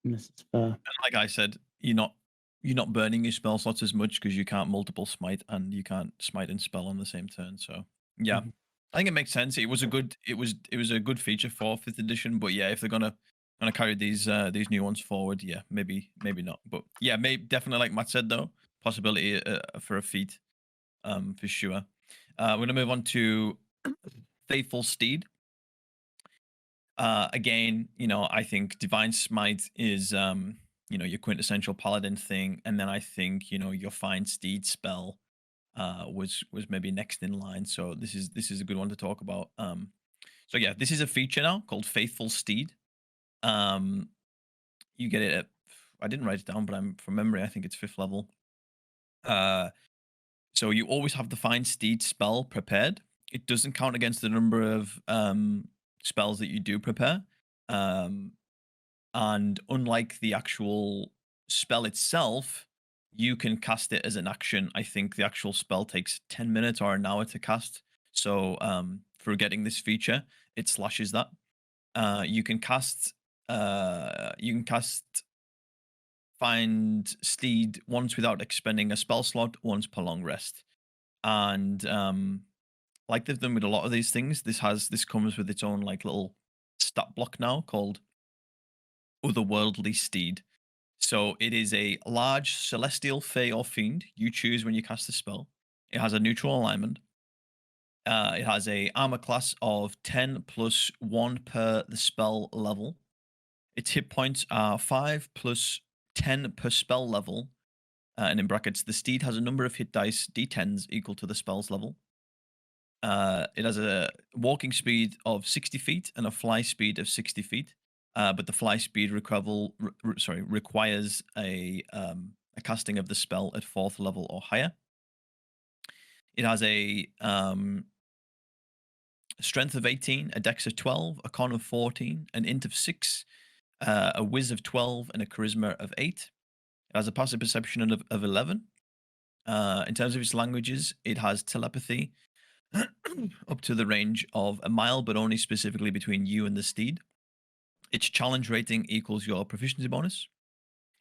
S3: This is fair.
S1: And like I said, you're not burning your spell slots as much because you can't multiple smite and you can't smite and spell on the same turn. So yeah, I think it makes sense. It was a good feature for 5th edition, but yeah, if they're gonna carry these new ones forward, yeah, maybe not. But yeah, definitely like Matt said though, possibility for a feat, for sure. We're gonna move on to Faithful Steed. Again, I think Divine Smite is your quintessential paladin thing, and then I think your Find Steed spell was maybe next in line. So this is a good one to talk about. So yeah, this is a feature now called Faithful Steed. You get it at, I didn't write it down, but from memory, I think it's 5th level. So you always have the Find Steed spell prepared. It doesn't count against the number of spells that you do prepare. And unlike the actual spell itself, you can cast it as an action. I think the actual spell takes 10 minutes or an hour to cast. So for getting this feature, it slashes that. You can cast Find Steed once without expending a spell slot, once per long rest. And like they've done with a lot of these things, this comes with its own like little stat block now called Otherworldly Steed. So it is a large celestial, fey, or fiend you choose when you cast the spell. It has a neutral alignment. It has a armor class of 10 plus 1 per the spell level. Its hit points are 5 plus 10 per spell level. And in brackets, the steed has a number of hit dice, d10s, equal to the spell's level. It has a walking speed of 60 feet and a fly speed of 60 feet. But the fly speed requires a casting of the spell at 4th level or higher. It has a strength of 18, a dex of 12, a con of 14, an int of 6, a whiz of 12, and a charisma of 8. It has a passive perception of 11. In terms of its languages, it has telepathy up to the range of a mile, but only specifically between you and the steed. Its challenge rating equals your proficiency bonus.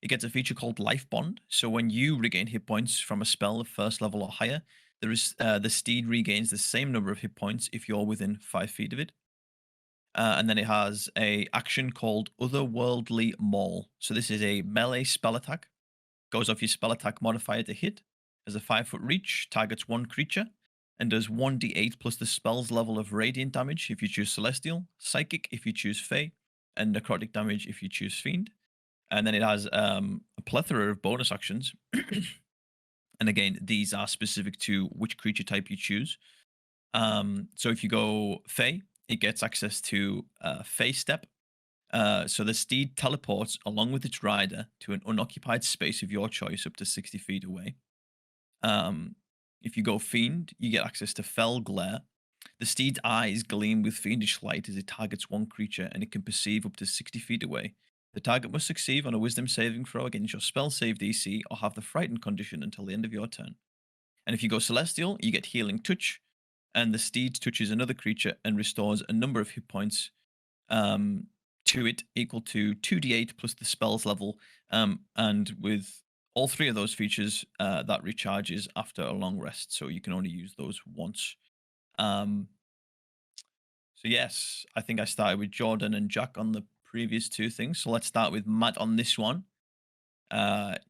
S1: It gets a feature called Life Bond. So when you regain hit points from a spell of 1st level or higher, the steed regains the same number of hit points if you're within 5 feet of it. And then it has a action called Otherworldly Maul. So this is a melee spell attack. Goes off your spell attack modifier to hit. Has a 5-foot reach, targets 1 creature, and does 1d8 plus the spell's level of radiant damage if you choose Celestial, Psychic if you choose Fey, and necrotic damage if you choose Fiend. And then it has a plethora of bonus actions. And again, these are specific to which creature type you choose. So if you go Fey, it gets access to Fey Step. So the steed teleports along with its rider to an unoccupied space of your choice up to 60 feet away. If you go Fiend, you get access to Fell Glare. The steed's eyes gleam with fiendish light as it targets 1 creature, and it can perceive up to 60 feet away. The target must succeed on a wisdom saving throw against your spell save DC or have the frightened condition until the end of your turn. And if you go Celestial, you get Healing Touch, and the steed touches another creature and restores a number of hit points to it equal to 2d8 plus the spell's level. And with all 3 of those features, that recharges after a long rest, so you can only use those once. So yes, I think I started with Jordan and Jack on the previous 2 things. So let's start with Matt on this one. What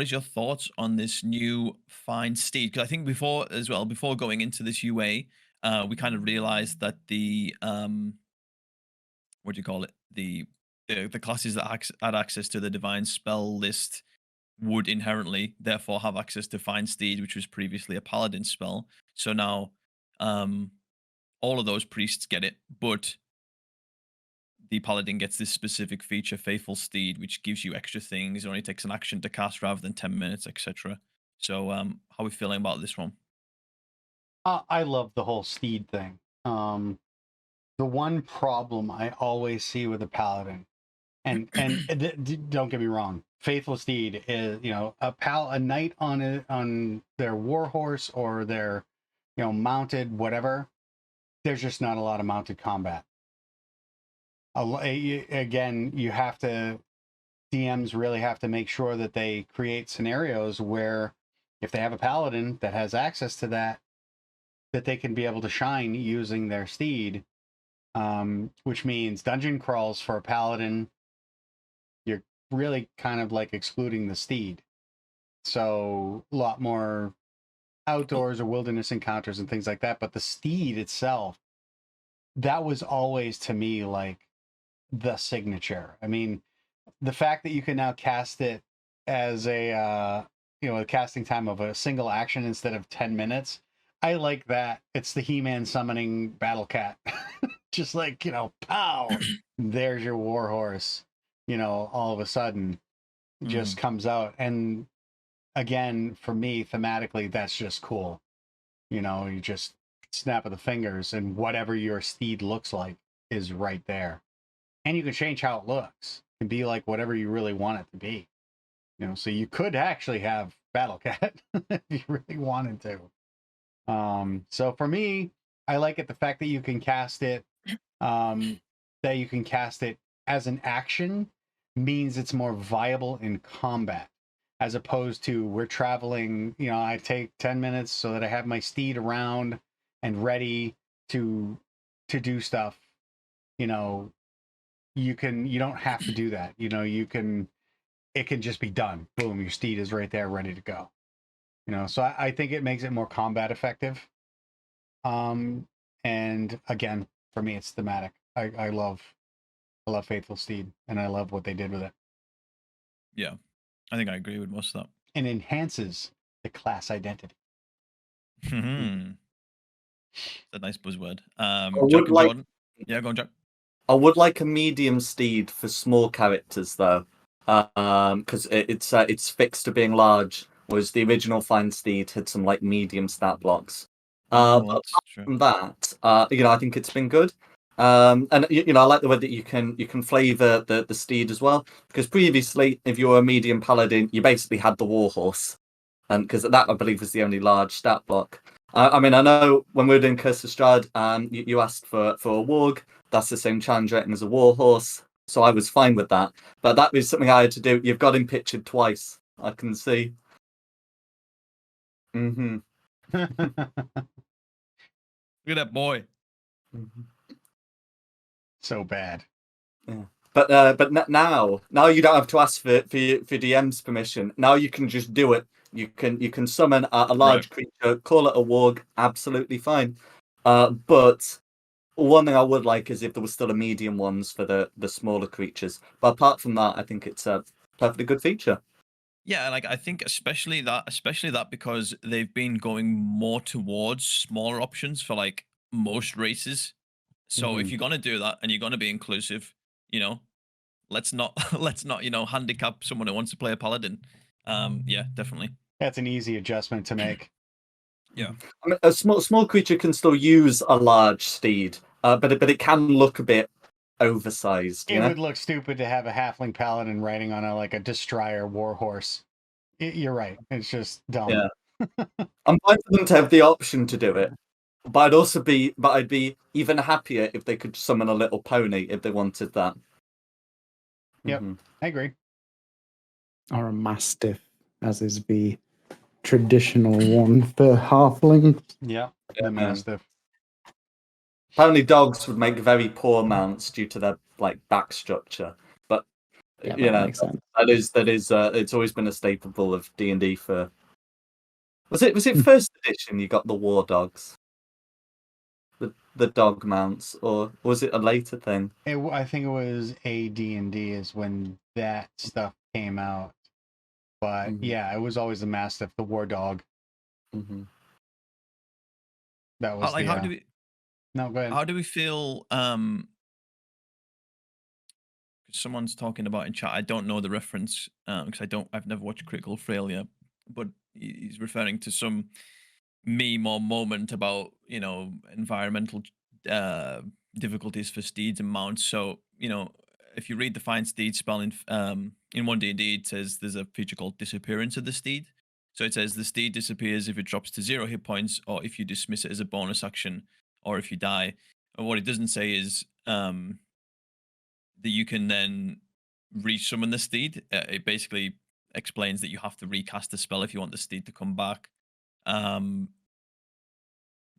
S1: is your thoughts on this new Find Steed? Because I think before going into this UA, we kind of realized that the what do you call it? The classes that had access to the divine spell list would inherently therefore have access to Find Steed, which was previously a paladin spell. So now all of those priests get it, but the paladin gets this specific feature, Faithful Steed, which gives you extra things. It only takes an action to cast rather than 10 minutes, etc. So how are we feeling about this one?
S2: I love the whole steed thing. the one problem I always see with a paladin, and don't get me wrong, faithful steed is, you know, a knight on their war horse or their, you know, mounted whatever. There's just not a lot of mounted combat. Again, you have to, DMs really have to make sure that they create scenarios where if they have a paladin that has access to that they can be able to shine using their steed, which means dungeon crawls for a paladin. You're really kind of like excluding the steed. So a lot more outdoors or wilderness encounters and things like that. But the steed itself, that was always to me like the signature. I mean, the fact that you can now cast it as a a casting time of a single action instead of 10 minutes, I like that. It's the He-Man summoning Battle Cat. Just like, you know, pow, there's your war horse, you know, all of a sudden just comes out. And again, for me, thematically, that's just cool. You know, you just snap of the fingers and whatever your steed looks like is right there. And you can change how it looks. It can be like whatever you really want it to be. You know, so you could actually have Battle Cat if you really wanted to. So for me, I like it, the fact that you can cast it, as an action means it's more viable in combat, as opposed to we're traveling, you know, I take 10 minutes so that I have my steed around and ready to do stuff. You know, you don't have to do that. You know, it can just be done. Boom, your steed is right there ready to go. You know, so I think it makes it more combat effective. And again, for me, it's thematic. I love Faithful Steed, and I love what they did with it.
S1: Yeah, I think I agree with most of that.
S2: And enhances the class identity.
S1: A nice buzzword.
S4: I
S1: Jack
S4: would
S1: and
S4: like,
S1: Jordan. Yeah, go on, Jack.
S4: I would like a medium steed for small characters though, because it's fixed to being large, whereas the original Fine Steed had some like medium stat blocks.
S1: Oh,
S4: But
S1: that's
S4: apart
S1: true.
S4: from that, you know, I think it's been good. And you know, I like the way that you can flavor the steed as well, because previously, if you were a medium paladin, you basically had the warhorse, and because that I believe was the only large stat block. I mean, I know when we were doing Curse of Strahd, you asked for a warg. That's the same challenge rating as a warhorse, so I was fine with that. But that was something I had to do. You've got him pictured twice. I can see. Mm-hmm.
S1: Look at that boy.
S2: So bad.
S4: Yeah. But now you don't have to ask for DM's permission. Now you can just do it. You can summon a large creature, call it a warg, absolutely fine. But one thing I would like is if there was still a medium ones for the smaller creatures. But apart from that, I think it's a perfectly good feature.
S1: Yeah, like I think especially that because they've been going more towards smaller options for like most races. So if you're gonna do that and you're gonna be inclusive, you know, let's not handicap someone who wants to play a paladin. Yeah, definitely.
S2: That's an easy adjustment to make.
S1: Yeah.
S4: I mean, a small creature can still use a large steed, but it can look a bit oversized.
S2: It would look stupid to have a halfling paladin riding on a destroyer warhorse. You're right. It's just dumb.
S4: Yeah. I'm fine for them to have the option to do it, but I'd be even happier if they could summon a little pony if they wanted that.
S2: Yep, I agree.
S3: Or a mastiff, as is the traditional one for halflings.
S2: Yeah, the mastiff.
S4: Apparently, dogs would make very poor mounts due to their back structure, but
S3: Yeah,
S4: you know
S3: makes sense.
S4: that is it's always been a staple of D&D for. Was it first edition you got the war dogs, the dog mounts, or was it a later thing?
S2: I think it was AD&D is when that stuff came out, but yeah, it was always the mastiff, the war dog. That was
S1: how do we?
S2: No, go ahead.
S1: How do we feel? Someone's talking about in chat. I don't know the reference because I've never watched Critical Failure, but he's referring to some meme or moment about environmental difficulties for steeds and mounts. So if you read the Find Steed spell in 1D&D, it says there's a feature called Disappearance of the Steed. So it says the steed disappears if it drops to 0 hit points, or if you dismiss it as a bonus action, or if you die. And what it doesn't say is that you can then re-summon the steed. It basically explains that you have to recast the spell if you want the steed to come back. The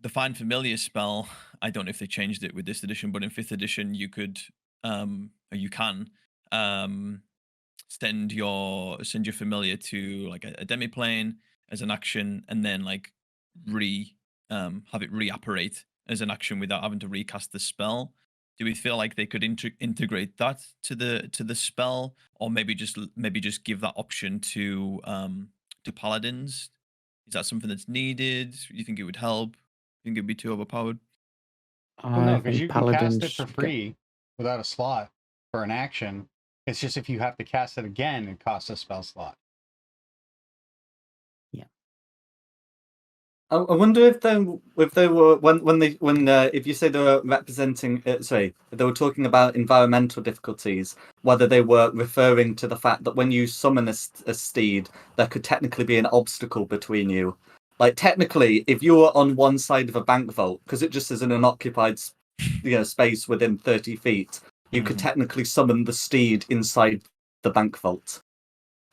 S1: Find Familiar spell, I don't know if they changed it with this edition, but in 5th edition you could, or you can, send your familiar to like a demiplane as an action, and then like have it reapparate as an action without having to recast the spell. Do we feel like they could integrate that to the spell, or maybe just give that option to paladins? Is that something that's needed? Do you think it would help? You think it'd be too overpowered?
S2: Well, no,
S3: I
S2: because
S3: think
S2: you can cast it
S3: paladins
S2: for
S3: get-
S2: free without a slot for an action. It's just if you have to cast it again, it costs a spell slot.
S4: I wonder if they were if you say they were representing they were talking about environmental difficulties, whether they were referring to the fact that when you summon a steed, there could technically be an obstacle between you. Like technically, if you were on one side of a bank vault, because it just is an unoccupied space within 30 feet, you could technically summon the steed inside the bank vault.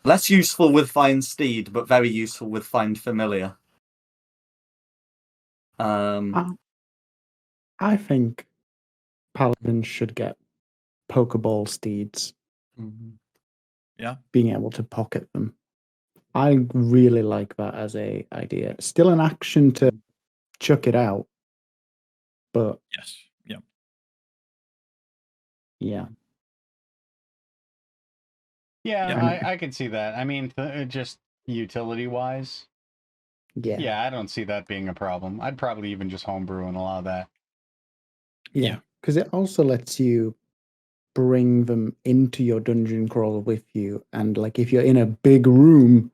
S4: Less useful with Find Steed, but very useful with Find Familiar.
S3: I think paladins should get Pokeball steeds,
S1: Yeah.
S3: being able to pocket them. I really like that as a idea. Still an action to chuck it out, but
S1: Yes. Yeah.
S3: yeah.
S2: Yeah, I can see that. I mean, just utility-wise,
S3: Yeah.
S2: I don't see that being a problem. I'd probably even just homebrew and allow that.
S3: Yeah. Because it also lets you bring them into your dungeon crawl with you. And like if you're in a big room,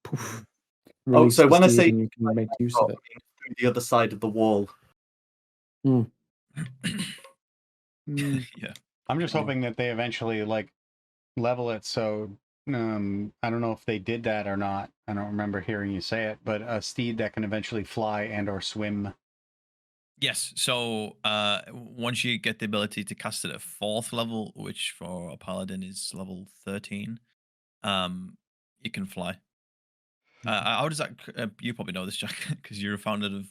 S3: poof, release
S4: so
S3: the
S4: when I
S3: steed
S4: say
S3: and you can make use of it.
S4: through the other side of the wall.
S1: Yeah.
S2: I'm just hoping that they eventually like level it so I don't know if they did that or not. I don't remember hearing you say it, but a steed that can eventually fly and or swim.
S1: Yes. So once you get the ability to cast it at 4th level, which for a paladin is level 13, you can fly. How does that? You probably know this, Jack, because you're a founder of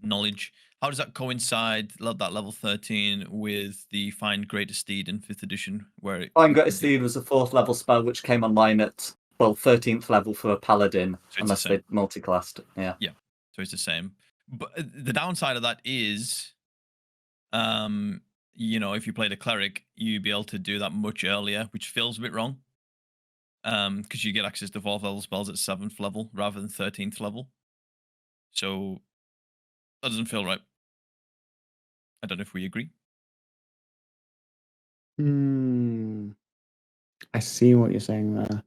S1: knowledge. How does that coincide? That level 13 with the Find Greater Steed in 5th edition, where
S4: Find Greater Steed was a 4th level spell which came online at 13th level for a paladin,
S1: So
S4: unless they multiclassed. Yeah.
S1: So it's the same. But the downside of that is, if you played a cleric, you'd be able to do that much earlier, which feels a bit wrong. Because you get access to 4th level spells at 7th level rather than 13th level. So that doesn't feel right. I don't know if we agree.
S3: I see what you're saying there.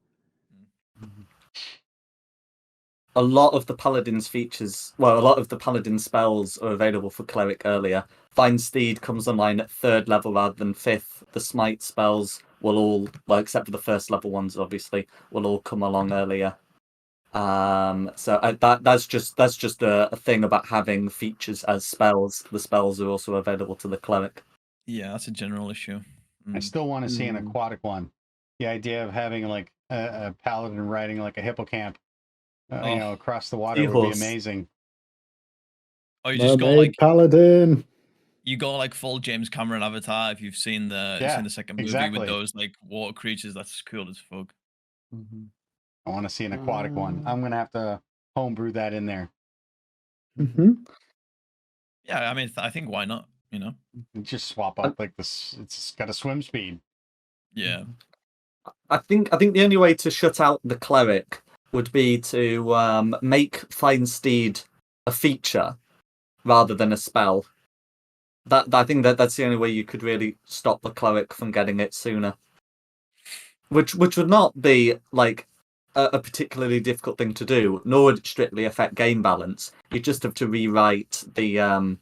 S4: A lot of the paladin's features, a lot of the paladin spells are available for cleric earlier. Find Steed comes online at 3rd level rather than 5th. The smite spells will all, except for the 1st level ones, obviously, will all come along earlier. So that's just a thing about having features as spells. The spells are also available to the cleric.
S1: Yeah, that's a general issue.
S2: I still want to see an aquatic one. The idea of having like a paladin riding like a hippocamp, across the water would be amazing.
S1: Oh, you just go like
S3: paladin.
S1: You go like full James Cameron Avatar if you've seen the second movie with those like water creatures. That's cool as fuck.
S2: I want to see an aquatic one. I'm gonna have to homebrew that in there.
S1: Yeah, I mean, I think why not?
S2: Just swap up like this. It's got a swim speed.
S1: Yeah.
S4: I think the only way to shut out the cleric would be to make Find Steed a feature rather than a spell. I think that's the only way you could really stop the cleric from getting it sooner. Which would not be like a particularly difficult thing to do, nor would it strictly affect game balance. You just have to rewrite the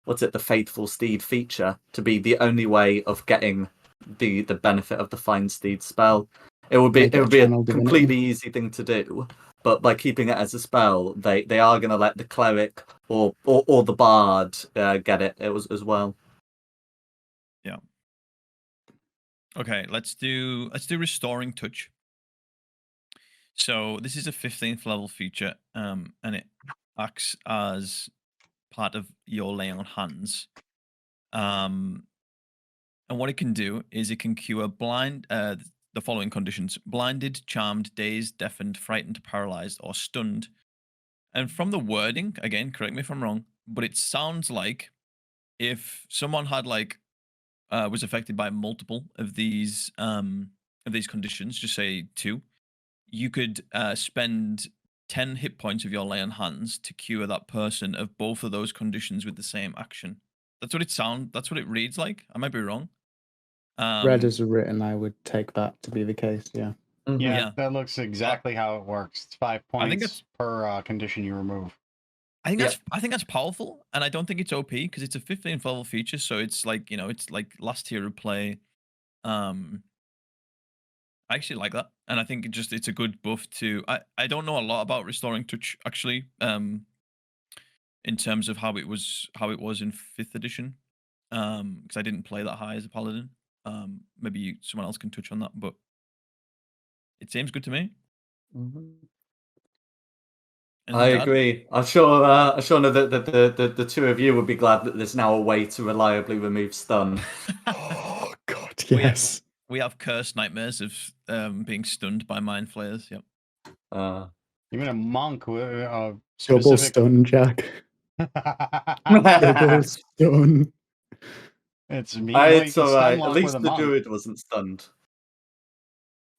S4: the Faithful Steed feature to be the only way of getting the benefit of the Find Steed spell. It would be
S3: Make it a
S4: a
S3: channel divinity.
S4: completely easy thing to do, but by keeping it as a spell, they are going to let the cleric or the bard get it as well.
S1: Yeah. Okay, let's do Restoring Touch. So this is a 15th level feature, and it acts as part of your lay on hands. And what it can do is it can cure the following conditions: blinded, charmed, dazed, deafened, frightened, paralyzed, or stunned. And from the wording, again, correct me if I'm wrong, but it sounds like if someone had was affected by multiple of these conditions, just say 2, you could spend 10 hit points of your lay on hands to cure that person of both of those conditions with the same action. That's what it reads like. I might be wrong.
S3: Read as written, I would take that to be the case. Yeah.
S2: Yeah, that looks exactly how it works. It's 5 points per condition you remove.
S1: I think that's powerful, and I don't think it's OP because it's a 15th level feature, so it's it's like last tier of play. I actually like that, and I think it's a good buff to. I don't know a lot about Restoring Touch actually, in terms of how it was in 5th edition, because I didn't play that high as a paladin. Maybe someone else can touch on that, but it seems good to me.
S4: I agree. I'm sure know that the two of you would be glad that there's now a way to reliably remove stun.
S3: Oh God, yes.
S1: We have cursed nightmares of being stunned by mind flayers. Yep.
S2: Even a monk with
S3: double stun, Jack. Double stun.
S2: It's me.
S4: It's alright. At least the druid wasn't stunned.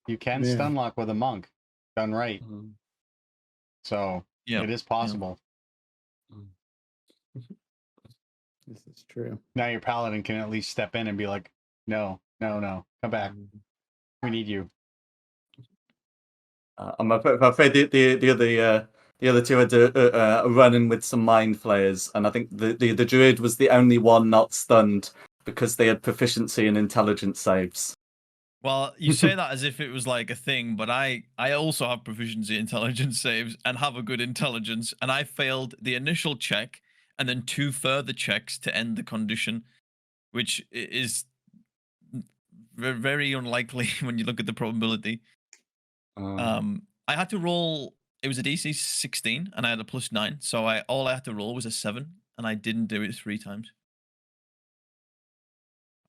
S2: You can stun lock with a monk, done right. So it is possible.
S3: This is true.
S2: Now your paladin can at least step in and be like, no, come back. We need you.
S4: I'm afraid the other two are running with some mind flayers, and I think the druid was the only one not stunned because they had proficiency in intelligence saves.
S1: Well, you say that as if it was like a thing, but I also have proficiency in intelligence saves and have a good intelligence, and I failed the initial check and then 2 further checks to end the condition, which is very unlikely when you look at the probability. I had to roll. It was a DC 16, and I had a +9, so all I had to roll was a 7, and I didn't do it 3 times.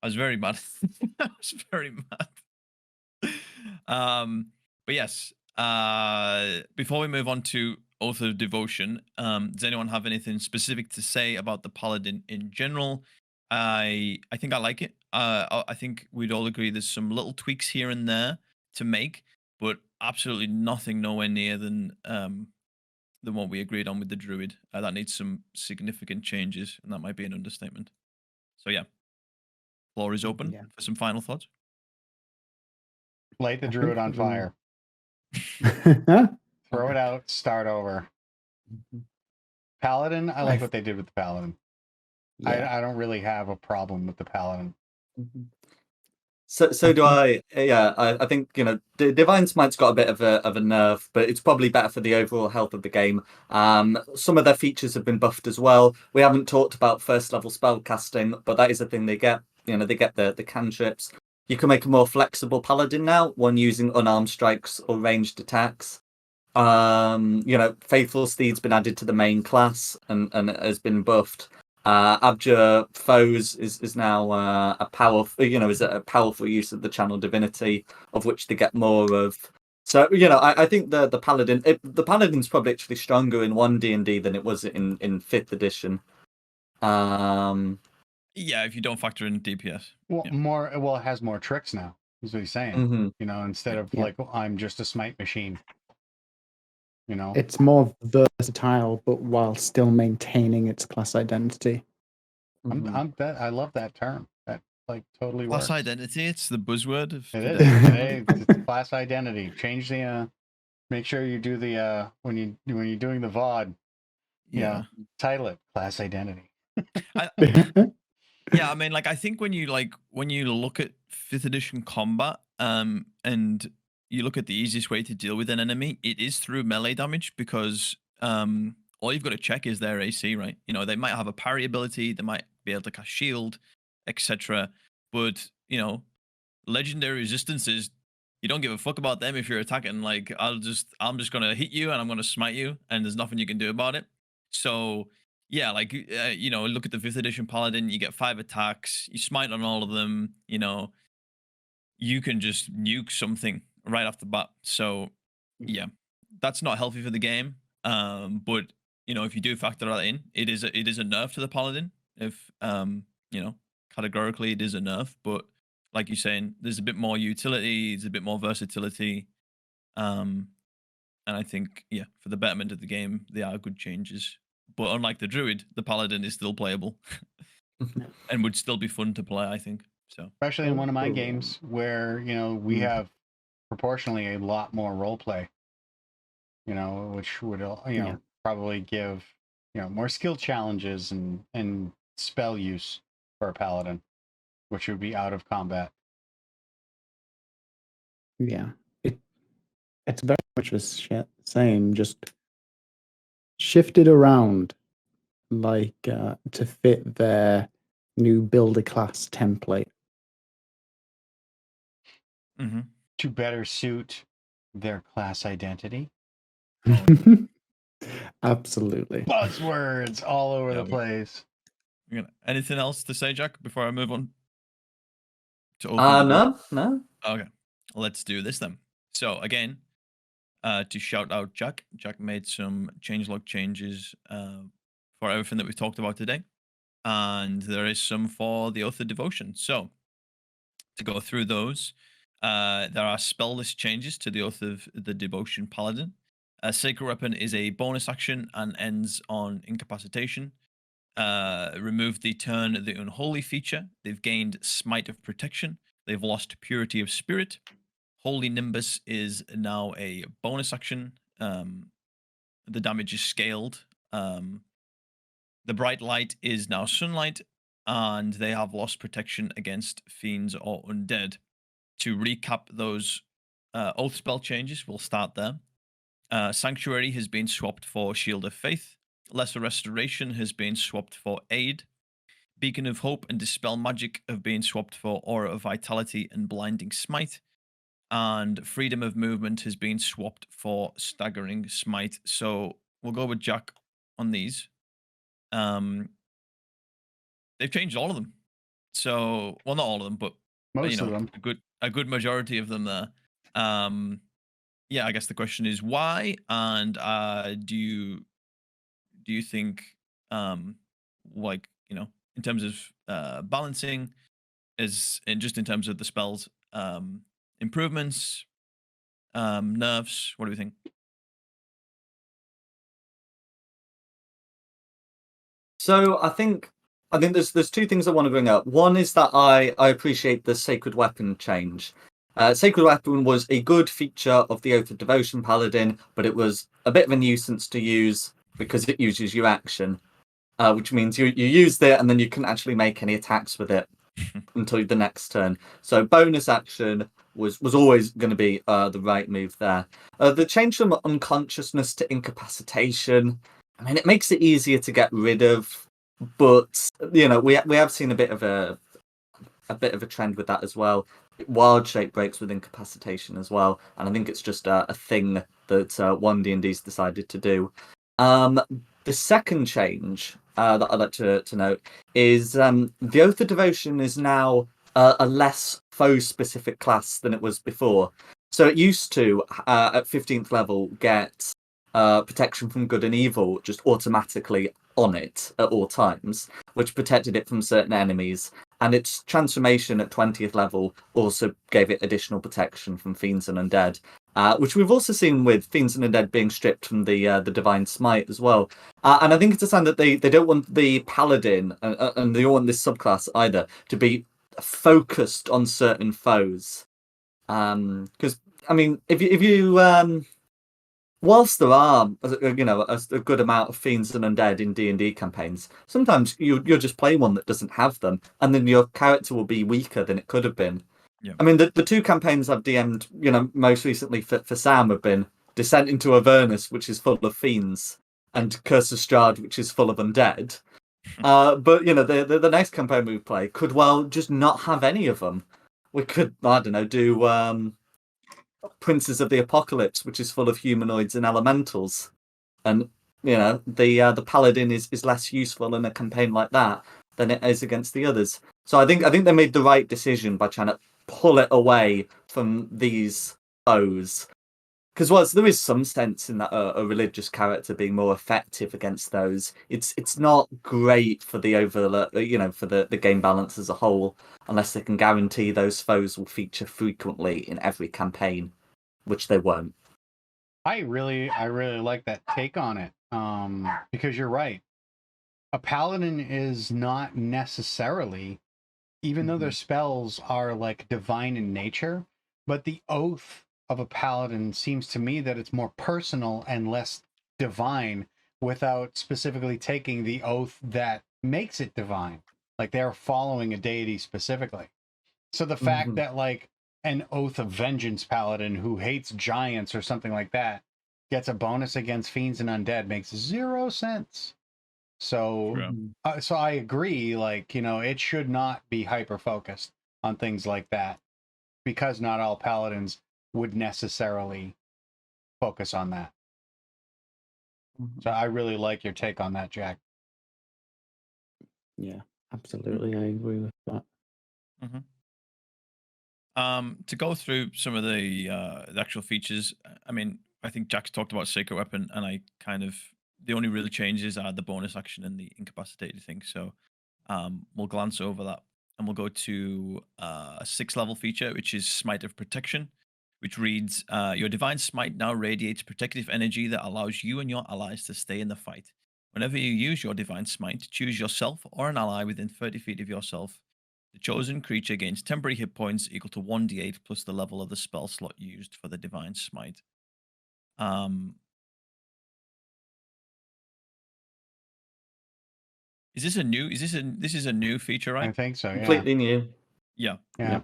S1: I was very mad. I was very mad. But yes. Before we move on to Oath of Devotion, does anyone have anything specific to say about the Paladin in general? I think I like it. I think we'd all agree there's some little tweaks here and there to make, but absolutely nothing nowhere near than what we agreed on with the Druid. That needs some significant changes, and that might be an understatement. So yeah, floor is open for some final thoughts.
S2: Light the Druid on fire. Throw it out, start over. Paladin, I like what they did with the Paladin. I don't really have a problem with the Paladin.
S4: So do I. Yeah, I think Divine Smite's got a bit of a nerve, but it's probably better for the overall health of the game. Some of their features have been buffed as well. We haven't talked about 1st level spell casting, but that is a thing they get. They get the cantrips. You can make a more flexible paladin now when using unarmed strikes or ranged attacks. Faithful Steed's been added to the main class and has been buffed. Abjure Foes is now a powerful, is a powerful use of the channel divinity, of which they get more of. So I think the paladin, the paladin's probably actually stronger in 1 D&D than it was in 5th edition.
S1: Yeah, if you don't factor in DPS.
S2: Well, it has more tricks now. Is what he's saying. Instead of like I'm just a smite machine.
S3: It's more versatile, but while still maintaining its class identity.
S2: I love that term. That totally works.
S1: Class identity. It's the buzzword of
S2: it today. It's class identity. Change the. Make sure you do the when you're doing the VOD. Title it class identity.
S1: I, yeah, I mean, like, I think when you look at 5th edition combat, and you look at the easiest way to deal with an enemy, it is through melee damage because all you've got to check is their AC, right? You know, they might have a parry ability, they might be able to cast shield, etc. But you know, legendary resistances, you don't give a fuck about them if you're attacking. Like, I'm just gonna hit you and I'm gonna smite you, and there's nothing you can do about it. So yeah, like you know, look at the 5th edition paladin. You get 5 attacks, you smite on all of them. You know, you can just nuke something right off the bat. So yeah, that's not healthy for the game. But you know, if you do factor that in, it is a nerf to the paladin. If you know, categorically it is a nerf, but like you're saying, there's a bit more utility, there's a bit more versatility. And I think, yeah, for the betterment of the game, they are good changes. But unlike the druid, the paladin is still playable and would still be fun to play, I think. So
S2: Especially in one of my games where, you know, we have proportionally a lot more role play, you know, which would, you know, probably give, you know, more skill challenges and spell use for a paladin, which would be out of combat.
S3: Yeah, it's very much the same, just shifted around like to fit their new builder class template.
S2: To better suit their class identity.
S3: Absolutely.
S2: Buzzwords all over the place.
S1: Anything else to say, Jack, before I move on?
S4: No.
S1: Okay, let's do this then. So again, to shout out Jack. Jack made some changelog changes for everything that we've talked about today. And there is some for the Oath of Devotion. So to go through those, there are spell list changes to the Oath of the Devotion Paladin. A Sacred Weapon is a bonus action and ends on incapacitation. Remove the Turn the Unholy feature. They've gained Smite of Protection. They've lost Purity of Spirit. Holy Nimbus is now a bonus action. The damage is scaled. The Bright Light is now Sunlight, and they have lost protection against fiends or undead. To recap those Oath spell changes, we'll start there. Sanctuary has been swapped for Shield of Faith. Lesser Restoration has been swapped for Aid. Beacon of Hope and Dispel Magic have been swapped for Aura of Vitality and Blinding Smite. And Freedom of Movement has been swapped for Staggering Smite. So we'll go with Jack on these. They've changed all of them. So, well, not all of them, but
S2: most of them.
S1: A good majority of them there. Yeah, I guess the question is why, and do you think, like, you know, in terms of balancing, and just in terms of the spells, improvements, nerfs, what do we think?
S4: So I think there's two things I want to bring up. One is that I appreciate the Sacred Weapon change. Sacred Weapon was a good feature of the Oath of Devotion Paladin, but it was a bit of a nuisance to use because it uses your action, which means you used it and then you couldn't actually make any attacks with it until the next turn. So bonus action was always going to be the right move there. The change from unconsciousness to incapacitation, I mean, it makes it easier to get rid of, but you know, we have seen a bit of a trend with that as well. Wild shape breaks with incapacitation as well, and I think it's just a thing that One D&D's decided to do. The second change that I'd like to note is the Oath of Devotion is now a less foe-specific class than it was before. So it used to, at 15th level, get protection from good and evil just automatically on it at all times, which protected it from certain enemies. And its transformation at 20th level also gave it additional protection from fiends and undead, which we've also seen with fiends and undead being stripped from the divine smite as well. And I think it's a sign that they don't want the paladin and they don't want this subclass either to be focused on certain foes. Because I mean, if you whilst there are, a good amount of fiends and undead in D&D campaigns, sometimes you'll just play one that doesn't have them, and then your character will be weaker than it could have been.
S1: Yeah.
S4: I mean, the two campaigns I've DM'd, most recently for Sam have been Descent into Avernus, which is full of fiends, and Curse of Strahd, which is full of undead. But the next campaign we play could just not have any of them. We could, I don't know, do Princes of the Apocalypse, which is full of humanoids and elementals, and the Paladin is less useful in a campaign like that than it is against the others. So I think they made the right decision by trying to pull it away from these foes. Because whilst there is some sense in that a religious character being more effective against those, it's not great for the overall, for the game balance as a whole, unless they can guarantee those foes will feature frequently in every campaign, which they won't.
S2: I really like that take on it, because you're right. A paladin is not necessarily, even though their spells are like divine in nature, but the oath of a paladin seems to me that it's more personal and less divine, without specifically taking the oath that makes it divine. Like they're following a deity specifically. So the fact that like an oath of vengeance paladin who hates giants or something like that gets a bonus against fiends and undead makes 0 sense. So so I agree, like, it should not be hyper focused on things like that, because not all paladins would necessarily focus on that. So I really like your take on that, Jack.
S3: Yeah, absolutely. I agree with that.
S1: To go through some of the actual features, I mean, I think Jack's talked about Sacred Weapon, and the only real changes are the bonus action and the incapacitated thing. So we'll glance over that, and we'll go to a 6th level feature, which is Smite of Protection, which reads, your Divine Smite now radiates protective energy that allows you and your allies to stay in the fight. Whenever you use your Divine Smite, choose yourself or an ally within 30 feet of yourself. The chosen creature gains temporary hit points equal to 1d8 plus the level of the spell slot used for the Divine Smite. This is a new feature, right?
S2: I think so.
S4: Completely new.
S1: Yeah.
S2: Yeah.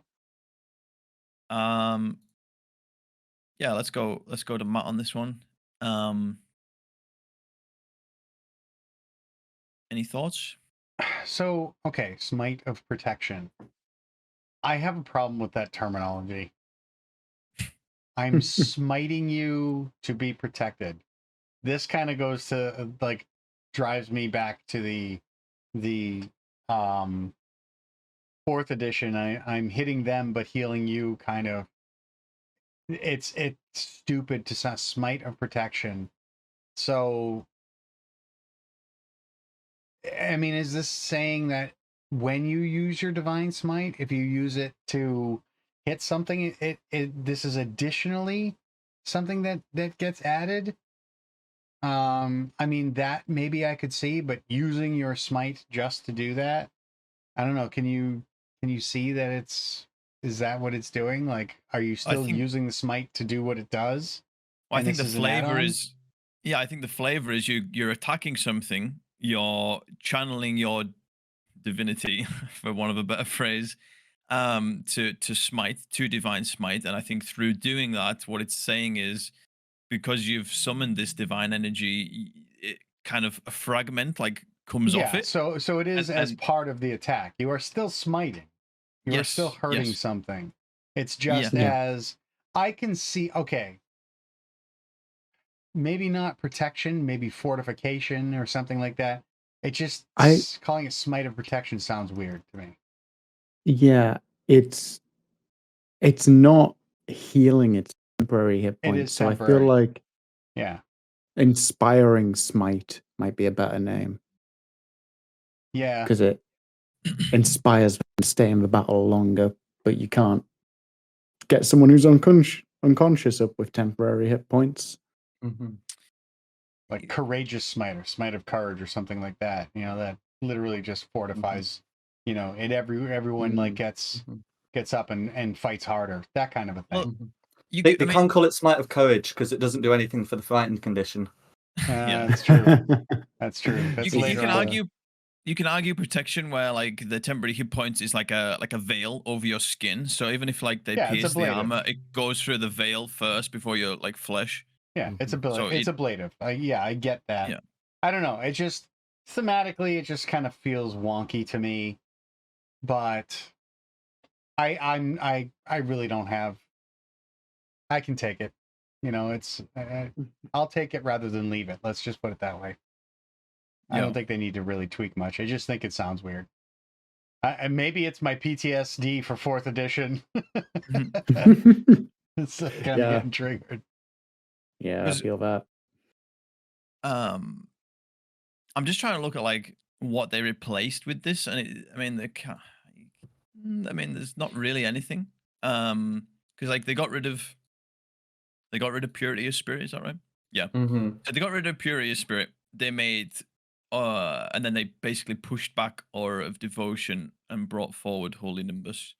S1: Yeah, let's go to Matt on this one. Any thoughts?
S2: So, okay, Smite of Protection. I have a problem with that terminology. I'm smiting you to be protected. This kind of goes to like drives me back to the 4th edition. I'm hitting them but healing you kind of. It's stupid to say Smite of Protection. So I mean, is this saying that when you use your Divine Smite, if you use it to hit something, this is additionally something that gets added? I mean, that maybe I could see, but using your Smite just to do that, I don't know. Can you see that is that what it's doing? Like, are you still using the Smite to do what it does?
S1: Well, I think the flavor is, I think the flavor is you're attacking something, you're channeling your divinity, for want of a better phrase, to smite, to Divine Smite, and I think through doing that, what it's saying is, because you've summoned this divine energy, it kind of a fragment like comes off it.
S2: So it is as part of the attack. You are still smiting. You are still hurting something. It's just as I can see. Okay, maybe not protection, maybe fortification or something like that. It just calling it Smite of Protection sounds weird to me.
S3: Yeah, it's not healing, it's temporary hit points.
S2: It is
S3: so
S2: temporary.
S3: I feel like Inspiring Smite might be a better name.
S2: Yeah.
S3: Because it inspires them to stay in the battle longer, but you can't get someone who's unconscious up with temporary hit points.
S2: Like Courageous Smite or Smite of Courage or something like that. That literally just fortifies, everyone like gets up and fights harder. That kind of a thing.
S4: They can't call it Smite of Courage because it doesn't do anything for the frightened condition.
S1: Yeah.
S2: That's true. That's true. That's
S1: you
S2: later
S1: can
S2: on.
S1: argue. You can argue protection where like the temporary hit points is like a veil over your skin. So even if like they
S2: Yeah, it's
S1: pierce the
S2: ablative.
S1: armor, it goes through the veil first before your like flesh.
S2: Yeah, it's
S1: So
S2: ablative. Yeah, I get that.
S1: Yeah.
S2: I don't know. It just thematically, it just kind of feels wonky to me. But I really don't have. I can take it. You know, it's I'll take it rather than leave it. Let's just put it that way. I
S1: Yeah.
S2: don't think they need to really tweak much. I just think it sounds weird. And maybe it's my PTSD for 4th edition. It's kind of getting triggered.
S3: Yeah, I feel that.
S1: I'm just trying to look at like what they replaced with this, and I mean, there's not really anything. Because like they got rid of Purity of Spirit. Is that right? Yeah.
S4: Mm-hmm.
S1: So they got rid of Purity of Spirit. They made and then they basically pushed back Aura of Devotion and brought forward Holy Nimbus.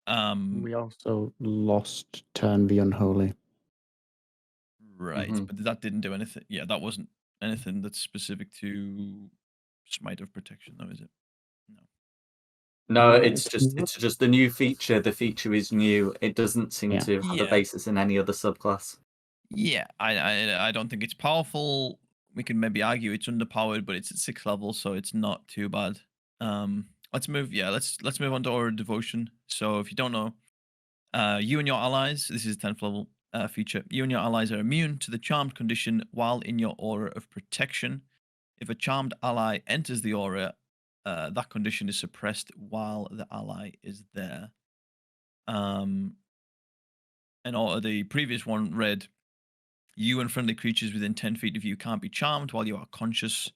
S3: We also lost Turn the Unholy.
S1: Right, but that didn't do anything. Yeah, that wasn't anything that's specific to Smite of Protection, though, is it?
S4: No, it's just the new feature. The feature is new. It doesn't seem to have a basis in any other subclass.
S1: Yeah, I don't think it's powerful. We can maybe argue it's underpowered, but it's at 6th level, so it's not too bad. Let's move. Yeah, let's move on to Aura of Devotion. So if you don't know, you and your allies. This is 10th level feature. You and your allies are immune to the charmed condition while in your aura of protection. If a charmed ally enters the aura, that condition is suppressed while the ally is there. And the previous one read, you and friendly creatures within 10 feet of you can't be charmed while you are conscious.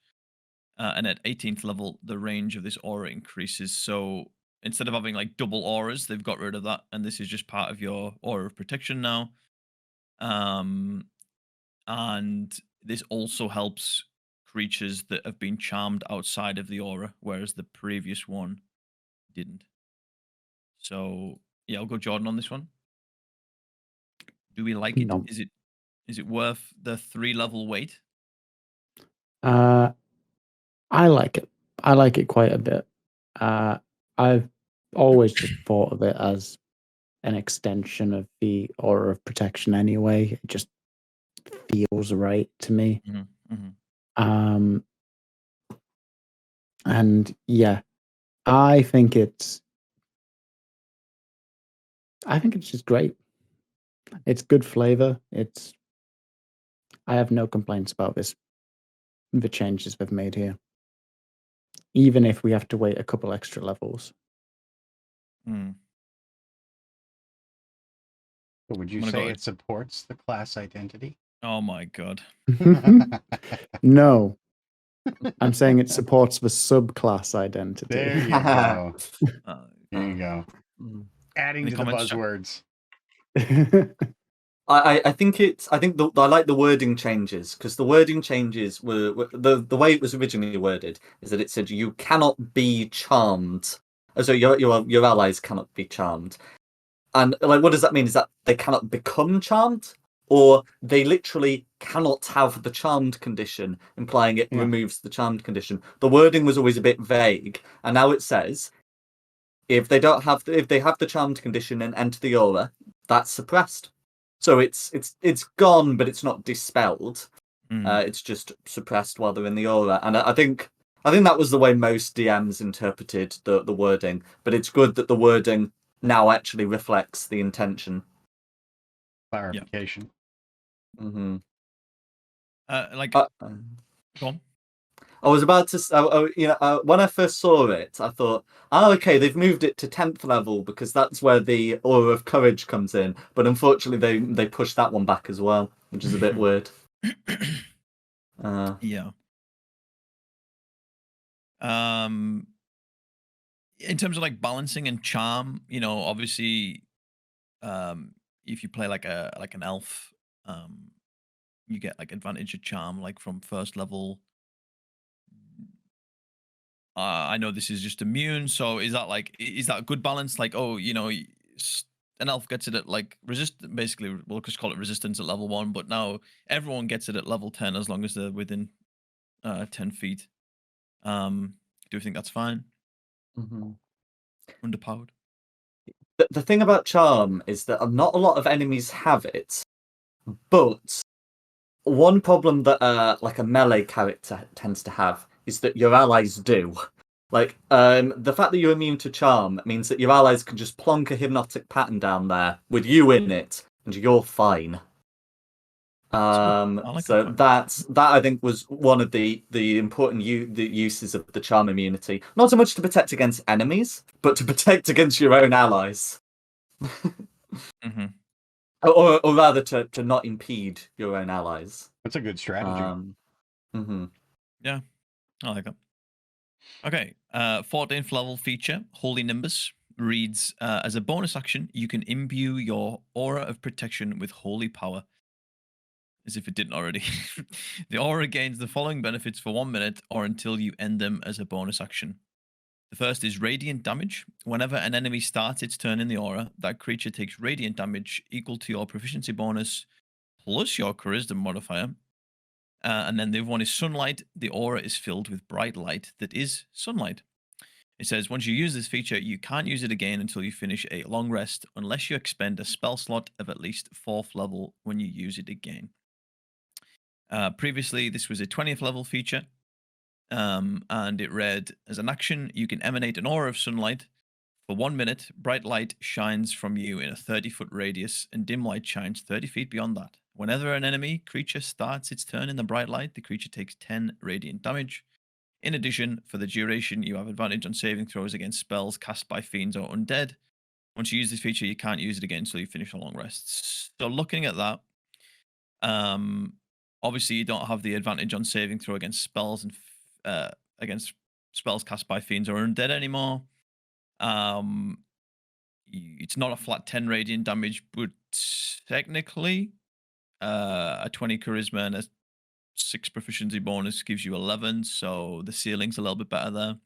S1: And at 18th level, the range of this aura increases. So instead of having like double auras, they've got rid of that. And this is just part of your aura of protection now. And this also helps creatures that have been charmed outside of the aura, whereas the previous one didn't. So yeah, I'll go Jordan on this one. Do we like it?
S3: No.
S1: Is it worth the 3-level weight?
S3: I like it. I like it quite a bit. I've always just thought of it as an extension of the Aura of Protection anyway. It just feels right to me. And yeah, I think it's just great. It's good flavor. I have no complaints about this. The changes they've made here, even if we have to wait a couple extra levels.
S2: So would you say it supports the class identity?
S1: Oh my god.
S3: No. I'm saying it supports the subclass identity.
S2: There you go. There you go. Adding
S1: Any
S2: to the
S1: comments,
S2: buzzwords.
S4: I like the wording changes, because the wording changes were the way it was originally worded is that it said you cannot be charmed. So your allies cannot be charmed. And like, what does that mean? Is that they cannot become charmed, or they literally cannot have the charmed condition, implying it removes the charmed condition? The wording was always a bit vague, and now it says if they have the charmed condition and enter the aura, that's suppressed. So it's gone, but it's not dispelled. It's just suppressed while they're in the aura. And I think that was the way most DMs interpreted the wording. But it's good that the wording now actually reflects the intention.
S2: Clarification.
S4: Mm-hmm.
S1: Go on.
S4: I was about to, when I first saw it, I thought, okay, they've moved it to 10th level because that's where the Aura of Courage comes in. But unfortunately, they pushed that one back as well, which is a bit weird.
S1: Yeah. In terms of like balancing and charm, obviously, if you play like an elf, you get like advantage of charm, like from 1st level. I know this is just immune, so is that a good balance? Like, an elf gets it at like basically we'll just call it resistance at level 1, but now everyone gets it at level 10 as long as they're within 10 feet. Do you think that's fine?
S4: Mm-hmm.
S1: Underpowered?
S4: The thing about charm is that not a lot of enemies have it, but one problem that like a melee character tends to have is that your allies do. Like, the fact that you're immune to charm means that your allies can just plonk a hypnotic pattern down there with you in it, and you're fine.
S1: Like
S4: So
S1: that
S4: I think was one of the important uses of the charm immunity. Not so much to protect against enemies, but to protect against your own allies.
S1: Mm-hmm.
S4: Or rather, to not impede your own allies.
S2: That's a good strategy.
S1: Yeah, I like that. Okay, 14th level feature, Holy Nimbus, reads, as a bonus action, you can imbue your aura of protection with holy power. As if it didn't already. The aura gains the following benefits for 1 minute or until you end them as a bonus action. The first is radiant damage. Whenever an enemy starts its turn in the aura, that creature takes radiant damage equal to your proficiency bonus plus your charisma modifier. And then the other one is sunlight. The aura is filled with bright light that is sunlight. It says once you use this feature, you can't use it again until you finish a long rest, unless you expend a spell slot of at least 4th level when you use it again. Previously, this was a 20th level feature, and it read, as an action, you can emanate an aura of sunlight. For 1 minute, bright light shines from you in a 30-foot radius, and dim light shines 30 feet beyond that. Whenever an enemy creature starts its turn in the bright light, the creature takes 10 radiant damage. In addition, for the duration, you have advantage on saving throws against spells cast by fiends or undead. Once you use this feature, you can't use it again until you finish a long rest. So looking at that, obviously you don't have the advantage on saving throw against spells and against spells cast by fiends or undead anymore. It's not a flat 10 radiant damage, but technically a 20 charisma and a 6 proficiency bonus gives you 11, so the ceiling's a little bit better there.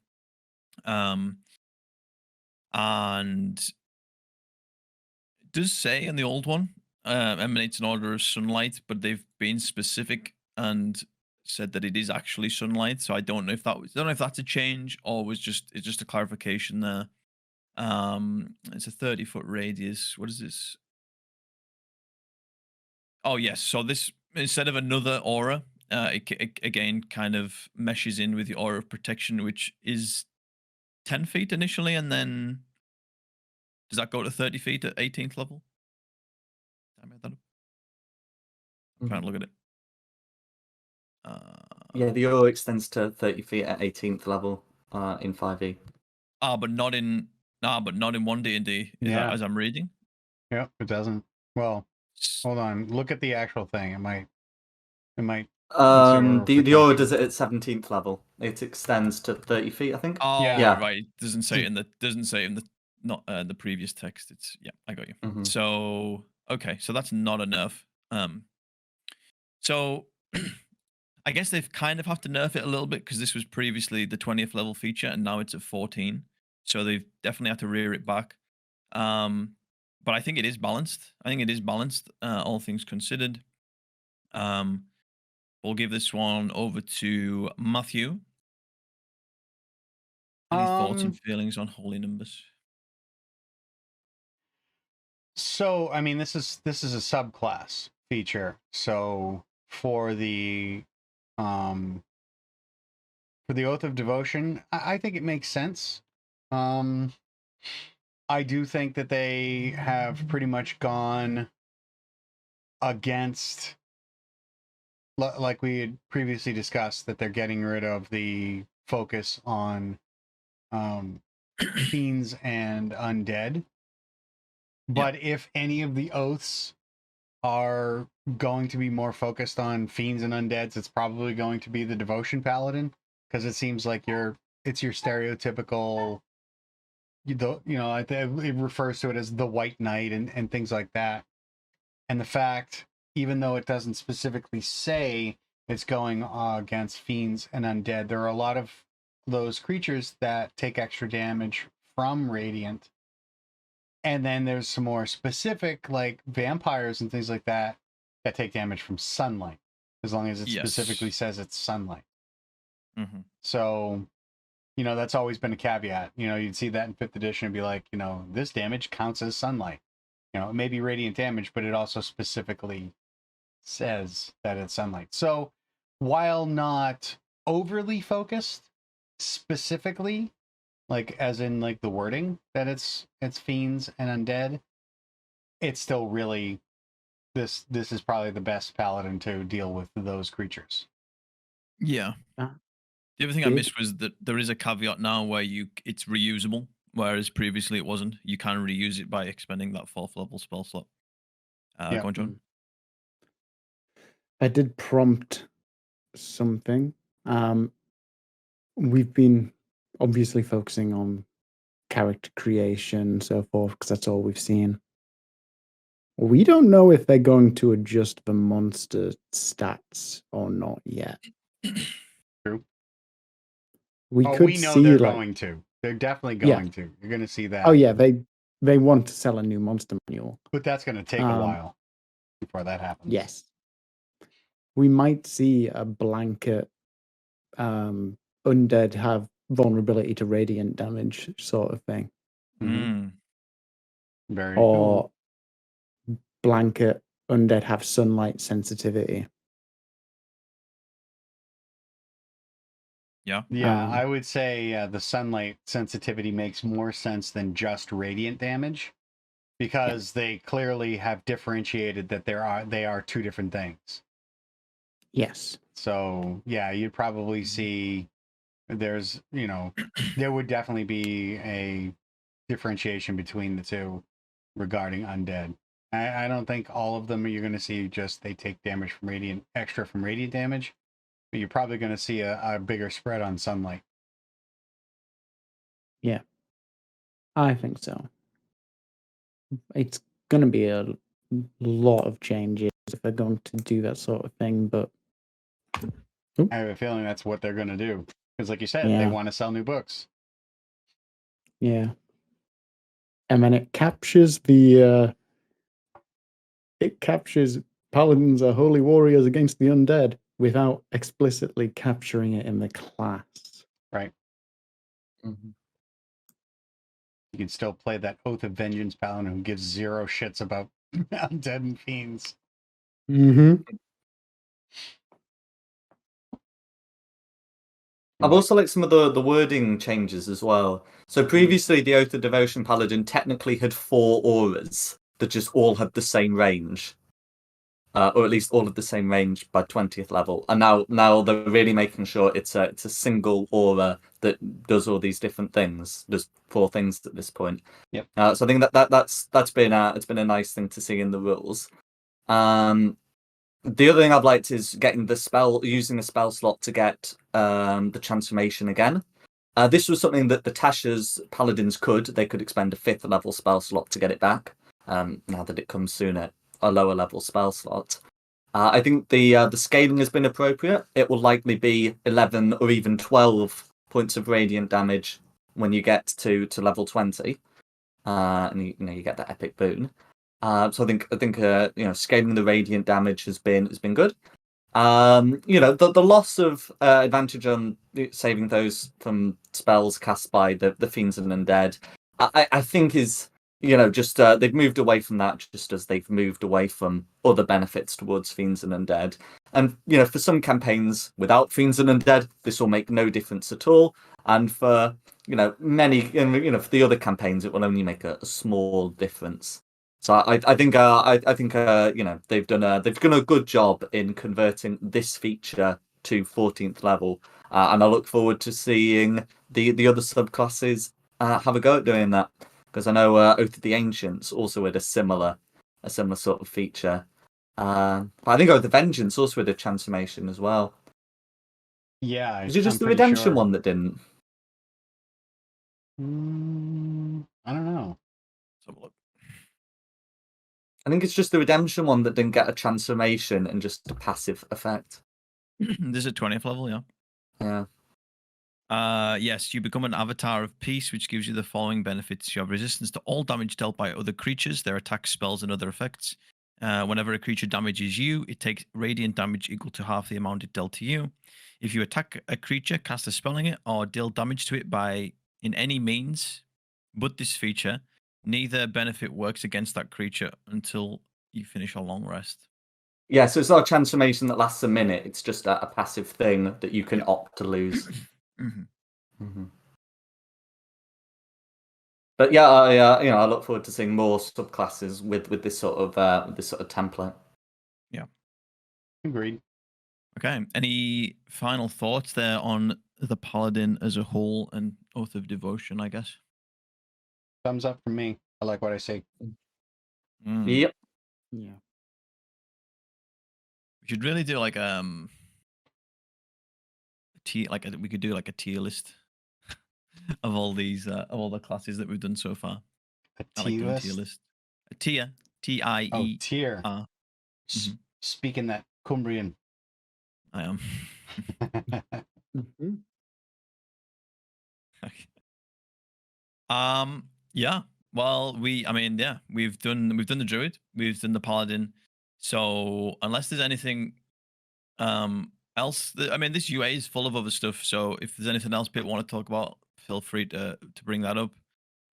S1: And it does say in the old one, emanates an order of sunlight, but they've been specific and said that it is actually sunlight. So I don't know if that's a change or it's just a clarification there. It's a 30-foot radius. What is this? Oh yes, so this, instead of another aura, it again kind of meshes in with the aura of protection, which is 10 feet initially, and then does that go to 30 feet at 18th level? I made that up. I'm trying to look at it.
S4: Yeah, the aura extends to 30 feet at 18th level in 5e.
S1: But not in 1D&D.
S2: Yeah.
S1: As I'm reading.
S2: Yep, it doesn't. Well, hold on. Look at the actual thing. It might.
S4: The aura does it at 17th level. It extends to 30 feet, I think.
S1: Oh,
S2: yeah.
S1: Right. It doesn't say it in the not the previous text. It's I got you.
S4: Mm-hmm.
S1: So okay, so that's not enough. So I guess they've kind of have to nerf it a little bit because this was previously the 20th level feature and now it's at 14. So they've definitely had to rear it back. But I think it is balanced. All things considered. We'll give this one over to Matthew. Any thoughts and feelings on Holy Nimbus?
S2: So, I mean, this is a subclass feature. So for the Oath of Devotion, I think it makes sense. I do think that they have pretty much gone against, like we had previously discussed, that they're getting rid of the focus on fiends and undead. But if any of the oaths are going to be more focused on fiends and undeads, it's probably going to be the Devotion Paladin, because it seems like it's your stereotypical, it refers to it as the White Knight and things like that. And the fact, even though it doesn't specifically say it's going against fiends and undead, there are a lot of those creatures that take extra damage from Radiant And then there's some more specific, like vampires and things like that take damage from sunlight, as long as it specifically says it's sunlight.
S1: Mm-hmm.
S2: So, you know, that's always been a caveat. You know, you'd see that in 5th edition and be like, you know, this damage counts as sunlight. You know, it may be radiant damage, but it also specifically says that it's sunlight. So while not overly focused specifically, like as in like the wording that it's fiends and undead, it's still really this is probably the best paladin to deal with those creatures.
S1: Yeah. The other thing I missed was that there is a caveat now where it's reusable, whereas previously it wasn't. You can reuse it by expending that 4th level spell slot. Go on, John.
S3: I did prompt something. We've been obviously focusing on character creation and so forth, because that's all we've seen. We don't know if they're going to adjust the monster stats or not yet.
S2: True.
S3: We
S2: know
S3: see,
S2: they're
S3: like,
S2: going to. They're definitely going to. You're going to see that.
S3: Oh yeah, they want to sell a new monster manual.
S2: But that's going to take a while before that happens.
S3: Yes. We might see a blanket undead have vulnerability to radiant damage sort of thing.
S2: Very
S3: or
S2: cool.
S3: Blanket undead have sunlight sensitivity.
S1: Yeah.
S2: Yeah, I would say the sunlight sensitivity makes more sense than just radiant damage, because they clearly have differentiated that they are two different things.
S3: Yes.
S2: So yeah, you'd probably see there's, you know, there would definitely be a differentiation between the two regarding undead. I don't think all of them you're going to see just they take damage from extra from radiant damage, but you're probably going to see a bigger spread on sunlight.
S3: Yeah, I think so. It's going to be a lot of changes if they're going to do that sort of thing, but
S2: I have a feeling that's what they're going to do, because like you said, they want to sell new books.
S3: Yeah. And then it captures paladins are holy warriors against the undead without explicitly capturing it in the class.
S2: Right. Mm-hmm. You can still play that Oath of Vengeance paladin who gives 0 shits about undead and fiends.
S3: Mm-hmm.
S4: I've also liked some of the wording changes as well. So previously, the Oath of Devotion Paladin technically had 4 auras that just all had the same range. Or at least all of the same range by 20th level. And now they're really making sure it's a single aura that does all these different things. There's 4 things at this point.
S2: Yep.
S4: So I think that's been a nice thing to see in the rules. The other thing I've liked is using the spell slot to get the transformation again. This was something that the Tasha's paladins could. They could expend a 5th level spell slot to get it back. Now that it comes sooner, a lower level spell slot. I think the scaling has been appropriate. It will likely be 11 or even 12 points of radiant damage when you get to level 20, and you get that epic boon. So I think scaling the radiant damage has been good. The loss of advantage on saving those from spells cast by the fiends and undead, I think is they've moved away from that, just as they've moved away from other benefits towards fiends and undead. And for some campaigns without fiends and undead, this will make no difference at all. And for many, for the other campaigns, it will only make a small difference. So I think they've done a good job in converting this feature to 14th level, and I look forward to seeing the other subclasses have a go at doing that, because I know Oath of the Ancients also had a similar sort of feature. But I think Oath of Vengeance also had a transformation as well.
S2: Yeah,
S4: is it just the redemption one that didn't?
S2: I don't know.
S1: Let's have a look.
S4: I think it's just the redemption one that didn't get a transformation and just a passive effect.
S1: This is 20th level, yeah.
S4: Yeah.
S1: Yes, you become an avatar of peace, which gives you the following benefits. You have resistance to all damage dealt by other creatures, their attacks, spells, and other effects. Whenever a creature damages you, it takes radiant damage equal to half the amount it dealt to you. If you attack a creature, cast a spell on it, or deal damage to it by in any means but this feature, neither benefit works against that creature until you finish a long rest.
S4: Yeah, so it's not a transformation that lasts a minute. It's just a passive thing that you can
S1: Yeah.
S4: opt to lose.
S1: Mm-hmm.
S4: But yeah, I look forward to seeing more subclasses with this sort of template.
S1: Yeah.
S2: Agreed.
S1: Okay. Any final thoughts there on the Paladin as a whole and Oath of Devotion, I guess?
S2: Thumbs up from me. I like what I see.
S1: Mm.
S4: Yep.
S3: Yeah.
S1: We should really do like we could do like a tier list of all these of all the classes that we've done so far.
S2: A
S1: I like
S2: tier
S1: doing
S2: list?
S1: tier list. A tier. TIE.
S2: Oh, tier.
S1: Mhm.
S2: Speaking that Cumbrian.
S1: I am.
S3: Mhm.
S1: Yeah. Well, we've done the Druid, we've done the Paladin. So unless there's anything else, this UA is full of other stuff. So if there's anything else people want to talk about, feel free to bring that up.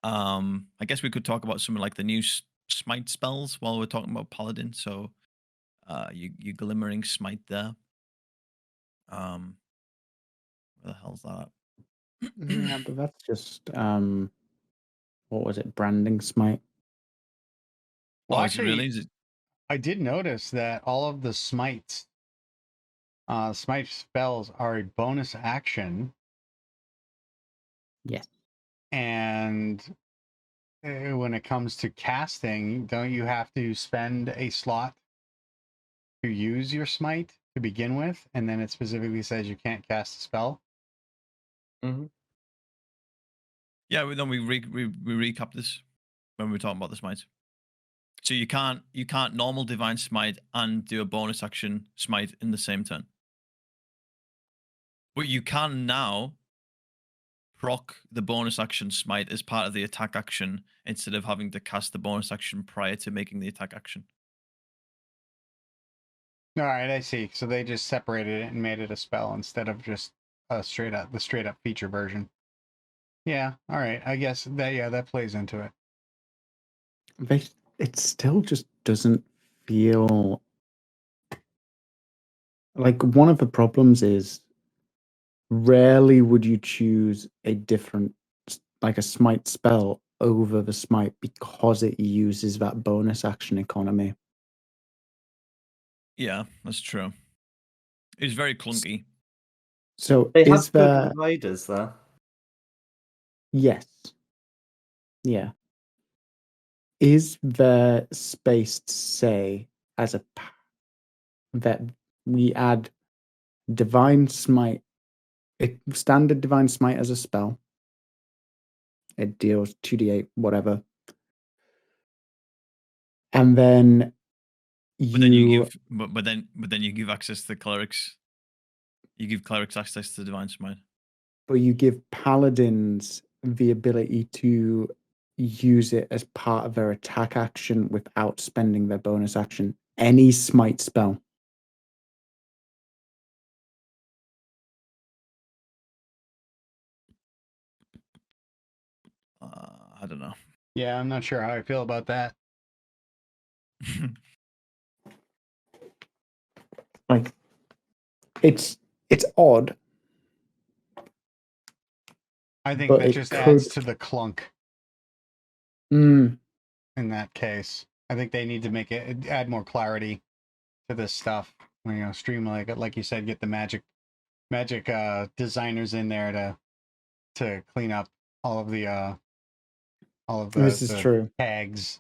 S1: I guess we could talk about something like the new smite spells while we're talking about Paladin. So you glimmering smite there. Where the hell's that?
S3: Yeah, but that's just what was it? Branding smite.
S2: Well,
S1: Oh, is it
S2: actually,
S1: really? Is it?
S2: I did notice that all of the smite spells are a bonus action,
S3: Yes.
S2: and when it comes to casting, don't you have to spend a slot to use your smite to begin with, and then it specifically says you can't cast a spell?
S4: Mm-hmm.
S1: Yeah, we recapped this when we were talking about the smites. So you can't normal divine smite and do a bonus action smite in the same turn. But you can now proc the bonus action smite as part of the attack action instead of having to cast the bonus action prior to making the attack action.
S2: All right, I see. So they just separated it and made it a spell instead of just the straight up feature version. Yeah, all right. I guess that plays into it.
S3: It still just doesn't feel like one of the problems is rarely would you choose a different, like a smite spell over the smite because it uses that bonus action economy.
S1: Yeah, that's true. It's very clunky.
S3: So
S4: They
S3: is
S4: have good
S3: there?
S4: providers there.
S3: Yes. Yeah. Is there space to say as that we add divine smite, standard divine smite as a spell? It deals 2d8, whatever. And then
S1: But then you give but then you give access to clerics. You give clerics access to divine smite.
S3: but you give paladins the ability to use it as part of their attack action without spending their bonus action. Any smite spell.
S1: I don't know.
S2: Yeah, I'm not sure how I feel about that.
S3: Like, it's odd.
S2: I think
S3: But
S2: that
S3: it
S2: just
S3: could-
S2: adds to the clunk
S3: Mm,
S2: in that case. I think they need to add more clarity to this stuff. Streamline, like you said, get the magic designers in there to clean up all of the
S3: this is true.
S2: tags.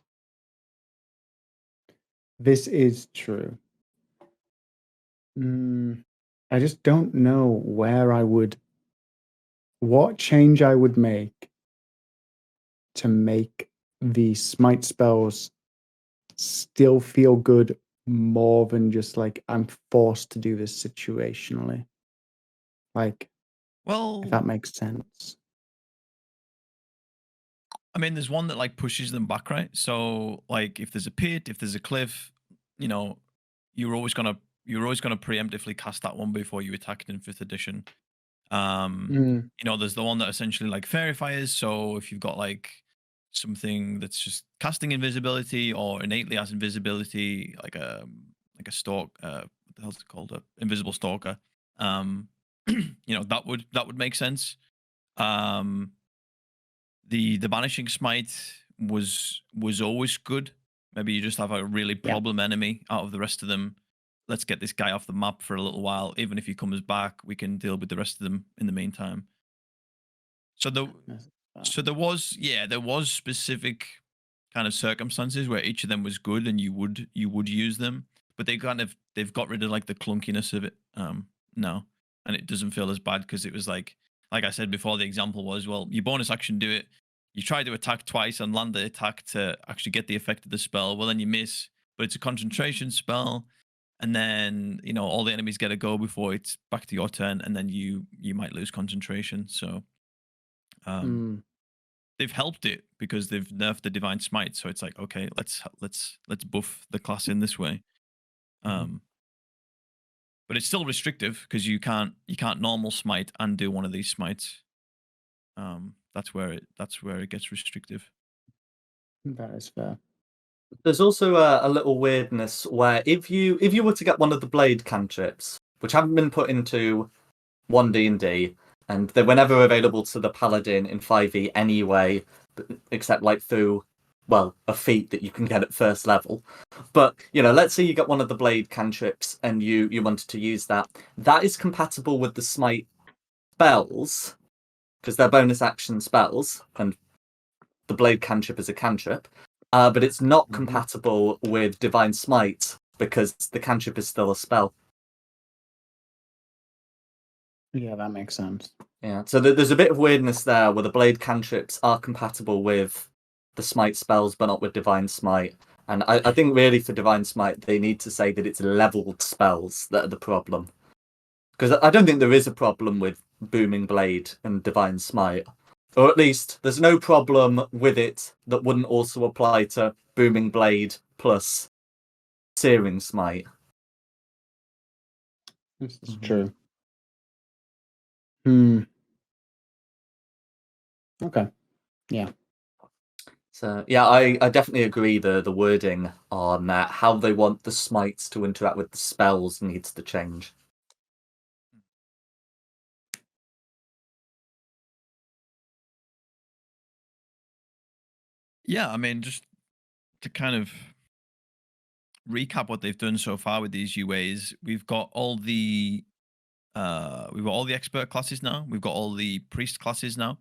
S3: This is true. I just don't know what change I would make to make the smite spells still feel good more than just like I'm forced to do this situationally. Like,
S1: Well,
S3: if that makes sense.
S1: I mean, there's one that like pushes them back, right? So like if there's a pit, if there's a cliff, you know, you're always gonna preemptively cast that one before you attack it in 5th edition.
S3: Mm,
S1: You know, there's the one that essentially like fairy fires. So if you've got like something that's just casting invisibility or innately has invisibility, like a stalk, what the hell's it called? A invisible stalker. You know, that would make sense. Um, the banishing smite was always good. Maybe you just have a really
S3: Yeah.
S1: problem enemy out of the rest of them. Let's get this guy off the map for a little while. Even if he comes back, we can deal with the rest of them in the meantime. So there was specific kind of circumstances where each of them was good and you would use them, but they've got rid of like the clunkiness of it now, and it doesn't feel as bad because it was like I said before, the example was, well, you bonus action do it, you try to attack twice and land the attack to actually get the effect of the spell, well then you miss, but it's a concentration spell, and then you know all the enemies get a go before it's back to your turn, and then you might lose concentration. So
S3: mm,
S1: they've helped it because they've nerfed the divine smite, so it's like, okay, let's buff the class in this way. But it's still restrictive because you can't normal smite and do one of these smites. That's where it gets restrictive.
S3: that is fair.
S4: There's also a little weirdness where if you were to get one of the blade cantrips, which haven't been put into 1D&D, and they were never available to the paladin in 5e anyway, except like through, well, a feat that you can get at first level. But, you know, let's say you get one of the blade cantrips and you wanted to use that. That is compatible with the smite spells, because they're bonus action spells, and the blade cantrip is a cantrip. But it's not compatible with divine smite because the cantrip is still a spell.
S3: Yeah, that makes sense.
S4: Yeah, so there's a bit of weirdness there where the blade cantrips are compatible with the smite spells, but not with divine smite. And I think really for divine smite, they need to say that it's leveled spells that are the problem. Because I don't think there is a problem with booming blade and divine smite. Or at least there's no problem with it that wouldn't also apply to booming blade plus searing smite.
S3: This is true. Okay. Yeah.
S4: So yeah, I definitely agree the wording on how they want the smites to interact with the spells needs to change.
S1: Yeah, I mean, just to kind of recap what they've done so far with these UAs, we've got all the expert classes now. We've got all the priest classes now.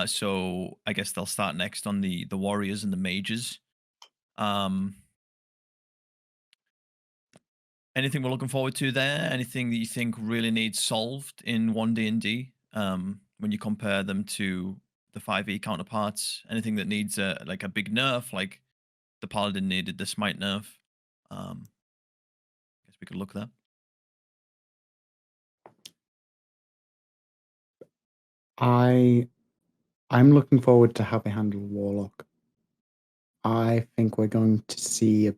S1: So I guess they'll start next on the warriors and the mages. Anything we're looking forward to there? Anything that you think really needs solved in 1D&D when you compare them to the 5e counterparts? Anything that needs a big nerf, like the paladin needed the smite nerf? I guess we could look there.
S3: I'm looking forward to how they handle Warlock. I think we're going to see a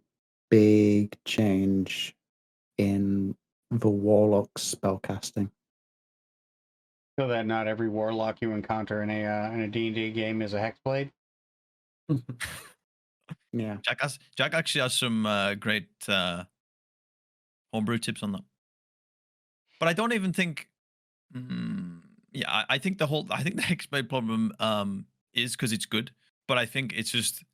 S3: big change in the Warlock spellcasting.
S2: So that not every warlock you encounter in a D&D game is a hexblade.
S3: Yeah.
S1: Jack actually has some great homebrew tips on that. But I don't even think. I think the hexblade problem is because it's good, but I think it's just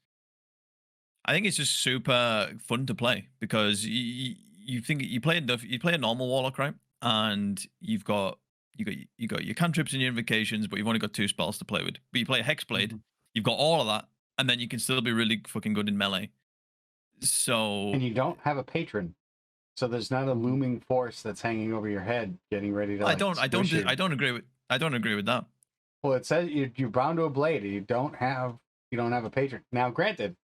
S1: super fun to play because you play a normal warlock, right? And you've got your cantrips and your invocations, but you've only got 2 spells to play with. But you play a hexblade, you've got all of that, and then you can still be really fucking good in melee. So
S2: And you don't have a patron, so there's not a looming force that's hanging over your head, getting ready to.
S1: I don't agree with that.
S2: Well, it says you're bound to a blade, and you don't have a patron. Now, granted,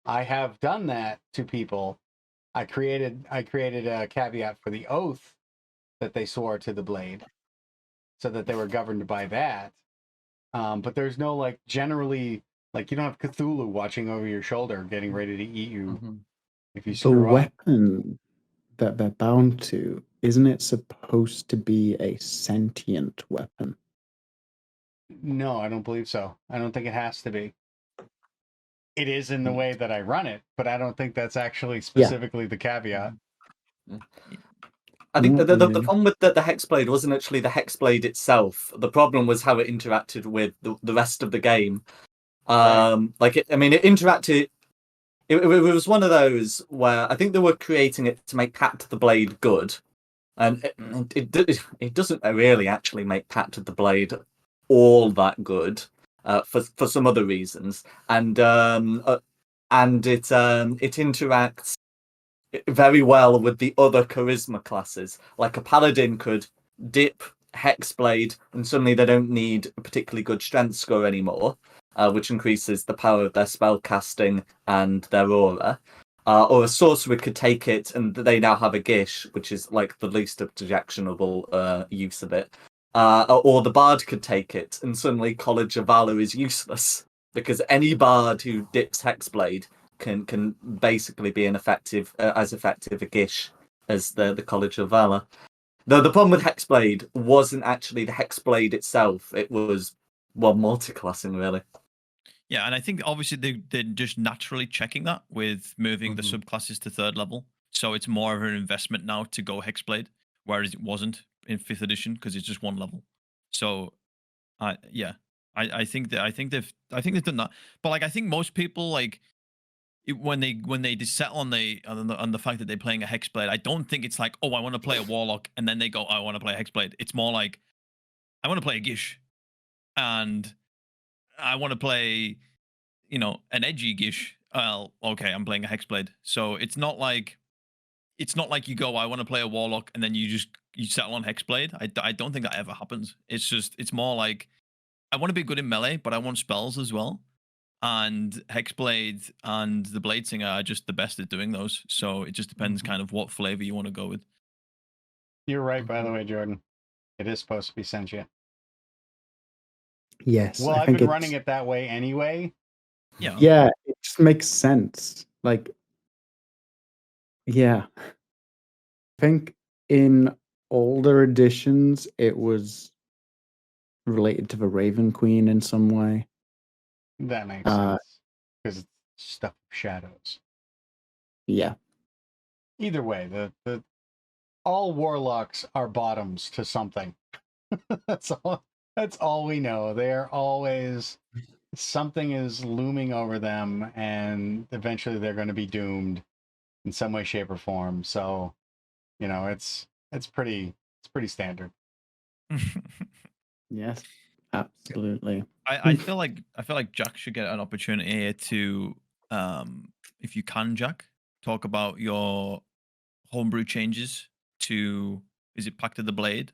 S2: I have done that to people. I created a caveat for the oath that they swore to the blade, so that they were governed by that. But there's no like generally like you don't have Cthulhu watching over your shoulder, getting ready to eat you if you
S3: The
S2: screw up.
S3: weapon that they're bound to, isn't it supposed to be a sentient weapon?
S2: No, I don't believe so. I don't think it has to be. It is in the way that I run it, but I don't think that's actually specifically the caveat.
S4: I think the problem with the Hexblade wasn't actually the Hexblade itself. The problem was how it interacted with the rest of the game. Like, it interacted. It was one of those where I think they were creating it to make Pact of the Blade good, and it doesn't really actually make Pact of the Blade all that good for some other reasons, and it interacts very well with the other charisma classes. Like a paladin could dip Hexblade, and suddenly they don't need a particularly good strength score anymore, which increases the power of their spell casting and their aura. Or a sorcerer could take it, and they now have a Gish, which is like the least objectionable use of it. Or the bard could take it, and suddenly College of Valor is useless, because any bard who dips Hexblade can basically be as effective a Gish as the College of Valor. The problem with Hexblade wasn't actually the Hexblade itself; it was multiclassing really.
S1: Yeah, and I think obviously they're just naturally checking that with moving the subclasses to 3rd level. So it's more of an investment now to go Hexblade, whereas it wasn't in 5th edition because it's just 1 level. So, I think they've done that. But like I think most people like when they just settle on the fact that they're playing a Hexblade, I don't think it's like, oh, I want to play a Warlock, and then they go, I want to play a Hexblade. It's more like, I want to play a Gish, and I want to play, an edgy Gish. Well, okay, I'm playing a Hexblade. So it's not like you go, I want to play a Warlock, and then you settle on Hexblade. I don't think that ever happens. It's more like, I want to be good in melee, but I want spells as well. And Hexblade and the Bladesinger are just the best at doing those. So it just depends kind of what flavor you want to go with.
S2: You're right, by the way, Jordan. It is supposed to be sentient.
S3: Yes.
S2: Well, I've been running it that way anyway.
S3: Yeah, it just makes sense. Like, yeah. I think in older editions, it was related to the Raven Queen in some way.
S2: That makes sense. Because it's stuff of shadows.
S3: Yeah.
S2: Either way, the all warlocks are bottoms to something. That's all we know. They are always, something is looming over them, and eventually they're going to be doomed in some way, shape, or form. So, it's pretty standard.
S3: Yes, absolutely.
S1: I feel like Jack should get an opportunity here to, if you can, Jack, talk about your homebrew changes to, is it Pact of the Blade?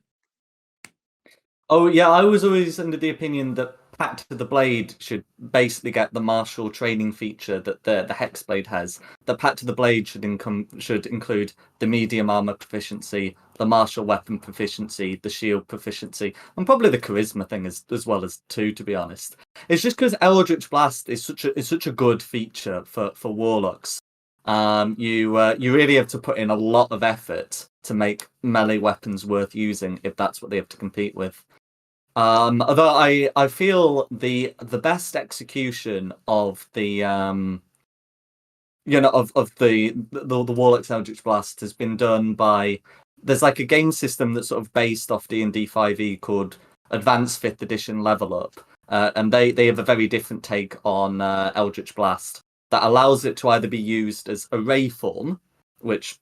S4: Oh yeah, I was always under the opinion that Pact of the Blade should basically get the martial training feature that the Hexblade has. The Pact of the Blade should include the medium armor proficiency, the martial weapon proficiency, the shield proficiency, and probably the charisma thing as well as 2. To be honest, it's just because Eldritch Blast is such a good feature for warlocks. You really have to put in a lot of effort to make melee weapons worth using if that's what they have to compete with. Although I feel the best execution of the of the Warlock's Eldritch Blast has been done by, there's like a game system that's sort of based off D&D 5e called Advanced 5th Edition Level Up, and they have a very different take on Eldritch Blast that allows it to either be used as a ray form, which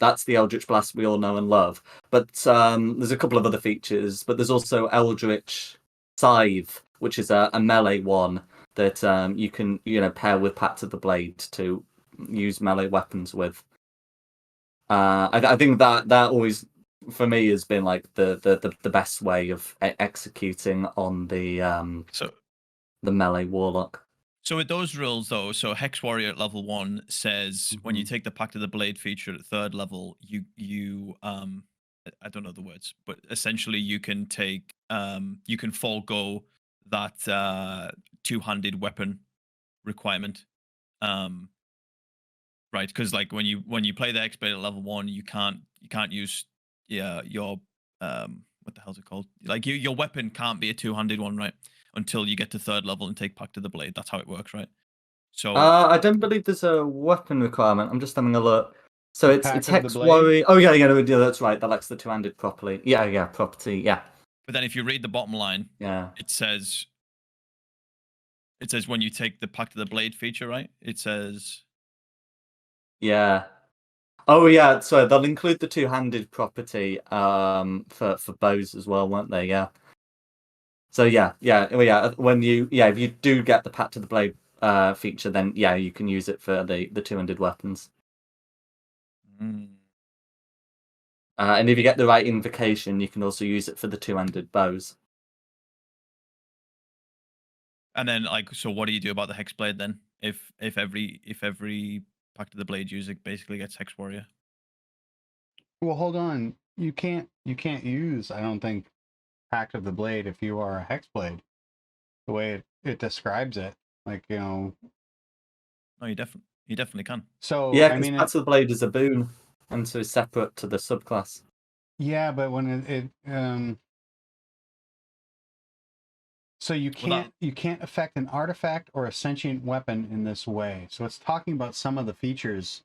S4: that's the Eldritch Blast we all know and love. But there's a couple of other features. But there's also Eldritch Scythe, which is a melee one that you can pair with Pact of the Blade to use melee weapons with. I think that always, for me, has been like the best way of executing on the melee warlock.
S1: So with those rules, though, so Hex Warrior at level 1 says when you take the Pact of the Blade feature at 3rd level, you I don't know the words, but essentially you can take you can forego that two-handed weapon requirement. Right, because like when you play the Hexblade at level 1, you can't use your what the hell's it called? Like your weapon can't be a two-handed one, right? Until you get to 3rd level and take Pact of the Blade. That's how it works, right? So
S4: I don't believe there's a weapon requirement. I'm just having a look. So it's
S2: Pact of the
S4: Hex
S2: Blade?
S4: Warrior. Oh yeah, no, that's right. That likes the two-handed properly. Yeah, property. Yeah,
S1: but then if you read the bottom line,
S4: yeah.
S1: it says when you take the Pact of the Blade feature, right? It says
S4: Yeah. Oh yeah, so they'll include the two-handed property for bows as well, won't they? Yeah. So yeah. When if you do get the Pact of the Blade feature, then yeah, you can use it for the two-handed weapons. And if you get the right invocation, you can also use it for the two-handed bows.
S1: And then like, so what do you do about the Hexblade then? If every Pact of the Blade user basically gets Hex Warrior.
S2: Well, hold on. You can't use, I don't think, Pact of the Blade if you are a Hexblade. The way it describes it, like, you know.
S1: No, you definitely can.
S2: So
S4: Yeah,
S2: I
S4: because
S2: mean,
S4: Pact of the Blade is a boon, and so it's separate to the subclass.
S2: yeah, but when so you can't affect an artifact or a sentient weapon in this way. So it's talking about some of the features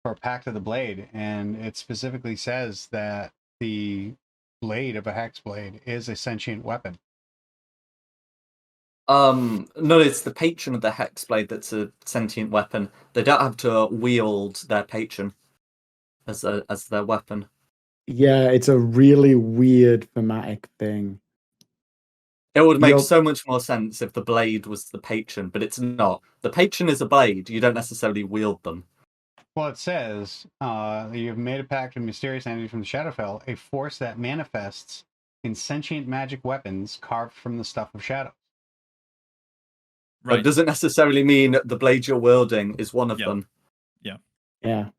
S2: for Pact of the Blade, and it specifically says that the blade of a Hexblade is a sentient weapon.
S4: No, it's the patron of the Hexblade that's a sentient weapon. They don't have to wield their patron as their weapon.
S3: Yeah, it's a really weird thematic thing.
S4: It would make so much more sense if the blade was the patron, but it's not. The patron is a blade. You don't necessarily wield them.
S2: Well, it says you've made a pact with mysterious entity from the Shadowfell, a force that manifests in sentient magic weapons carved from the stuff of shadows.
S4: Right. But it doesn't necessarily mean the blade you're wielding is one of them.
S3: Yeah.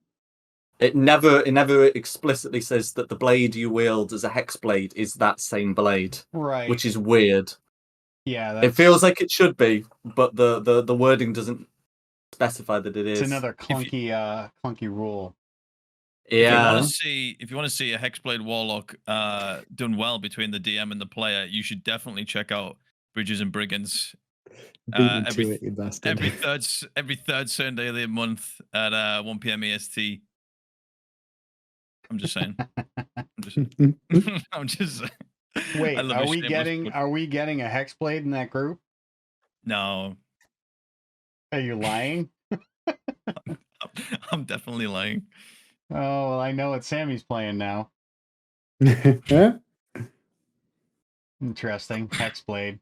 S4: It never explicitly says that the blade you wield as a Hexblade is that same blade.
S2: Right.
S4: Which is weird.
S2: Yeah.
S4: It feels like it should be, but the wording doesn't specify that it is.
S2: It's another clunky rule.
S4: Yeah.
S1: If you want to see a Hexblade Warlock done well between the DM and the player, you should definitely check out Bridges and Brigands. Every third Sunday of the month at 1 p.m. EST. I'm just saying. I'm just saying.
S2: Wait, are we getting a Hexblade in that group?
S1: No.
S2: Are you lying?
S1: I'm definitely lying.
S2: Oh, well, I know what Sammy's playing now. Interesting. Hexblade.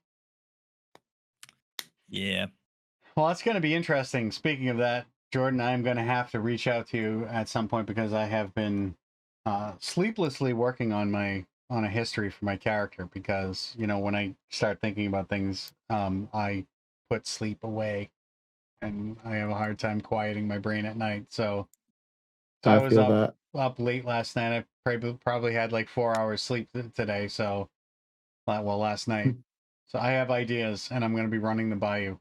S1: Yeah.
S2: Well, that's going to be interesting. Speaking of that, Jordan, I'm going to have to reach out to you at some point because I have been sleeplessly working on a history for my character because, you know, when I start thinking about things, I put sleep away and I have a hard time quieting my brain at night. So I was up late last night. I probably had like 4 hours sleep today. So, well, last night. So I have ideas and I'm going to be running them by you.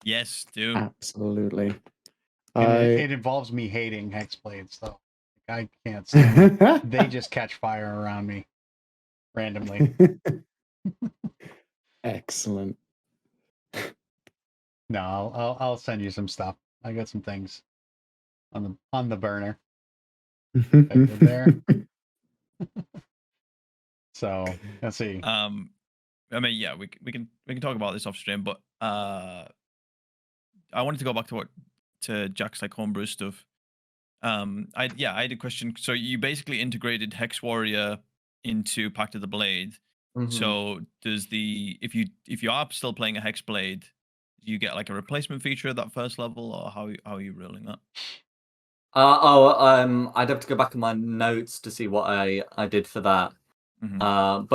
S1: Yes, do.
S3: Absolutely.
S2: It involves me hating Hexblades, though. I can't stand it. They just catch fire around me randomly.
S3: Excellent.
S2: No, I'll send you some stuff. I got some things on the burner. There. So let's see.
S1: I mean, yeah, we can talk about this off stream, but I wanted to go back to Jack's like homebrew stuff. I had a question. So you basically integrated Hex Warrior into Pact of the Blade. Mm-hmm. So does if you are still playing a Hex Blade, do you get like a replacement feature at that first level, or how are you ruling that?
S4: I'd have to go back in my notes to see what I did for that. Mm-hmm.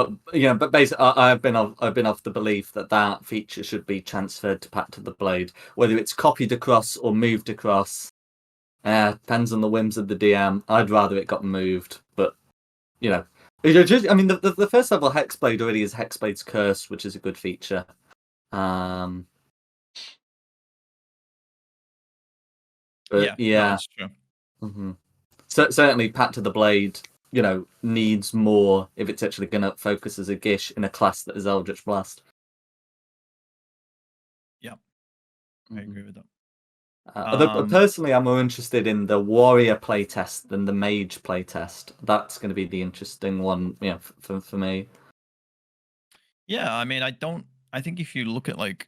S4: But basically, I've been of the belief that feature should be transferred to Pact of the Blade, whether it's copied across or moved across. Depends on the whims of the DM. I'd rather it got moved, but you know, I mean, the first level Hexblade already is Hexblade's Curse, which is a good feature. But
S1: No, that's true.
S4: Mm-hmm. So certainly, Pact to the Blade, needs more if it's actually going to focus as a Gish in a class that is Eldritch Blast.
S1: Yeah, I agree with that.
S4: But personally, I'm more interested in the warrior playtest than the mage playtest. That's going to be the interesting one, for me.
S1: Yeah, I mean, I think if you look at like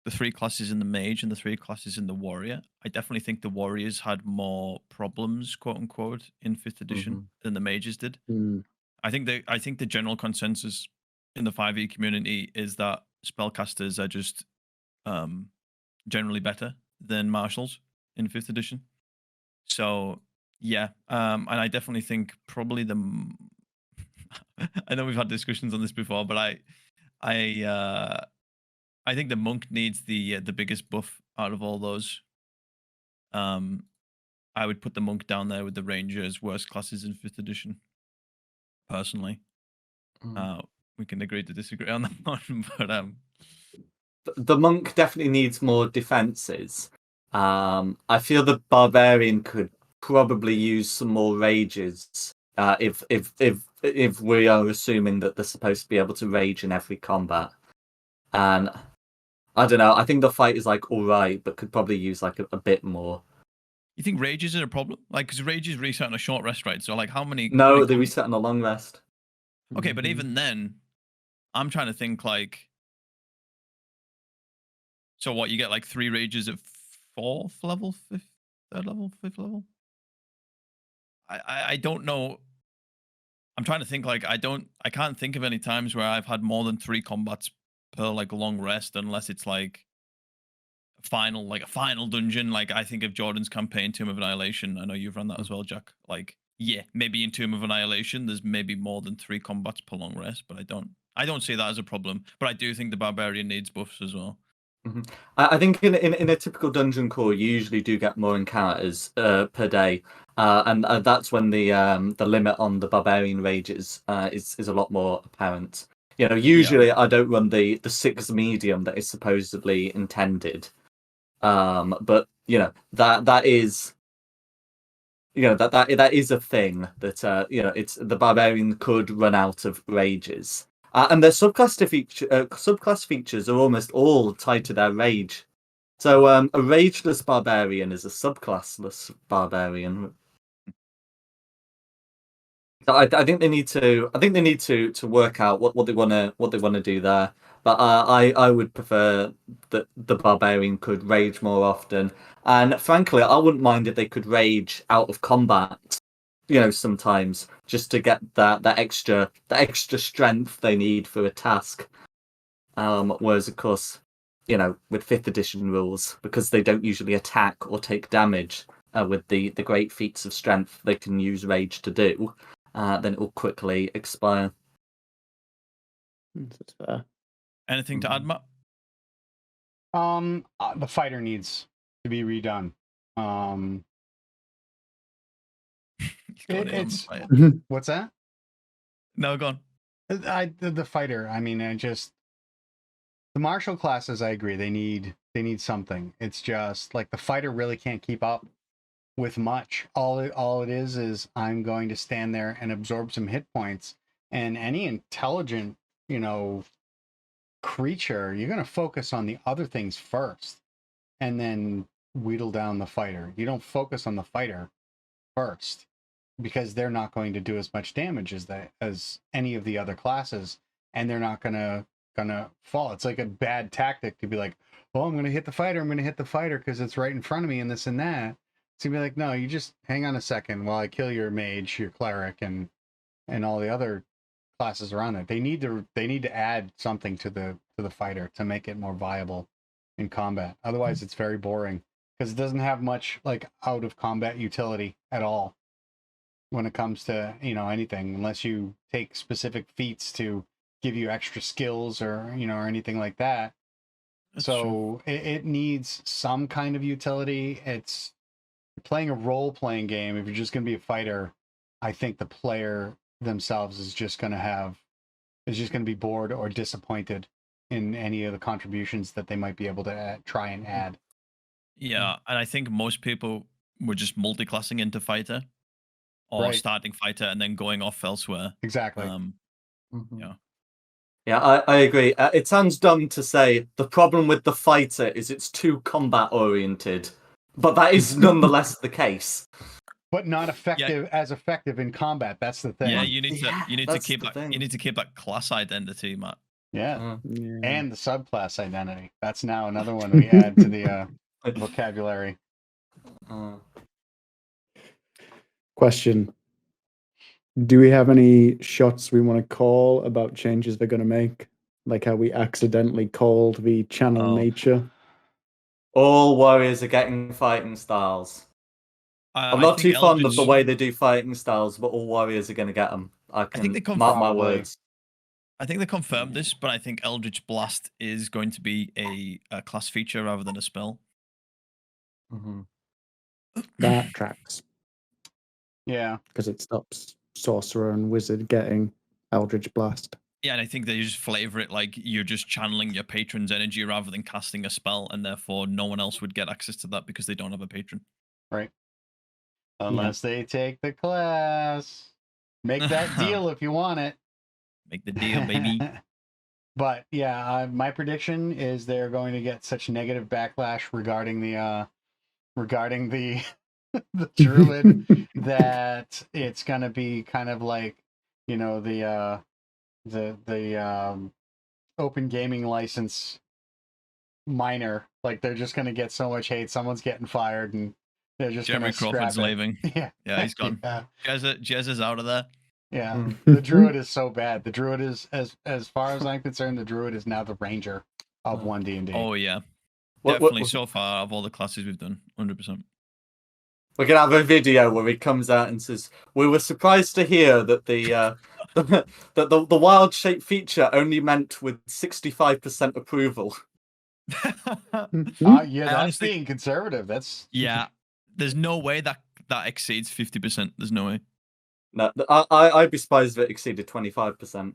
S1: the 3 classes in the mage and the 3 classes in the warrior, I definitely think the warriors had more problems, quote unquote, in 5th edition than the mages did.
S3: Mm.
S1: I think the general consensus in the 5e community is that spellcasters are just generally better than marshals in 5th edition. So yeah, and I definitely think probably I know we've had discussions on this before, but I think the monk needs the biggest buff out of all those. I would put the monk down there with the ranger as worst classes in 5th edition. Personally, we can agree to disagree on that one, but
S4: the monk definitely needs more defenses. I feel the barbarian could probably use some more rages. If we are assuming that they're supposed to be able to rage in every combat, and I don't know, I think the fight is like all right, but could probably use like a bit more.
S1: You think rages are a problem? Like, because rages reset on a short rest, right? So, like, how many?
S4: No, they reset on a long rest.
S1: Okay, but even then, I'm trying to think like. So what? You get like 3 rages at 4th level, 5th, 3rd level, 5th level. I don't know. I'm trying to think like I can't think of any times where I've had more than 3 combats per like long rest, unless it's like a final dungeon. Like I think of Jordan's campaign, Tomb of Annihilation. I know you've run that as well, Jack. Like, yeah, maybe in Tomb of Annihilation there's maybe more than 3 combats per long rest, but I don't see that as a problem. But I do think the barbarian needs buffs as well.
S4: I think in a typical dungeon crawl, you usually do get more encounters per day, and that's when the limit on the barbarian rages is a lot more apparent. Usually I don't run the 6 medium that is supposedly intended, but that is that is a thing that it's the barbarian could run out of rages. And their subclass features are almost all tied to their rage. So a rageless barbarian is a subclassless barbarian. So I think they need to work out what they want to do there. But I would prefer that the barbarian could rage more often. And frankly, I wouldn't mind if they could rage out of combat. Sometimes just to get that extra strength they need for a task. Whereas, of course, with 5th edition rules, because they don't usually attack or take damage with the great feats of strength they can use rage to do, then it will quickly expire.
S3: That's fair.
S1: Anything to add, Matt?
S2: The fighter needs to be redone. It's what's that?
S1: No, go on.
S2: The fighter. I mean, the martial classes. I agree. They need something. It's just like the fighter really can't keep up with much. All it is I'm going to stand there and absorb some hit points. And any intelligent, creature, you're going to focus on the other things first, and then wheedle down the fighter. You don't focus on the fighter first, because they're not going to do as much damage as any of the other classes, and they're not gonna fall. It's like a bad tactic to be like, well, I'm gonna hit the fighter because it's right in front of me and this and that. So you'd be like, no, you just hang on a second while I kill your mage, your cleric, and all the other classes around it. They need to add something to the fighter to make it more viable in combat. Otherwise it's very boring, because it doesn't have much like out of combat utility at all when it comes to anything, unless you take specific feats to give you extra skills or or anything like that.
S1: That's
S2: so it needs some kind of utility. It's playing a role-playing game. If you're just going to be a fighter, I think the player themselves is just going to be bored or disappointed in any of the contributions that they might be able to try and add.
S1: Yeah, and I think most people were just multi-classing into fighter or
S2: Right.
S1: starting fighter and then going off elsewhere.
S2: Exactly.
S1: Yeah.
S4: Yeah, I agree. It sounds dumb to say the problem with the fighter is it's too combat oriented, but that is nonetheless the case.
S2: But not as effective in combat. That's the thing.
S1: Yeah, you need to keep that class identity, Matt.
S2: Yeah.
S3: Yeah.
S2: And the subclass identity. That's now another one we add to the vocabulary.
S3: Question. Do we have any shots we want to call about changes they're going to make? Like how we accidentally called the channel nature?
S4: All warriors are getting fighting styles. I'm not too fond of the way they do fighting styles, but all warriors are going to get them. I think they mark my words.
S1: I think they confirmed this, but I think Eldritch Blast is going to be a class feature rather than a spell.
S3: That tracks.
S2: Yeah.
S3: Because it stops sorcerer and wizard getting Eldritch Blast.
S1: Yeah, and I think they just flavor it like you're just channeling your patron's energy rather than casting a spell, and therefore no one else would get access to that because they don't have a patron.
S2: Right. Unless they take the class. Make that deal if you want it.
S1: Make the deal, baby.
S2: But yeah, my prediction is they're going to get such negative backlash regarding the the druid that it's going to be kind of like, you know, the open gaming license minor. Like they're just going to get so much hate. Someone's getting fired, and they're just going to scrap
S1: Crawford's
S2: it.
S1: leaving.
S2: Yeah,
S1: he's gone.
S2: Yeah.
S1: Jez is out of there.
S2: Yeah, the druid is so bad. The druid is, as far as I'm concerned, the druid is now the ranger of 1D&D.
S1: Oh yeah, definitely so far of all the classes we've done, 100%.
S4: We're gonna have a video where he comes out and says, "We were surprised to hear that the wild shape feature only meant with 65% approval."
S2: Yeah, that's being conservative. That's
S1: There's no way that exceeds 50%. There's no way.
S4: No, I'd be surprised if it exceeded 25%.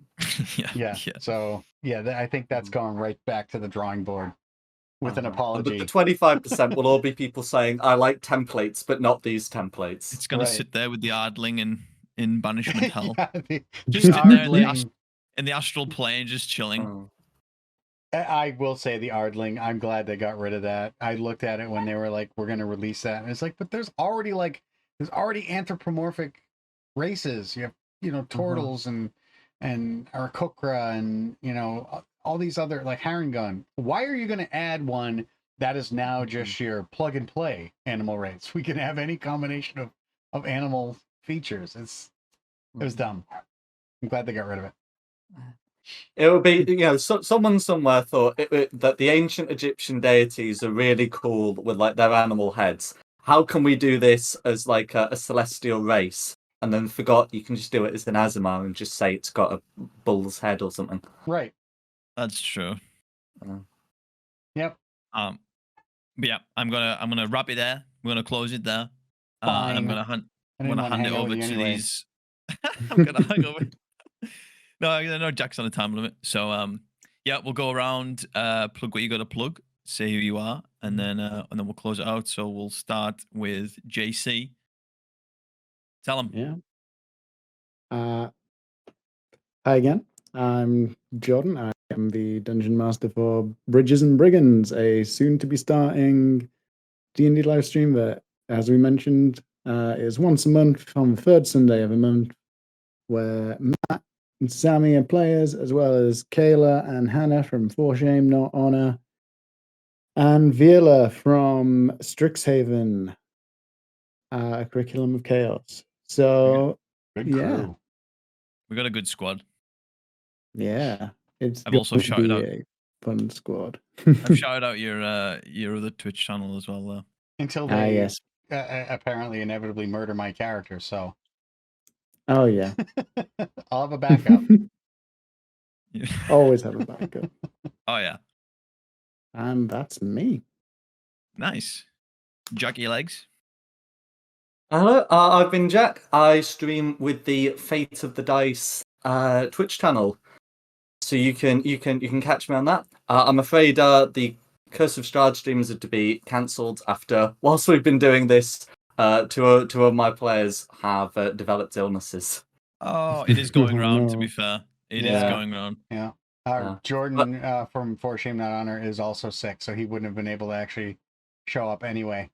S2: Yeah. So I think that's going right back to the drawing board with an apology.
S4: But the 25% will all be people saying, "I like templates, but not these templates."
S1: It's gonna sit there with the Ardling in banishment hell,
S2: just
S1: sitting there in the astral plane, just chilling.
S2: I will say the Ardling, I'm glad they got rid of that. I looked at it when they were like, we're going to release that. And it's like, but there's already anthropomorphic races. You have, you know, Turtles and Arakokra and, you know, all these other, like Harengon. Why are you going to add one that is now just your plug and play animal race? We can have any combination of animal features. It was dumb. I'm glad they got rid of it.
S4: It would be, you know, someone somewhere thought that the ancient Egyptian deities are really cool with like their animal heads. How can we do this as like a celestial race? And then forgot you can just do it as an Azamar and just say it's got a bull's head or something.
S2: Right.
S1: That's true.
S2: Yep.
S1: But yeah, I'm gonna wrap it there. I'm gonna close it there.
S2: Fine.
S1: I'm gonna hand it over to these. I'm gonna hang over. No, Jack's on a time limit. So yeah, we'll go around, plug what you got to plug, say who you are, and then we'll close it out. So we'll start with JC. Tell him.
S3: Yeah. Hi again. I'm Jordan. I am the Dungeon Master for Bridges and Brigands, a soon-to-be starting D&D live stream that, as we mentioned, is once a month on the third Sunday of a month, where Matt and Sammy are players, as well as Kayla and Hannah from For Shame Not Honor, and Viola from Strixhaven, a Curriculum of Chaos. So,
S2: good crew.
S1: We got a good squad.
S3: Yeah,
S1: I've also shouted out
S3: a fun squad.
S1: I've shouted out your other Twitch channel as well, though.
S2: Until they apparently inevitably murder my character, so.
S3: Oh yeah.
S2: I'll have a backup.
S3: Always have a backup.
S1: Oh yeah.
S3: And that's me.
S1: Nice. Jockey legs.
S4: Hello, I've been Jack. I stream with the Fate of the Dice Twitch channel, so you can catch me on that. I'm afraid the Curse of Strahd streams are to be cancelled after, whilst we've been doing this, two of my players have developed illnesses.
S1: Oh, it is going
S3: Oh,
S1: round. To
S3: no.
S1: be fair, it is
S2: Yeah.
S1: going round.
S2: Yeah.
S4: Yeah.
S2: Jordan from For Shame Not Honor is also sick, so he wouldn't have been able to actually show up anyway.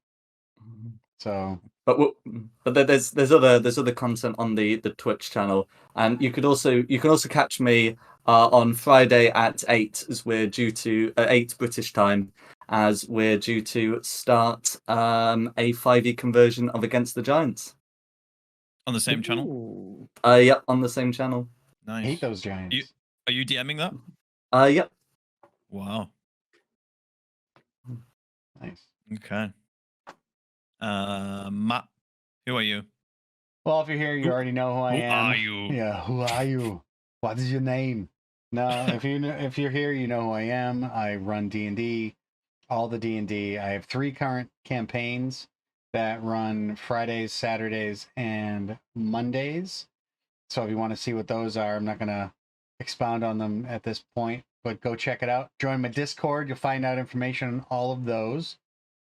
S2: So,
S4: But there's other content on the Twitch channel, and you can also catch me on Friday at 8 as we're due to 8 British time, as we're due to start a 5e conversion of Against the Giants.
S1: On the same channel.
S3: Ooh.
S4: Yep, on the same channel.
S2: I
S1: Nice.
S2: hate those giants.
S1: Are you DMing that?
S4: Yep.
S1: Wow.
S2: Nice.
S1: Okay. Matt, who are you?
S2: Well, if you're here, you already know who I
S1: Who
S2: am.
S1: are you?
S2: Yeah, who are you? What is your name? No, if you're here, you know who I am. I run D&D, all the D&D. I have 3 current campaigns that run Fridays, Saturdays, and Mondays. So if you want to see what those are, I'm not going to expound on them at this point, but go check it out. Join my Discord. You'll find out information on all of those.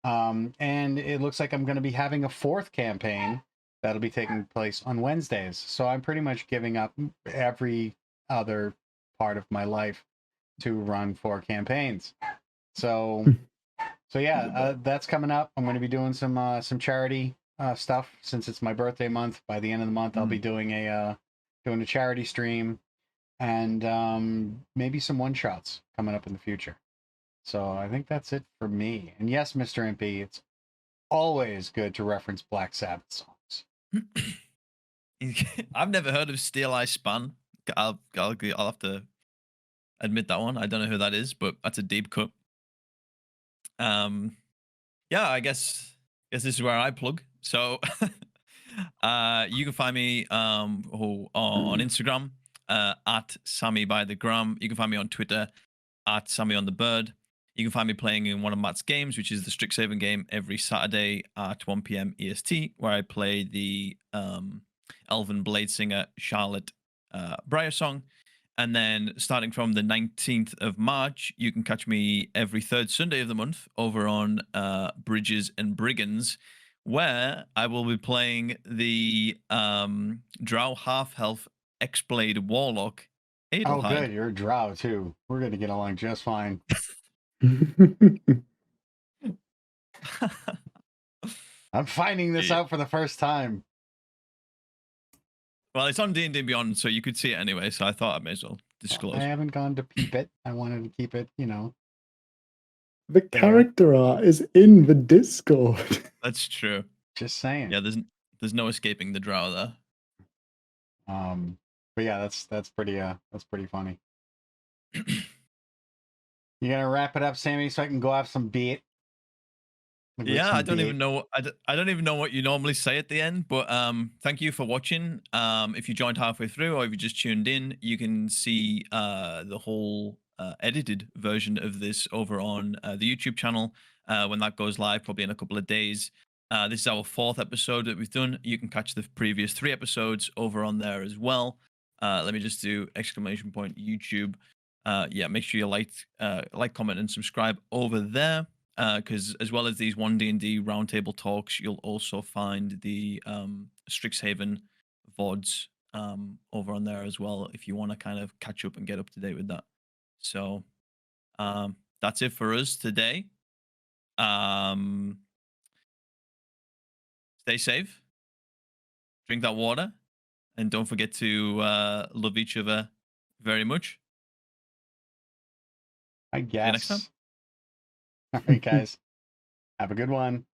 S2: And it looks like I'm going to be having a 4th campaign that'll be taking place on Wednesdays. So I'm pretty much giving up every other part of my life to run 4 campaigns. So yeah, that's coming up. I'm going to be doing some charity stuff since it's my birthday month. By the end of the month, I'll be doing a charity stream and maybe some one shots coming up in the future. So I think that's it for me. And yes, Mr. MP, it's always good to reference Black Sabbath songs.
S1: I've never heard of Steel Eye Span. I'll have to admit that one. I don't know who that is, but that's a deep cut. Yeah, I guess this is where I plug. So you can find me on Instagram at Sammy by the Gram. You can find me on Twitter at Sammy on the Bird. You can find me playing in one of Matt's games, which is the Strixhaven game, every Saturday at 1 p.m. EST, where I play the Elven Blade Singer Charlotte Briar song. And then starting from the 19th of March, you can catch me every 3rd Sunday of the month over on Bridges and Brigands, where I will be playing the Drow Half-Health X-Blade Warlock, Adelheid.
S2: Oh, good. You're a drow, too. We're going to get along just fine. I'm finding this out for the first time.
S1: Well, it's on D&D Beyond, so you could see it anyway, so I thought I may as well disclose.
S2: I haven't gone to peep it. I wanted to keep it,
S3: The character art is in the Discord.
S1: That's true.
S2: Just saying.
S1: Yeah, there's no escaping the drow there.
S2: But yeah, that's pretty funny. You gonna wrap it up, Sammy, so I can go have some beer?
S1: Yeah, I don't even know. I don't even know what you normally say at the end, but thank you for watching. If you joined halfway through or if you just tuned in, you can see the whole edited version of this over on the YouTube channel when that goes live, probably in a couple of days. This is our 4th episode that we've done. You can catch the previous 3 episodes over on there as well. Let me just do ! YouTube. Yeah, make sure you like, comment, and subscribe over there. Because as well as these 1D&D roundtable talks, you'll also find the Strixhaven VODs over on there as well, if you want to kind of catch up and get up to date with that. So that's it for us today. Stay safe, drink that water, and don't forget to love each other very much.
S2: I guess.
S1: See you next time.
S2: All right, guys. Have a good one.